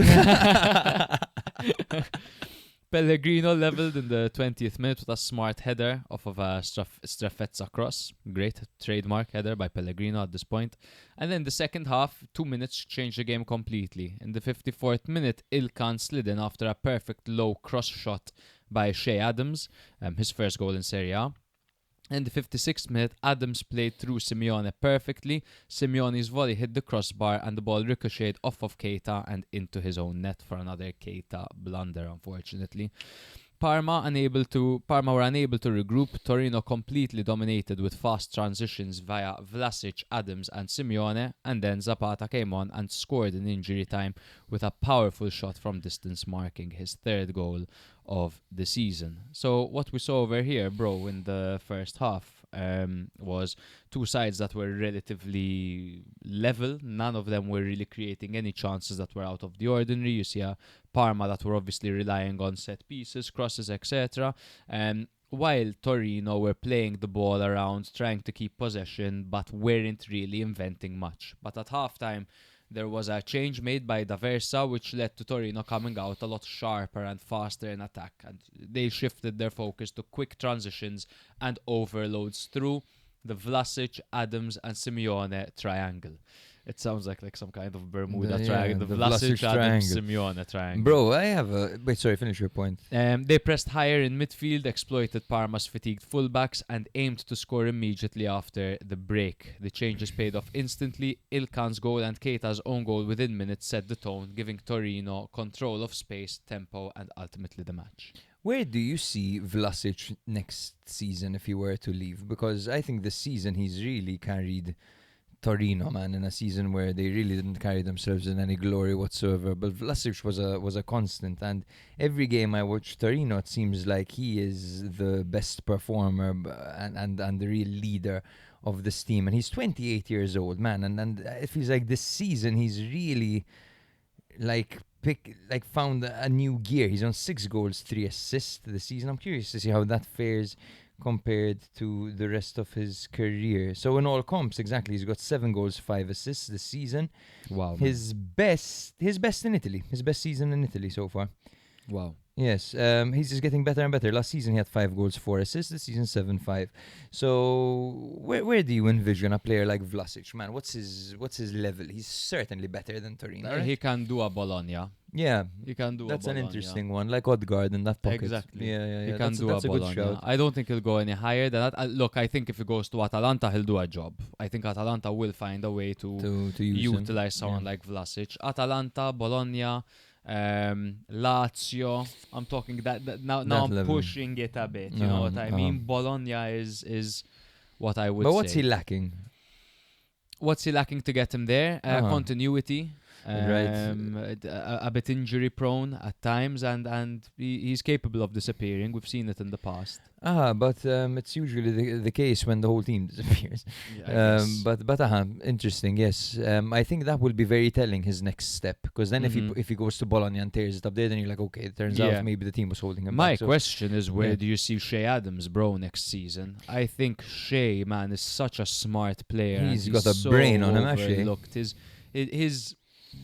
Speaker 1: Pellegrino leveled in the 20th minute with a smart header off of a Strefezza cross. Great trademark header by Pellegrino at this point. And then the second half, 2 minutes, changed the game completely. In the 54th minute, Ilkan slid in after a perfect low cross shot by Shea Adams, his first goal in Serie A. In the 56th minute, Adams played through Simeone perfectly. Simeone's volley hit the crossbar and the ball ricocheted off of Keita and into his own net for another Keita blunder, unfortunately. Parma were unable to regroup. Torino completely dominated with fast transitions via Vlasic, Adams and Simeone, and then Zapata came on and scored in injury time with a powerful shot from distance, marking his 3rd goal of the season. So what we saw over here, bro, in the first half was 2 sides that were relatively level. None of them were really creating any chances that were out of the ordinary. You see a Parma that were obviously relying on set pieces, crosses, etc. While Torino were playing the ball around, trying to keep possession, but weren't really inventing much. But at halftime, there was a change made by D'Aversa, which led to Torino coming out a lot sharper and faster in attack. And they shifted their focus to quick transitions and overloads through the Vlasic, Adams and Simeone triangle. It sounds like some kind of Bermuda triangle. The Vlasic, Adams, Simeone triangle.
Speaker 2: Bro, I have a... Wait, sorry, finish your point.
Speaker 1: They pressed higher in midfield, exploited Parma's fatigued fullbacks, and aimed to score immediately after the break. The changes paid off instantly. Ilkan's goal and Keita's own goal within minutes set the tone, giving Torino control of space, tempo, and ultimately the match.
Speaker 2: Where do you see Vlasic next season if he were to leave? Because I think this season he's really carried Torino, man, in a season where they really didn't carry themselves in any glory whatsoever. But Vlasic was a constant, and every game I watch Torino, it seems like he is the best performer and the real leader of this team. And he's 28 years old, man, and it feels like this season he's really found a new gear. He's on 6 goals, 3 assists this season. I'm curious to see how that fares compared to the rest of his career. So in all comps, exactly, he's got 7 goals, 5 assists this season.
Speaker 1: Wow.
Speaker 2: His best in Italy. His best season in Italy so far.
Speaker 1: Wow.
Speaker 2: Yes, he's just getting better and better. Last season he had 5 goals, 4 assists. This season 7-5. So where do you envision a player like Vlasic? Man, what's his level? He's certainly better than Torino. Right?
Speaker 1: He can do a Bologna.
Speaker 2: Yeah,
Speaker 1: He can do
Speaker 2: that's
Speaker 1: a
Speaker 2: an
Speaker 1: Bologna.
Speaker 2: interesting one, like Odegaard in that pocket.
Speaker 1: Exactly.
Speaker 2: Yeah.
Speaker 1: He can
Speaker 2: That's
Speaker 1: do
Speaker 2: a
Speaker 1: a
Speaker 2: good
Speaker 1: Bologna.
Speaker 2: shout.
Speaker 1: I don't think he'll go any higher than that. Look, I think if he goes to Atalanta, he'll do a job. I think Atalanta will find a way to
Speaker 2: use
Speaker 1: utilize
Speaker 2: him.
Speaker 1: someone like Vlasic. Atalanta, Bologna, Lazio. I'm talking that now I'm
Speaker 2: level.
Speaker 1: pushing it a bit. You know what I mean? Bologna is what I would say.
Speaker 2: But what's he lacking?
Speaker 1: What's he lacking to get him there? Continuity.
Speaker 2: Right.
Speaker 1: A bit injury prone at times, and he's capable of disappearing. We've seen it in the past.
Speaker 2: But it's usually the case when the whole team disappears. But interesting. Yes, I think that will be very telling, his next step, because then if he goes to Bologna and tears it up there, then you're like, okay, it turns out maybe the team was holding him
Speaker 1: back.
Speaker 2: My
Speaker 1: question is, where do you see Shea Adams, bro, next season? I think Shea, man, is such a smart player.
Speaker 2: He's got a brain on him, actually.
Speaker 1: His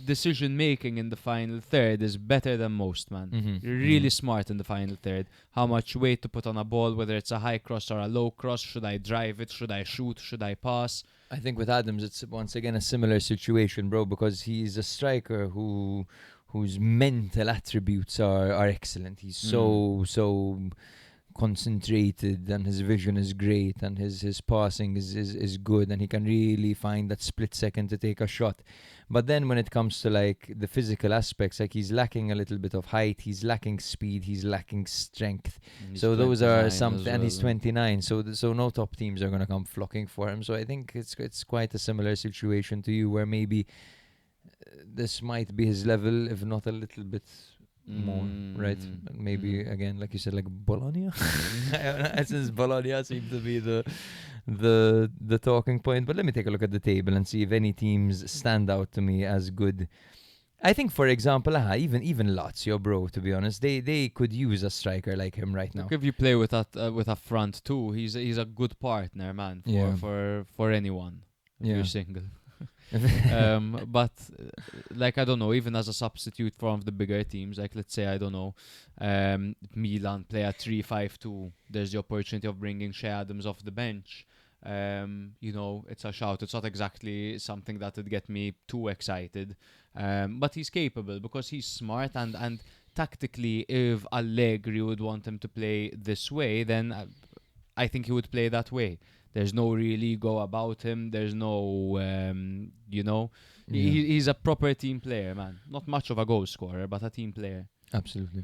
Speaker 1: decision making in the final third is better than most, man. Really smart in the final third. How much weight to put on a ball, whether it's a high cross or a low cross. Should I drive it? Should I shoot? Should I pass?
Speaker 2: I think with Adams, it's once again a similar situation, bro, because he's a striker whose mental attributes are excellent. He's so concentrated, and his vision is great, and his passing is good, and he can really find that split second to take a shot. But then when it comes to like the physical aspects, like he's lacking a little bit of height, he's lacking speed, he's lacking strength. So those are something, and he's 29. So no top teams are gonna come flocking for him. So I think it's quite a similar situation to you, where maybe this might be his level, if not a little bit more, right? Maybe again, like you said, like Bologna. Since Bologna seems to be the talking point. But let me take a look at the table and see if any teams stand out to me as good. I think, for example, even Lazio, bro, to be honest, they could use a striker like him right now.
Speaker 1: Look, if you play with a front two, he's a good partner, man, for anyone. If you're single. But like, I don't know, even as a substitute for one of the bigger teams, like let's say, I don't know, Milan play a 3-5-2, there's the opportunity of bringing Shea Adams off the bench. It's a shout. It's not exactly something that would get me too excited, but he's capable because he's smart, and tactically, if Allegri would want him to play this way, then I think he would play that way. There's no real ego about him. There's no, he's a proper team player, man. Not much of a goal scorer, but a team player.
Speaker 2: Absolutely,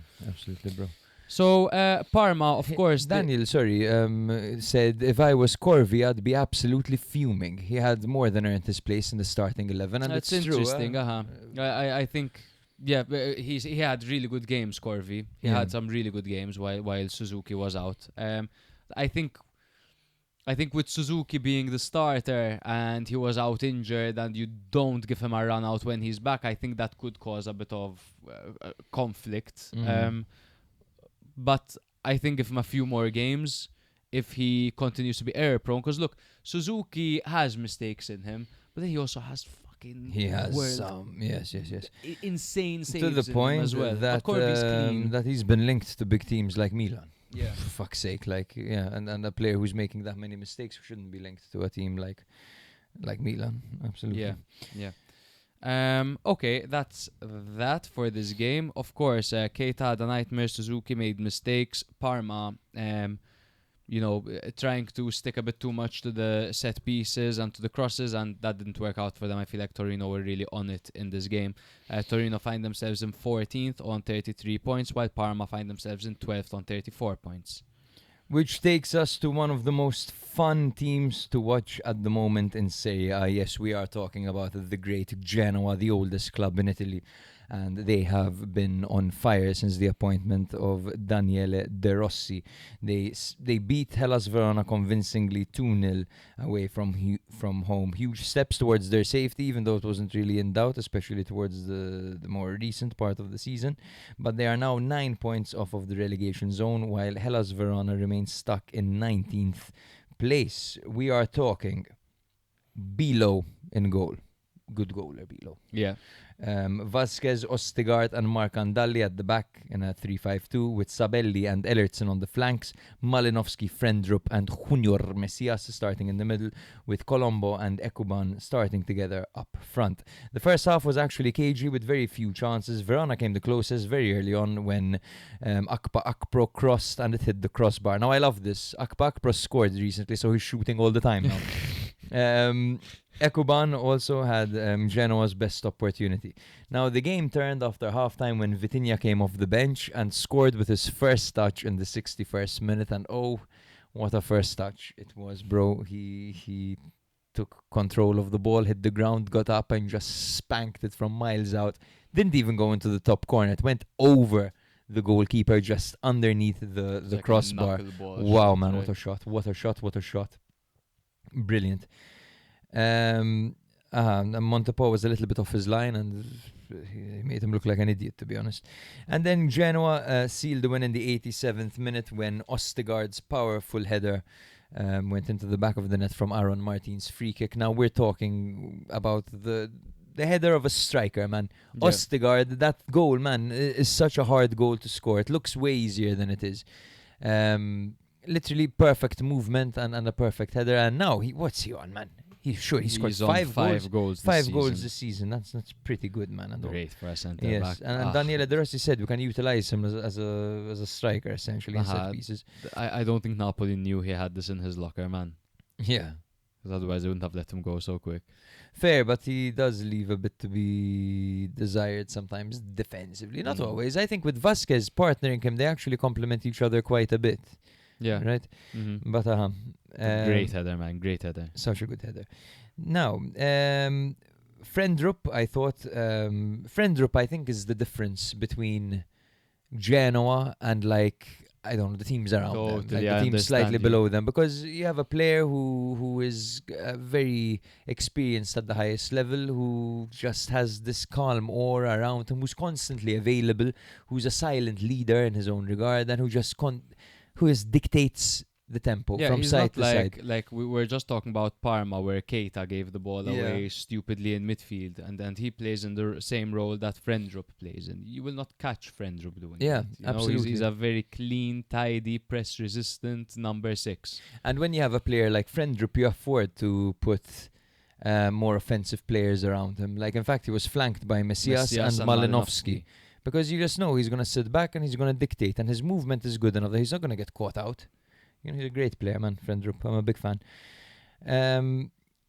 Speaker 2: bro.
Speaker 1: So, Parma, of course.
Speaker 2: Daniel, said, if I was Corvi, I'd be absolutely fuming. He had more than earned his place in the starting 11, and
Speaker 1: that's
Speaker 2: it's
Speaker 1: interesting.
Speaker 2: True,
Speaker 1: I think, he had really good games, Corvi. He had some really good games while Suzuki was out. I think with Suzuki being the starter and he was out injured and you don't give him a run out when he's back, I think that could cause a bit of conflict. But I think give him a few more games if he continues to be error prone. Because look, Suzuki has mistakes in him, but then he also has fucking...
Speaker 2: He has some, yes.
Speaker 1: Insane saves
Speaker 2: to the point
Speaker 1: as well.
Speaker 2: That, that he's been linked to big teams like Milan.
Speaker 1: Yeah.
Speaker 2: For fuck's sake, and a player who's making that many mistakes shouldn't be linked to a team like Milan. Absolutely.
Speaker 1: Yeah. Okay, that's that for this game. Of course, Keita had a nightmare. Suzuki made mistakes. Parma, trying to stick a bit too much to the set pieces and to the crosses, and that didn't work out for them. I feel like Torino were really on it in this game. Torino find themselves in 14th on 33 points, while Parma find themselves in 12th on 34 points.
Speaker 2: Which takes us to one of the most fun teams to watch at the moment in Serie A. Yes, we are talking about the great Genoa, the oldest club in Italy. And they have been on fire since the appointment of Daniele De Rossi. They beat Hellas Verona convincingly 2-0 away from home. Huge steps towards their safety, even though it wasn't really in doubt, especially towards the more recent part of the season. But they are now 9 points off of the relegation zone, while Hellas Verona remains stuck in 19th place. We are talking Bilo in goal. Good goaler, Bilo.
Speaker 1: Yeah.
Speaker 2: Vasquez, Ostigard and Marcandalli at the back in a 3-5-2 with Sabelli and Ellertson on the flanks, Malinovsky, Frendrup and Junior Messias starting in the middle with Colombo and Ekuban starting together up front. The first half was actually cagey with very few chances. Verona came the closest very early on when Akpa Akpro crossed and it hit the crossbar. Now I love this. Akpa Akpro scored recently, so he's shooting all the time now. Ekuban also had Genoa's best opportunity. Now, the game turned after halftime when Vitinha came off the bench and scored with his first touch in the 61st minute. And oh, what a first touch it was, bro. He took control of the ball, hit the ground, got up and just spanked it from miles out. Didn't even go into the top corner. It went over the goalkeeper just underneath the
Speaker 1: like
Speaker 2: crossbar. Wow, man, right? What a shot. What a shot. What a shot. Brilliant. Montepò was a little bit off his line and he made him look like an idiot, to be honest. And then Genoa sealed the win in the 87th minute when Ostigard's powerful header went into the back of the net from Aaron Martin's free kick. Now we're talking about the header of a striker, man. Yeah. Ostigard, that goal, man, is such a hard goal to score. It looks way easier than it is. Literally perfect movement and a perfect header. And now, what's he on, man? He scored five goals this season. That's pretty good, man.
Speaker 1: Great for a centre back.
Speaker 2: And Daniele De Rossi said we can utilize him as a striker essentially in set pieces.
Speaker 1: I don't think Napoli knew he had this in his locker, man.
Speaker 2: Yeah,
Speaker 1: because otherwise they wouldn't have let him go so quick.
Speaker 2: Fair, but he does leave a bit to be desired sometimes defensively. Not always. I think with Vasquez partnering him, they actually complement each other quite a bit.
Speaker 1: Yeah.
Speaker 2: Right?
Speaker 1: Mm-hmm.
Speaker 2: But
Speaker 1: great header, man. Great header.
Speaker 2: Such a good header. Now, Frendrup, I thought... Frendrup, I think, is the difference between Genoa and, like, I don't know, the teams around them. Like the teams slightly below them. Because you have a player who is very experienced at the highest level, who just has this calm aura around him, who's constantly available, who's a silent leader in his own regard, and who just... who dictates the tempo from side to side.
Speaker 1: Like we were just talking about Parma, where Keita gave the ball away stupidly in midfield, and he plays in the same role that Frendrup plays in. You will not catch Frendrup doing that.
Speaker 2: Absolutely.
Speaker 1: He's a very clean, tidy, press-resistant number 6.
Speaker 2: And when you have a player like Frendrup, you afford to put more offensive players around him. Like, in fact, he was flanked by Messias and Malinovsky. Because you just know he's going to sit back and he's going to dictate. And his movement is good enough that he's not going to get caught out. You know, he's a great player, man, Frendrup. I'm a big fan.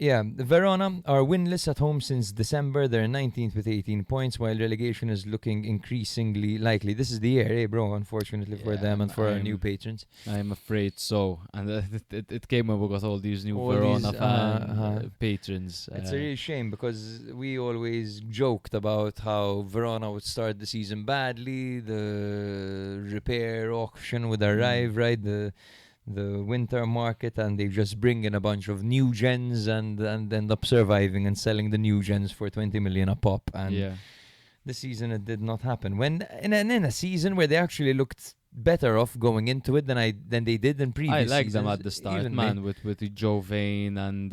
Speaker 2: Verona are winless at home since December. They're 19th with 18 points, while relegation is looking increasingly likely. This is the year, bro, unfortunately for them and for our new patrons.
Speaker 1: I'm afraid so. And it came when we got all these new Verona patrons.
Speaker 2: It's a real shame because we always joked about how Verona would start the season badly, the repair auction would arrive, right? The winter market, and they just bring in a bunch of new gens and end up surviving and selling the new gens for 20 million a pop. And this season it did not happen. When in a season where they actually looked better off going into it than they did in previous seasons.
Speaker 1: I like them at the start, man, with Joe Vane and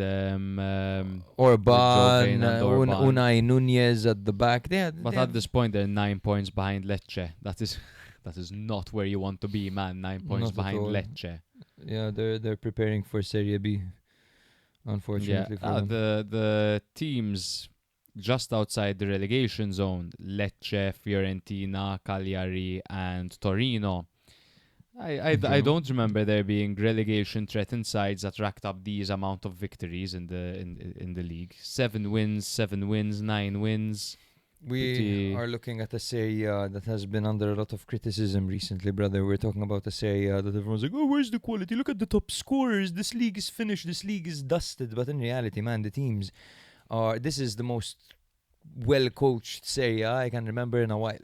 Speaker 2: Orban, Unai Nunez at the back.
Speaker 1: But at this point they're 9 points behind Lecce. That is not where you want to be, man. 9 points behind Lecce.
Speaker 2: Yeah, they're preparing for Serie B, unfortunately. For them.
Speaker 1: The teams just outside the relegation zone, Lecce, Fiorentina, Cagliari, and Torino. I don't remember there being relegation threatened sides that racked up these amount of victories in the league. 7 wins, 9 wins.
Speaker 2: We are looking at a Serie that has been under a lot of criticism recently, brother. We're talking about a Serie that everyone's like, oh, where's the quality? Look at the top scorers. This league is finished. This league is dusted. But in reality, man, the teams this is the most well-coached Serie I can remember in a while.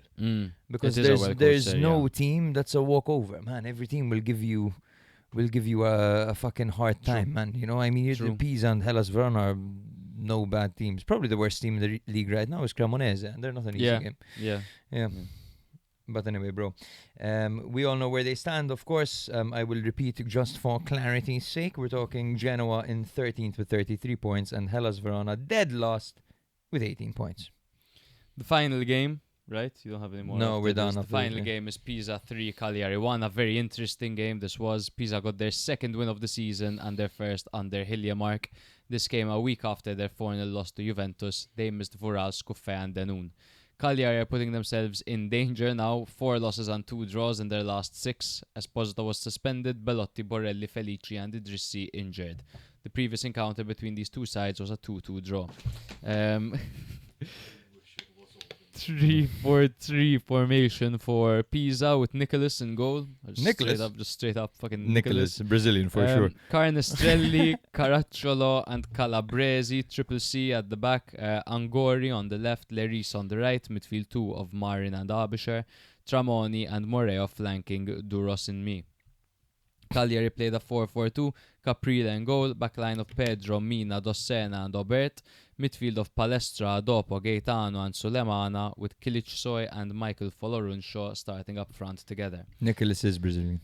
Speaker 2: Because there's no team that's a walkover, man. Every team will give you a fucking hard time, man. You know, I mean, the Pisa and Hellas Verona are no bad teams. Probably the worst team in the league right now is Cremonese, and they're not an easy game. Yeah. But anyway, bro, we all know where they stand, of course. I will repeat just for clarity's sake. We're talking Genoa in 13th with 33 points and Hellas Verona dead last with 18 points.
Speaker 1: The final game, right? You don't have any more.
Speaker 2: No,
Speaker 1: after
Speaker 2: we're done
Speaker 1: this. The
Speaker 2: after
Speaker 1: final
Speaker 2: this, yeah.
Speaker 1: game is Pisa 3, Cagliari 1. A very interesting game this was. Pisa got their second win of the season and their first under Hillier mark. This came a week after their 4-0 loss to Juventus. They missed Vural, Scuffé and Denun. Cagliari are putting themselves in danger now. 4 losses and 2 draws in their last 6. Esposito was suspended, Belotti, Borelli, Felici and Idrissi injured. The previous encounter between these two sides was a 2-2 draw. 3-4-3 formation for Pisa with Nicholas in goal.
Speaker 2: Nicholas?
Speaker 1: Straight up fucking
Speaker 2: Nicholas, Brazilian for sure.
Speaker 1: Carnestrelli, Caracciolo and Calabresi, Triple C at the back. Angori on the left, Leris on the right. Midfield 2 of Marin and Abisher. Tramoni and Moreo flanking Duros and me. Cagliari played a 4-4-2, Caprile in goal, backline of Pedro, Mina, Dossena and Obert, midfield of Palestra, Dopo, Gaetano and Sulemana, with Kilic Soy and Michael Folorunshaw starting up front together.
Speaker 2: Nicholas is Brazilian.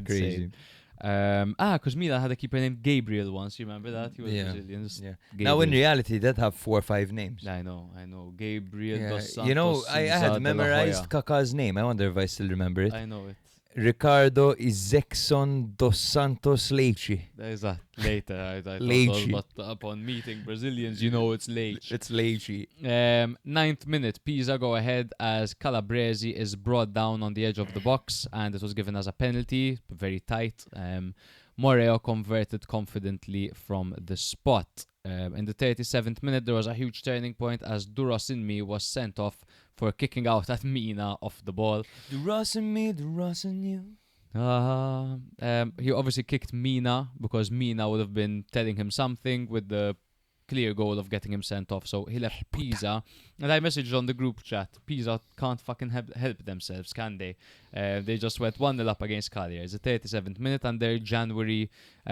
Speaker 2: Crazy.
Speaker 1: Because Milan had a keeper named Gabriel once, you remember that? He was Brazilian.
Speaker 2: Now in reality, that have 4 or 5 names.
Speaker 1: I know. Gabriel Dos Santos.
Speaker 2: You know, I
Speaker 1: Souza
Speaker 2: had
Speaker 1: de la
Speaker 2: memorized
Speaker 1: Hoya.
Speaker 2: Kaká's name. I wonder if I still remember it.
Speaker 1: I know it.
Speaker 2: Ricardo Izekson dos Santos Lecce.
Speaker 1: That is that later. I thought
Speaker 2: Lecce.
Speaker 1: but upon meeting Brazilians, you know it's Lecce.
Speaker 2: It's Lecce.
Speaker 1: 9th minute, Pisa go ahead as Calabresi is brought down on the edge of the box and it was given as a penalty, very tight. Moreo converted confidently from the spot. In the 37th minute, there was a huge turning point as Duros in me was sent off for kicking out at Mina off the ball.
Speaker 2: Duros and me, Duros and you.
Speaker 1: He obviously kicked Mina because Mina would have been telling him something with the clear goal of getting him sent off. So he left Pisa. And I messaged on the group chat, Pisa can't fucking help themselves, can they? They just went 1-0 up against Cagliari. It's the 37th minute and their January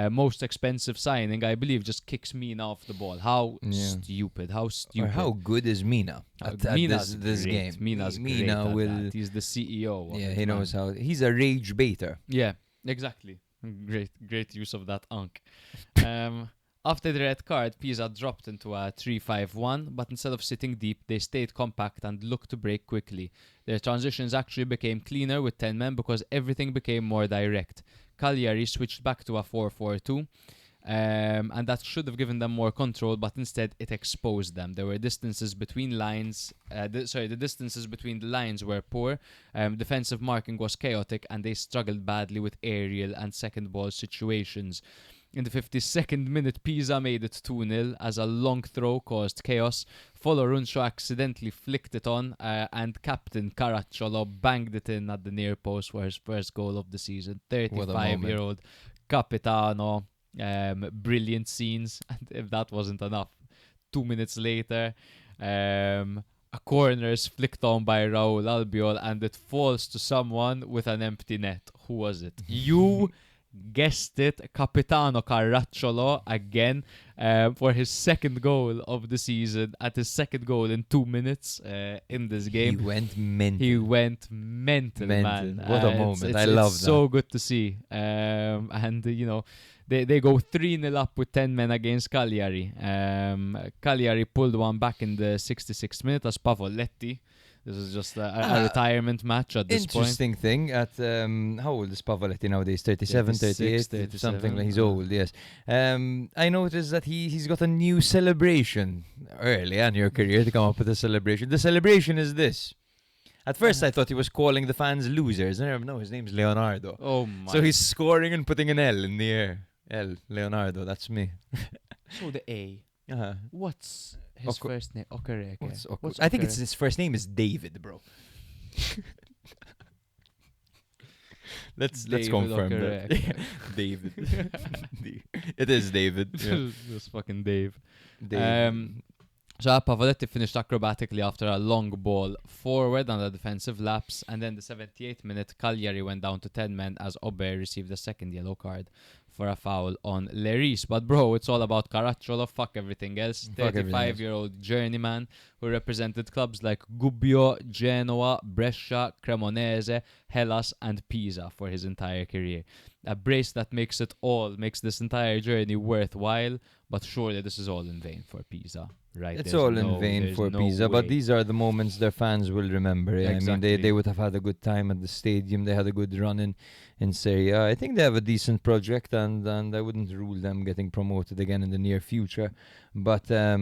Speaker 1: most expensive signing, I believe, just kicks Mina off the ball. How stupid. How stupid.
Speaker 2: Or how good is Mina at this game?
Speaker 1: Mina will. He's the CEO.
Speaker 2: He knows how. He's a rage baiter.
Speaker 1: Yeah, exactly. Great use of that unk. After the red card, Pisa dropped into a 3-5-1, but instead of sitting deep, they stayed compact and looked to break quickly. Their transitions actually became cleaner with 10 men because everything became more direct. Cagliari switched back to a 4-4-2, and that should have given them more control, but instead it exposed them. There were distances between lines. The distances between the lines were poor. Defensive marking was chaotic, and they struggled badly with aerial and second ball situations. In the 52nd minute, Pisa made it 2-0 as a long throw caused chaos. Folorunshaw accidentally flicked it on, and captain Caracciolo banged it in at the near post for his first goal of the season. 35-year-old Capitano. Brilliant scenes. And if that wasn't enough, 2 minutes later, a corner is flicked on by Raul Albiol and it falls to someone with an empty net. Who was it? You guessed it, Capitano Caracciolo again, for his second goal of the season, at his second goal in 2 minutes in this game.
Speaker 2: He went mental.
Speaker 1: Man.
Speaker 2: What a moment. I love that.
Speaker 1: It's so good to see. And, you know, they go 3-0 up with 10 men against Cagliari. Cagliari pulled one back in the 66th minute as Pavoletti. This is just a retirement match at this point.
Speaker 2: Interesting thing. At how old is Pavoletti nowadays? 37, 38, something like. He's old. Yes. I noticed that he's got a new celebration early in your career to come up with a celebration. The celebration is this. At first, I thought he was calling the fans losers. No, his name's Leonardo.
Speaker 1: Oh my!
Speaker 2: So he's scoring and putting an L in the air. Leonardo. That's me.
Speaker 1: So the A.
Speaker 2: Uh-huh.
Speaker 1: What's his first name? Okereke.
Speaker 2: What's I think his first name is David, bro. Let's confirm that. David. It is David. Yeah.
Speaker 1: It's fucking Dave. So Pavoletti finished acrobatically after a long ball forward on the defensive lapse, and then the 78th minute, Cagliari went down to 10 men as Ober received a second yellow card for a foul on Leris. But bro, it's all about Caracciolo, fuck everything else. 35-year-old journeyman who represented clubs like Gubbio, Genoa, Brescia, Cremonese, Hellas and Pisa for his entire career. A brace that makes this entire journey worthwhile, but surely this is all in vain for Pisa. right?
Speaker 2: It's
Speaker 1: There's
Speaker 2: all
Speaker 1: no-
Speaker 2: in vain
Speaker 1: there's
Speaker 2: for
Speaker 1: no
Speaker 2: Pisa, but
Speaker 1: way.
Speaker 2: these are the moments their fans will remember. Yeah? I mean,
Speaker 1: Exactly.
Speaker 2: they would have had a good time at the stadium. They had a good run in Serie A. I think they have a decent project, and I wouldn't rule them getting promoted again in the near future. But I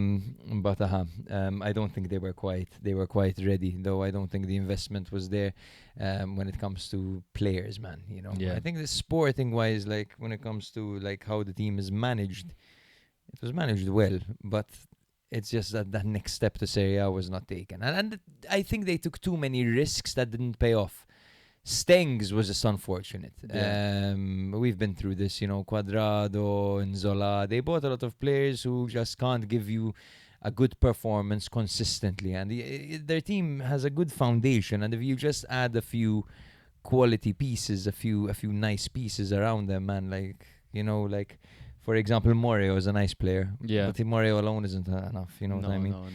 Speaker 2: don't think they were quite ready. Though I don't think the investment was there when it comes to players, man. You know,
Speaker 1: Yeah.
Speaker 2: I think the sporting wise, like when it comes to like how the team is managed, it was managed well, but it's just that that next step to Serie A was not taken. And I think they took too many risks that didn't pay off. Stengs was just unfortunate.
Speaker 1: Yeah.
Speaker 2: We've been through this, you know, Quadrado and Zola. They bought a lot of players who just can't give you a good performance consistently. And their team has a good foundation. And if you just add a few quality pieces, a few nice pieces around them, man, like, you know, like, for example, Moreo is a nice player.
Speaker 1: Yeah.
Speaker 2: But Moreo alone isn't enough, you know what I mean?
Speaker 1: No.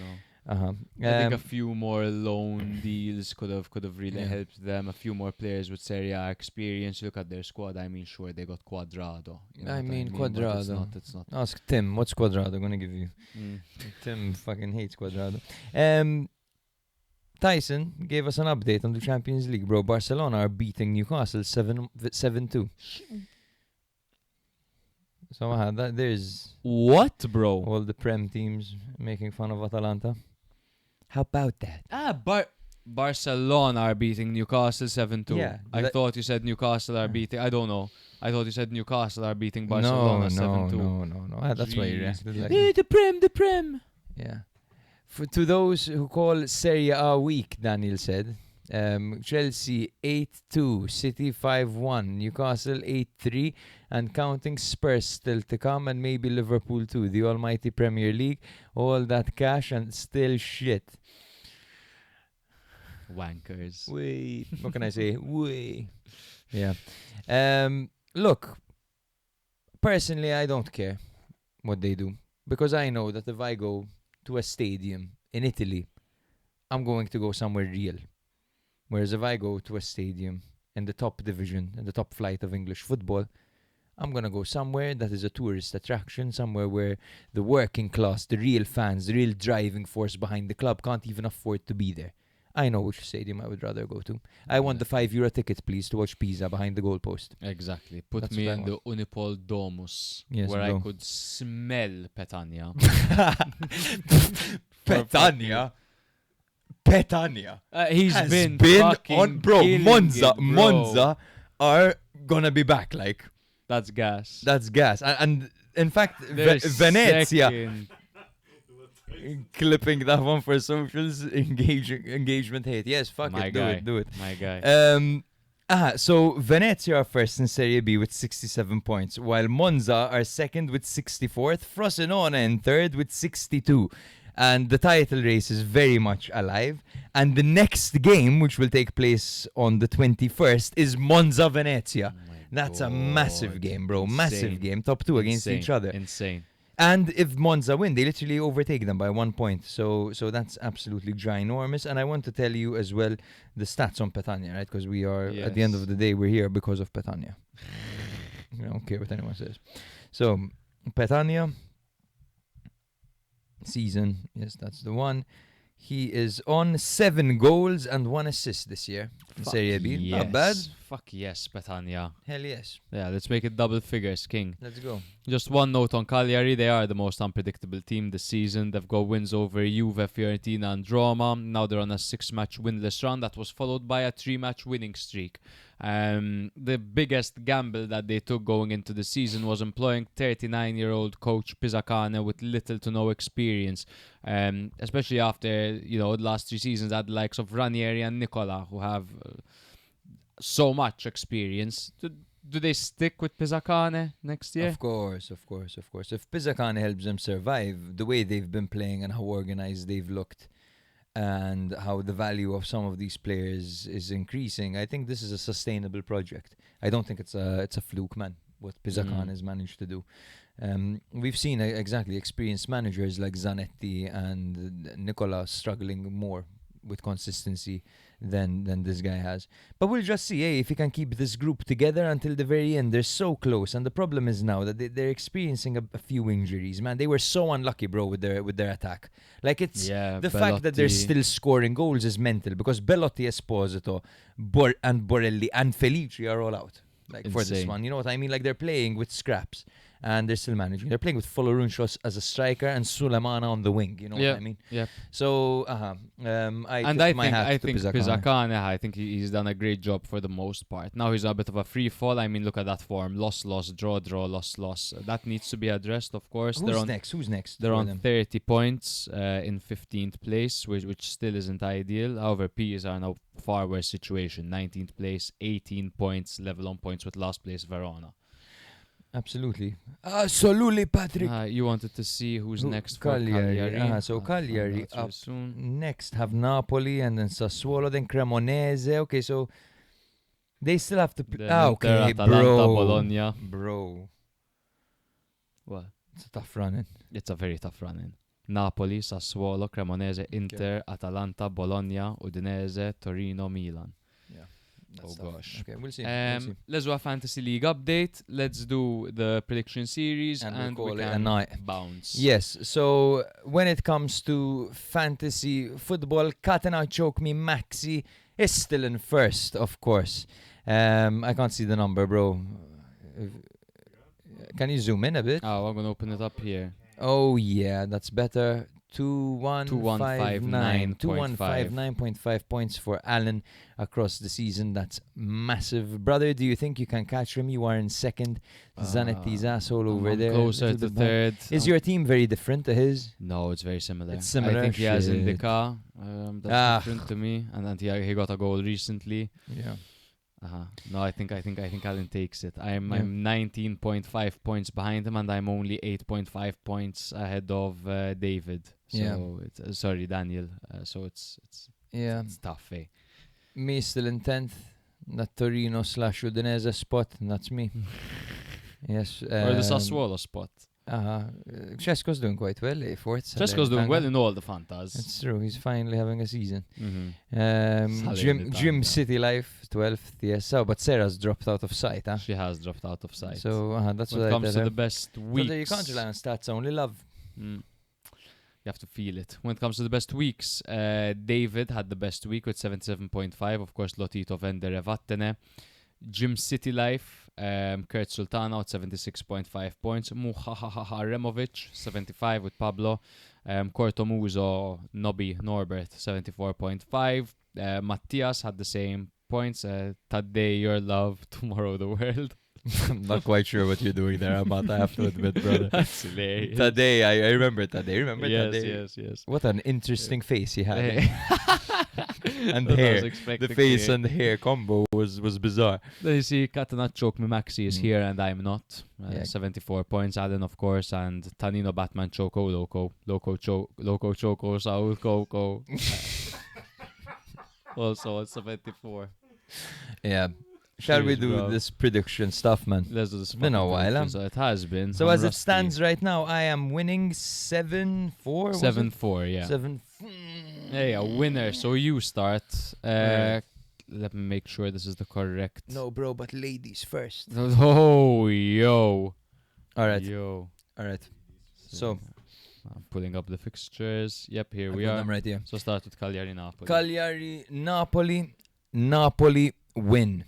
Speaker 2: Uh-huh.
Speaker 1: I think a few more loan deals could have really
Speaker 2: Yeah.
Speaker 1: helped them. A few more players with Serie A experience. Look at their squad. I mean, sure, they got Quadrado. You know
Speaker 2: I
Speaker 1: what
Speaker 2: mean,
Speaker 1: but
Speaker 2: Quadrado.
Speaker 1: It's not.
Speaker 2: Ask Tim, what's Quadrado gonna give you?
Speaker 1: Mm.
Speaker 2: Tim fucking hates Quadrado. Tyson gave us an update on the Champions League, bro. Barcelona are beating Newcastle 7-2. So there's
Speaker 1: What, bro?
Speaker 2: all the Prem teams making fun of Atalanta. How about that?
Speaker 1: Barcelona are beating Newcastle 7-2.
Speaker 2: Yeah,
Speaker 1: I
Speaker 2: that-
Speaker 1: thought you said Newcastle are beating. I don't know. I thought you said Newcastle are beating Barcelona 7-2.
Speaker 2: No. That's why you
Speaker 1: Jeez.
Speaker 2: reacted like
Speaker 1: Eh,
Speaker 2: that.
Speaker 1: the Prem.
Speaker 2: Yeah. To those who call Serie A weak, Daniel said, Chelsea 8-2, City 5-1, Newcastle 8-3, and counting Spurs still to come, and maybe Liverpool too. The almighty Premier League, all that cash and still shit.
Speaker 1: Wankers.
Speaker 2: Wait, what can I say? Wait. Yeah. Look, personally, I don't care what they do, because I know that if I go to a stadium in Italy, I'm going to go somewhere real. Whereas if I go to a stadium in the top division, in the top flight of English football, I'm going to go somewhere that is a tourist attraction, somewhere where the working class, the real fans, the real driving force behind the club can't even afford to be there. I know which stadium I would rather go to. I want the €5 ticket, please, to watch Pisa behind the goalpost.
Speaker 1: Exactly. Put
Speaker 2: That's
Speaker 1: me
Speaker 2: what I
Speaker 1: in the Unipol Domus,
Speaker 2: Yes,
Speaker 1: where
Speaker 2: bro.
Speaker 1: I could smell Petania.
Speaker 2: Petania? Petania.
Speaker 1: He's
Speaker 2: Has
Speaker 1: been fucking
Speaker 2: on, bro.
Speaker 1: killing
Speaker 2: Monza,
Speaker 1: it, bro.
Speaker 2: Monza are gonna be back. Like
Speaker 1: That's gas.
Speaker 2: that's gas. And in fact,
Speaker 1: They're
Speaker 2: Venezia
Speaker 1: second.
Speaker 2: clipping that one for socials. Engagement hate. Yes, fuck
Speaker 1: My
Speaker 2: it.
Speaker 1: guy.
Speaker 2: Do it.
Speaker 1: My guy.
Speaker 2: So Venezia are first in Serie B with 67 points, while Monza are second with 64th, Frosinone in third with 62. And the title race is very much alive. And the next game, which will take place on the 21st, is Monza-Venezia.
Speaker 1: Oh my
Speaker 2: That's a massive
Speaker 1: God.
Speaker 2: game, bro.
Speaker 1: Insane.
Speaker 2: Massive game. Top two against
Speaker 1: Insane.
Speaker 2: each other.
Speaker 1: Insane.
Speaker 2: And if Monza win, they literally overtake them by 1 point. So that's absolutely ginormous. And I want to tell you as well the stats on Petania, right? Because we are, at the end
Speaker 1: Yes.
Speaker 2: of the day, we're here because of Petania. I don't care what anyone says. So, Petania season, yes, that's the one. He is on 7 goals and 1 assist this year in
Speaker 1: Fuck
Speaker 2: Serie B.
Speaker 1: yes.
Speaker 2: Not bad.
Speaker 1: Fuck yes, Petania.
Speaker 2: Hell yes.
Speaker 1: Yeah, let's make it double figures, King.
Speaker 2: Let's go.
Speaker 1: Just one note on Cagliari. They are the most unpredictable team this season. They've got wins over Juve, Fiorentina and Roma. Now they're on a 6-match winless run that was followed by a 3-match winning streak. The biggest gamble that they took going into the season was employing 39-year-old coach Pisacane with little to no experience, especially after, the last 3 seasons at the likes of Ranieri and Nicola, who have so much experience. Do they stick with Pisacane next year?
Speaker 2: Of course. If Pisacane helps them survive, the way they've been playing and how organized they've looked, and how the value of some of these players is increasing, I think this is a sustainable project. I don't think it's a fluke, man, what Pisacane has managed to do. We've seen exactly experienced managers like Zanetti and Nicola struggling more with consistency than this guy has. But we'll just see if he can keep this group together until the very end. They're so close, and the problem is now that they're experiencing a few injuries. Man, they were so unlucky, bro, with their attack. Like it's the fact that they're still scoring goals is mental because Belotti, Esposito, and Borelli and Felici are all out. Like for this one, you know what I mean? Like they're playing with scraps and they're still managing. They're playing with Folorunshos as a striker and Sulemana on the wing. You know what I mean?
Speaker 1: Yeah.
Speaker 2: So, I think
Speaker 1: Pizzakane, I think he's done a great job for the most part. Now he's a bit of a free fall. I mean, look at that form: loss, draw, loss. That needs to be addressed, of course.
Speaker 2: Who's next?
Speaker 1: They're on 30 points in 15th place, which still isn't ideal. However, P's are now far worse situation: 19th place, 18 points, level on points with last place Verona.
Speaker 2: Absolutely, Patrick.
Speaker 1: You wanted to see who's next for
Speaker 2: Cagliari. So Cagliari up soon. Next have Napoli and then Sassuolo, then Cremonese. Okay, so they still have to play. Okay,
Speaker 1: Atalanta, Bologna.
Speaker 2: Bro.
Speaker 1: What?
Speaker 2: It's a tough run-in.
Speaker 1: It's a very tough run-in. Napoli, Sassuolo, Cremonese, Inter, Atalanta, Bologna, Udinese, Torino, Milan.
Speaker 2: That's
Speaker 1: gosh.
Speaker 2: Okay, we'll see.
Speaker 1: Let's do a Fantasy League update. Let's do the prediction series and
Speaker 2: we'll
Speaker 1: we
Speaker 2: call it
Speaker 1: can
Speaker 2: a night.
Speaker 1: Bounce.
Speaker 2: Yes, so when it comes to fantasy football, Choke Me Maxi is still in first, of course. I can't see the number, bro. Can you zoom in a bit?
Speaker 1: Oh, I'm going to open it up here.
Speaker 2: Oh, yeah, that's better. 2159. 2159.5 points for Allen across the season. That's massive. Brother, do you think you can catch him? You are in second. Zanetti's asshole over there.
Speaker 1: Closer to third.
Speaker 2: Is your team very different to his?
Speaker 1: No, it's very similar.
Speaker 2: It's similar.
Speaker 1: I think he has Indica. That's different to me. And then he got a goal recently.
Speaker 2: Yeah.
Speaker 1: No, I think Allen takes it. I'm 19.5 points behind him, and I'm only 8.5 points ahead of David. So it's, Daniel. So it's tough, eh?
Speaker 2: Me still in 10th. That Torino / Udinese spot. That's me. Yes.
Speaker 1: Or the Sassuolo spot.
Speaker 2: Cesco's doing quite well, fourth.
Speaker 1: Cesco's doing well in all the Fantas.
Speaker 2: It's true. He's finally having a season.
Speaker 1: Gym
Speaker 2: City Life, 12th. Yes. But Sarah's dropped out of sight, huh?
Speaker 1: She has dropped out of sight.
Speaker 2: So that's
Speaker 1: when
Speaker 2: what
Speaker 1: it comes to the best weeks.
Speaker 2: You can't rely on stats only, love.
Speaker 1: You have to feel it. When it comes to the best weeks, David had the best week with 77.5. Of course, Lotito Vendere Vattene. Gym City Life, Kurt Sultana with 76.5 points. Muhahaha Removic, 75 with Pablo. Cortomuso Norbert, 74.5. Matthias had the same points. Tadej, your love, tomorrow the world.
Speaker 2: I'm not quite sure what you're doing there, but I have to admit, brother.
Speaker 1: That's hilarious.
Speaker 2: Tadej, I remember Tadej. Remember Tadej?
Speaker 1: Yes.
Speaker 2: What an interesting face he had. And hair. The face and the hair combo was bizarre.
Speaker 1: Then you see Choke Me Maxi is here and I'm not. 74 points. Alan, of course, and Tanino Batman Choco Loco Choco Saul Coco. Also at 74.
Speaker 2: Yeah. Shall we do this prediction stuff, man?
Speaker 1: Let's do this.
Speaker 2: It's been a while.
Speaker 1: So it has been.
Speaker 2: So as it stands right now, I am winning 7-4.
Speaker 1: 7-4, yeah.
Speaker 2: 7.
Speaker 1: Hey, a winner. So you start. Let me make sure this is the correct.
Speaker 2: No, bro, but ladies first.
Speaker 1: Oh, yo.
Speaker 2: All right.
Speaker 1: Yo.
Speaker 2: All right. So
Speaker 1: I'm pulling up the fixtures. Yep, here we
Speaker 2: are.
Speaker 1: I'm
Speaker 2: right here.
Speaker 1: So start with Cagliari Napoli.
Speaker 2: Cagliari Napoli win.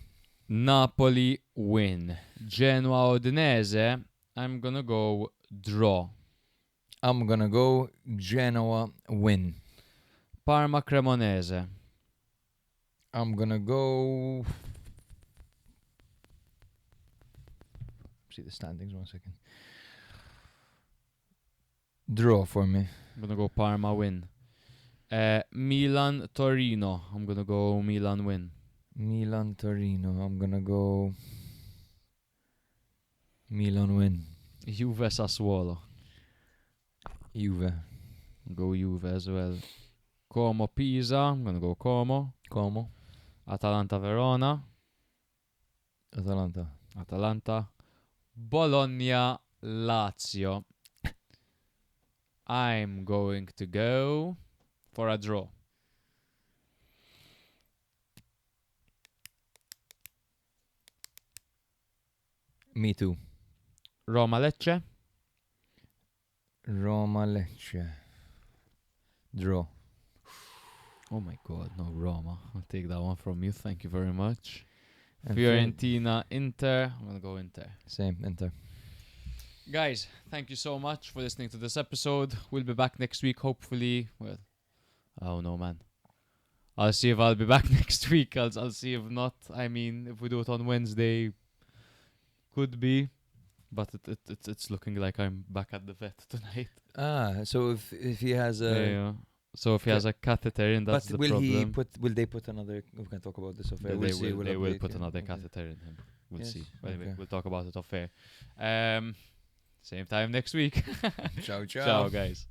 Speaker 1: Napoli win. Genoa Udinese, I'm gonna go draw.
Speaker 2: I'm gonna go Genoa win.
Speaker 1: Parma Cremonese.
Speaker 2: I'm gonna go. See the standings 1 second. Draw for me.
Speaker 1: I'm gonna go Parma win. Milan Torino. I'm gonna go Milan win.
Speaker 2: Milan Torino. I'm gonna go Milan win.
Speaker 1: Juve Sassuolo.
Speaker 2: Juve.
Speaker 1: Go Juve as well. Como Pisa. I'm gonna go Como. Atalanta Verona. Atalanta. Bologna Lazio. I'm going to go for a draw.
Speaker 2: Me too.
Speaker 1: Roma Lecce.
Speaker 2: Roma Lecce. Draw.
Speaker 1: Oh my God, no Roma. I'll take that one from you. Thank you very much.
Speaker 2: And
Speaker 1: Fiorentina Inter. I'm gonna go Inter.
Speaker 2: Same, Inter.
Speaker 1: Guys, thank you so much for listening to this episode. We'll be back next week, hopefully. Well, I don't know, man. I'll see if I'll be back next week. I'll see if not. I mean, if we do it on Wednesday, could be. But it's looking like I'm back at the vet tonight.
Speaker 2: So if he has a...
Speaker 1: Yeah. So if he has a catheter in, that's the problem.
Speaker 2: Will they put another... We can talk about this off air.
Speaker 1: They will put another catheter in him. We'll see. Anyway, we'll talk about it off air. Same time next week.
Speaker 2: Ciao, ciao.
Speaker 1: Ciao, guys.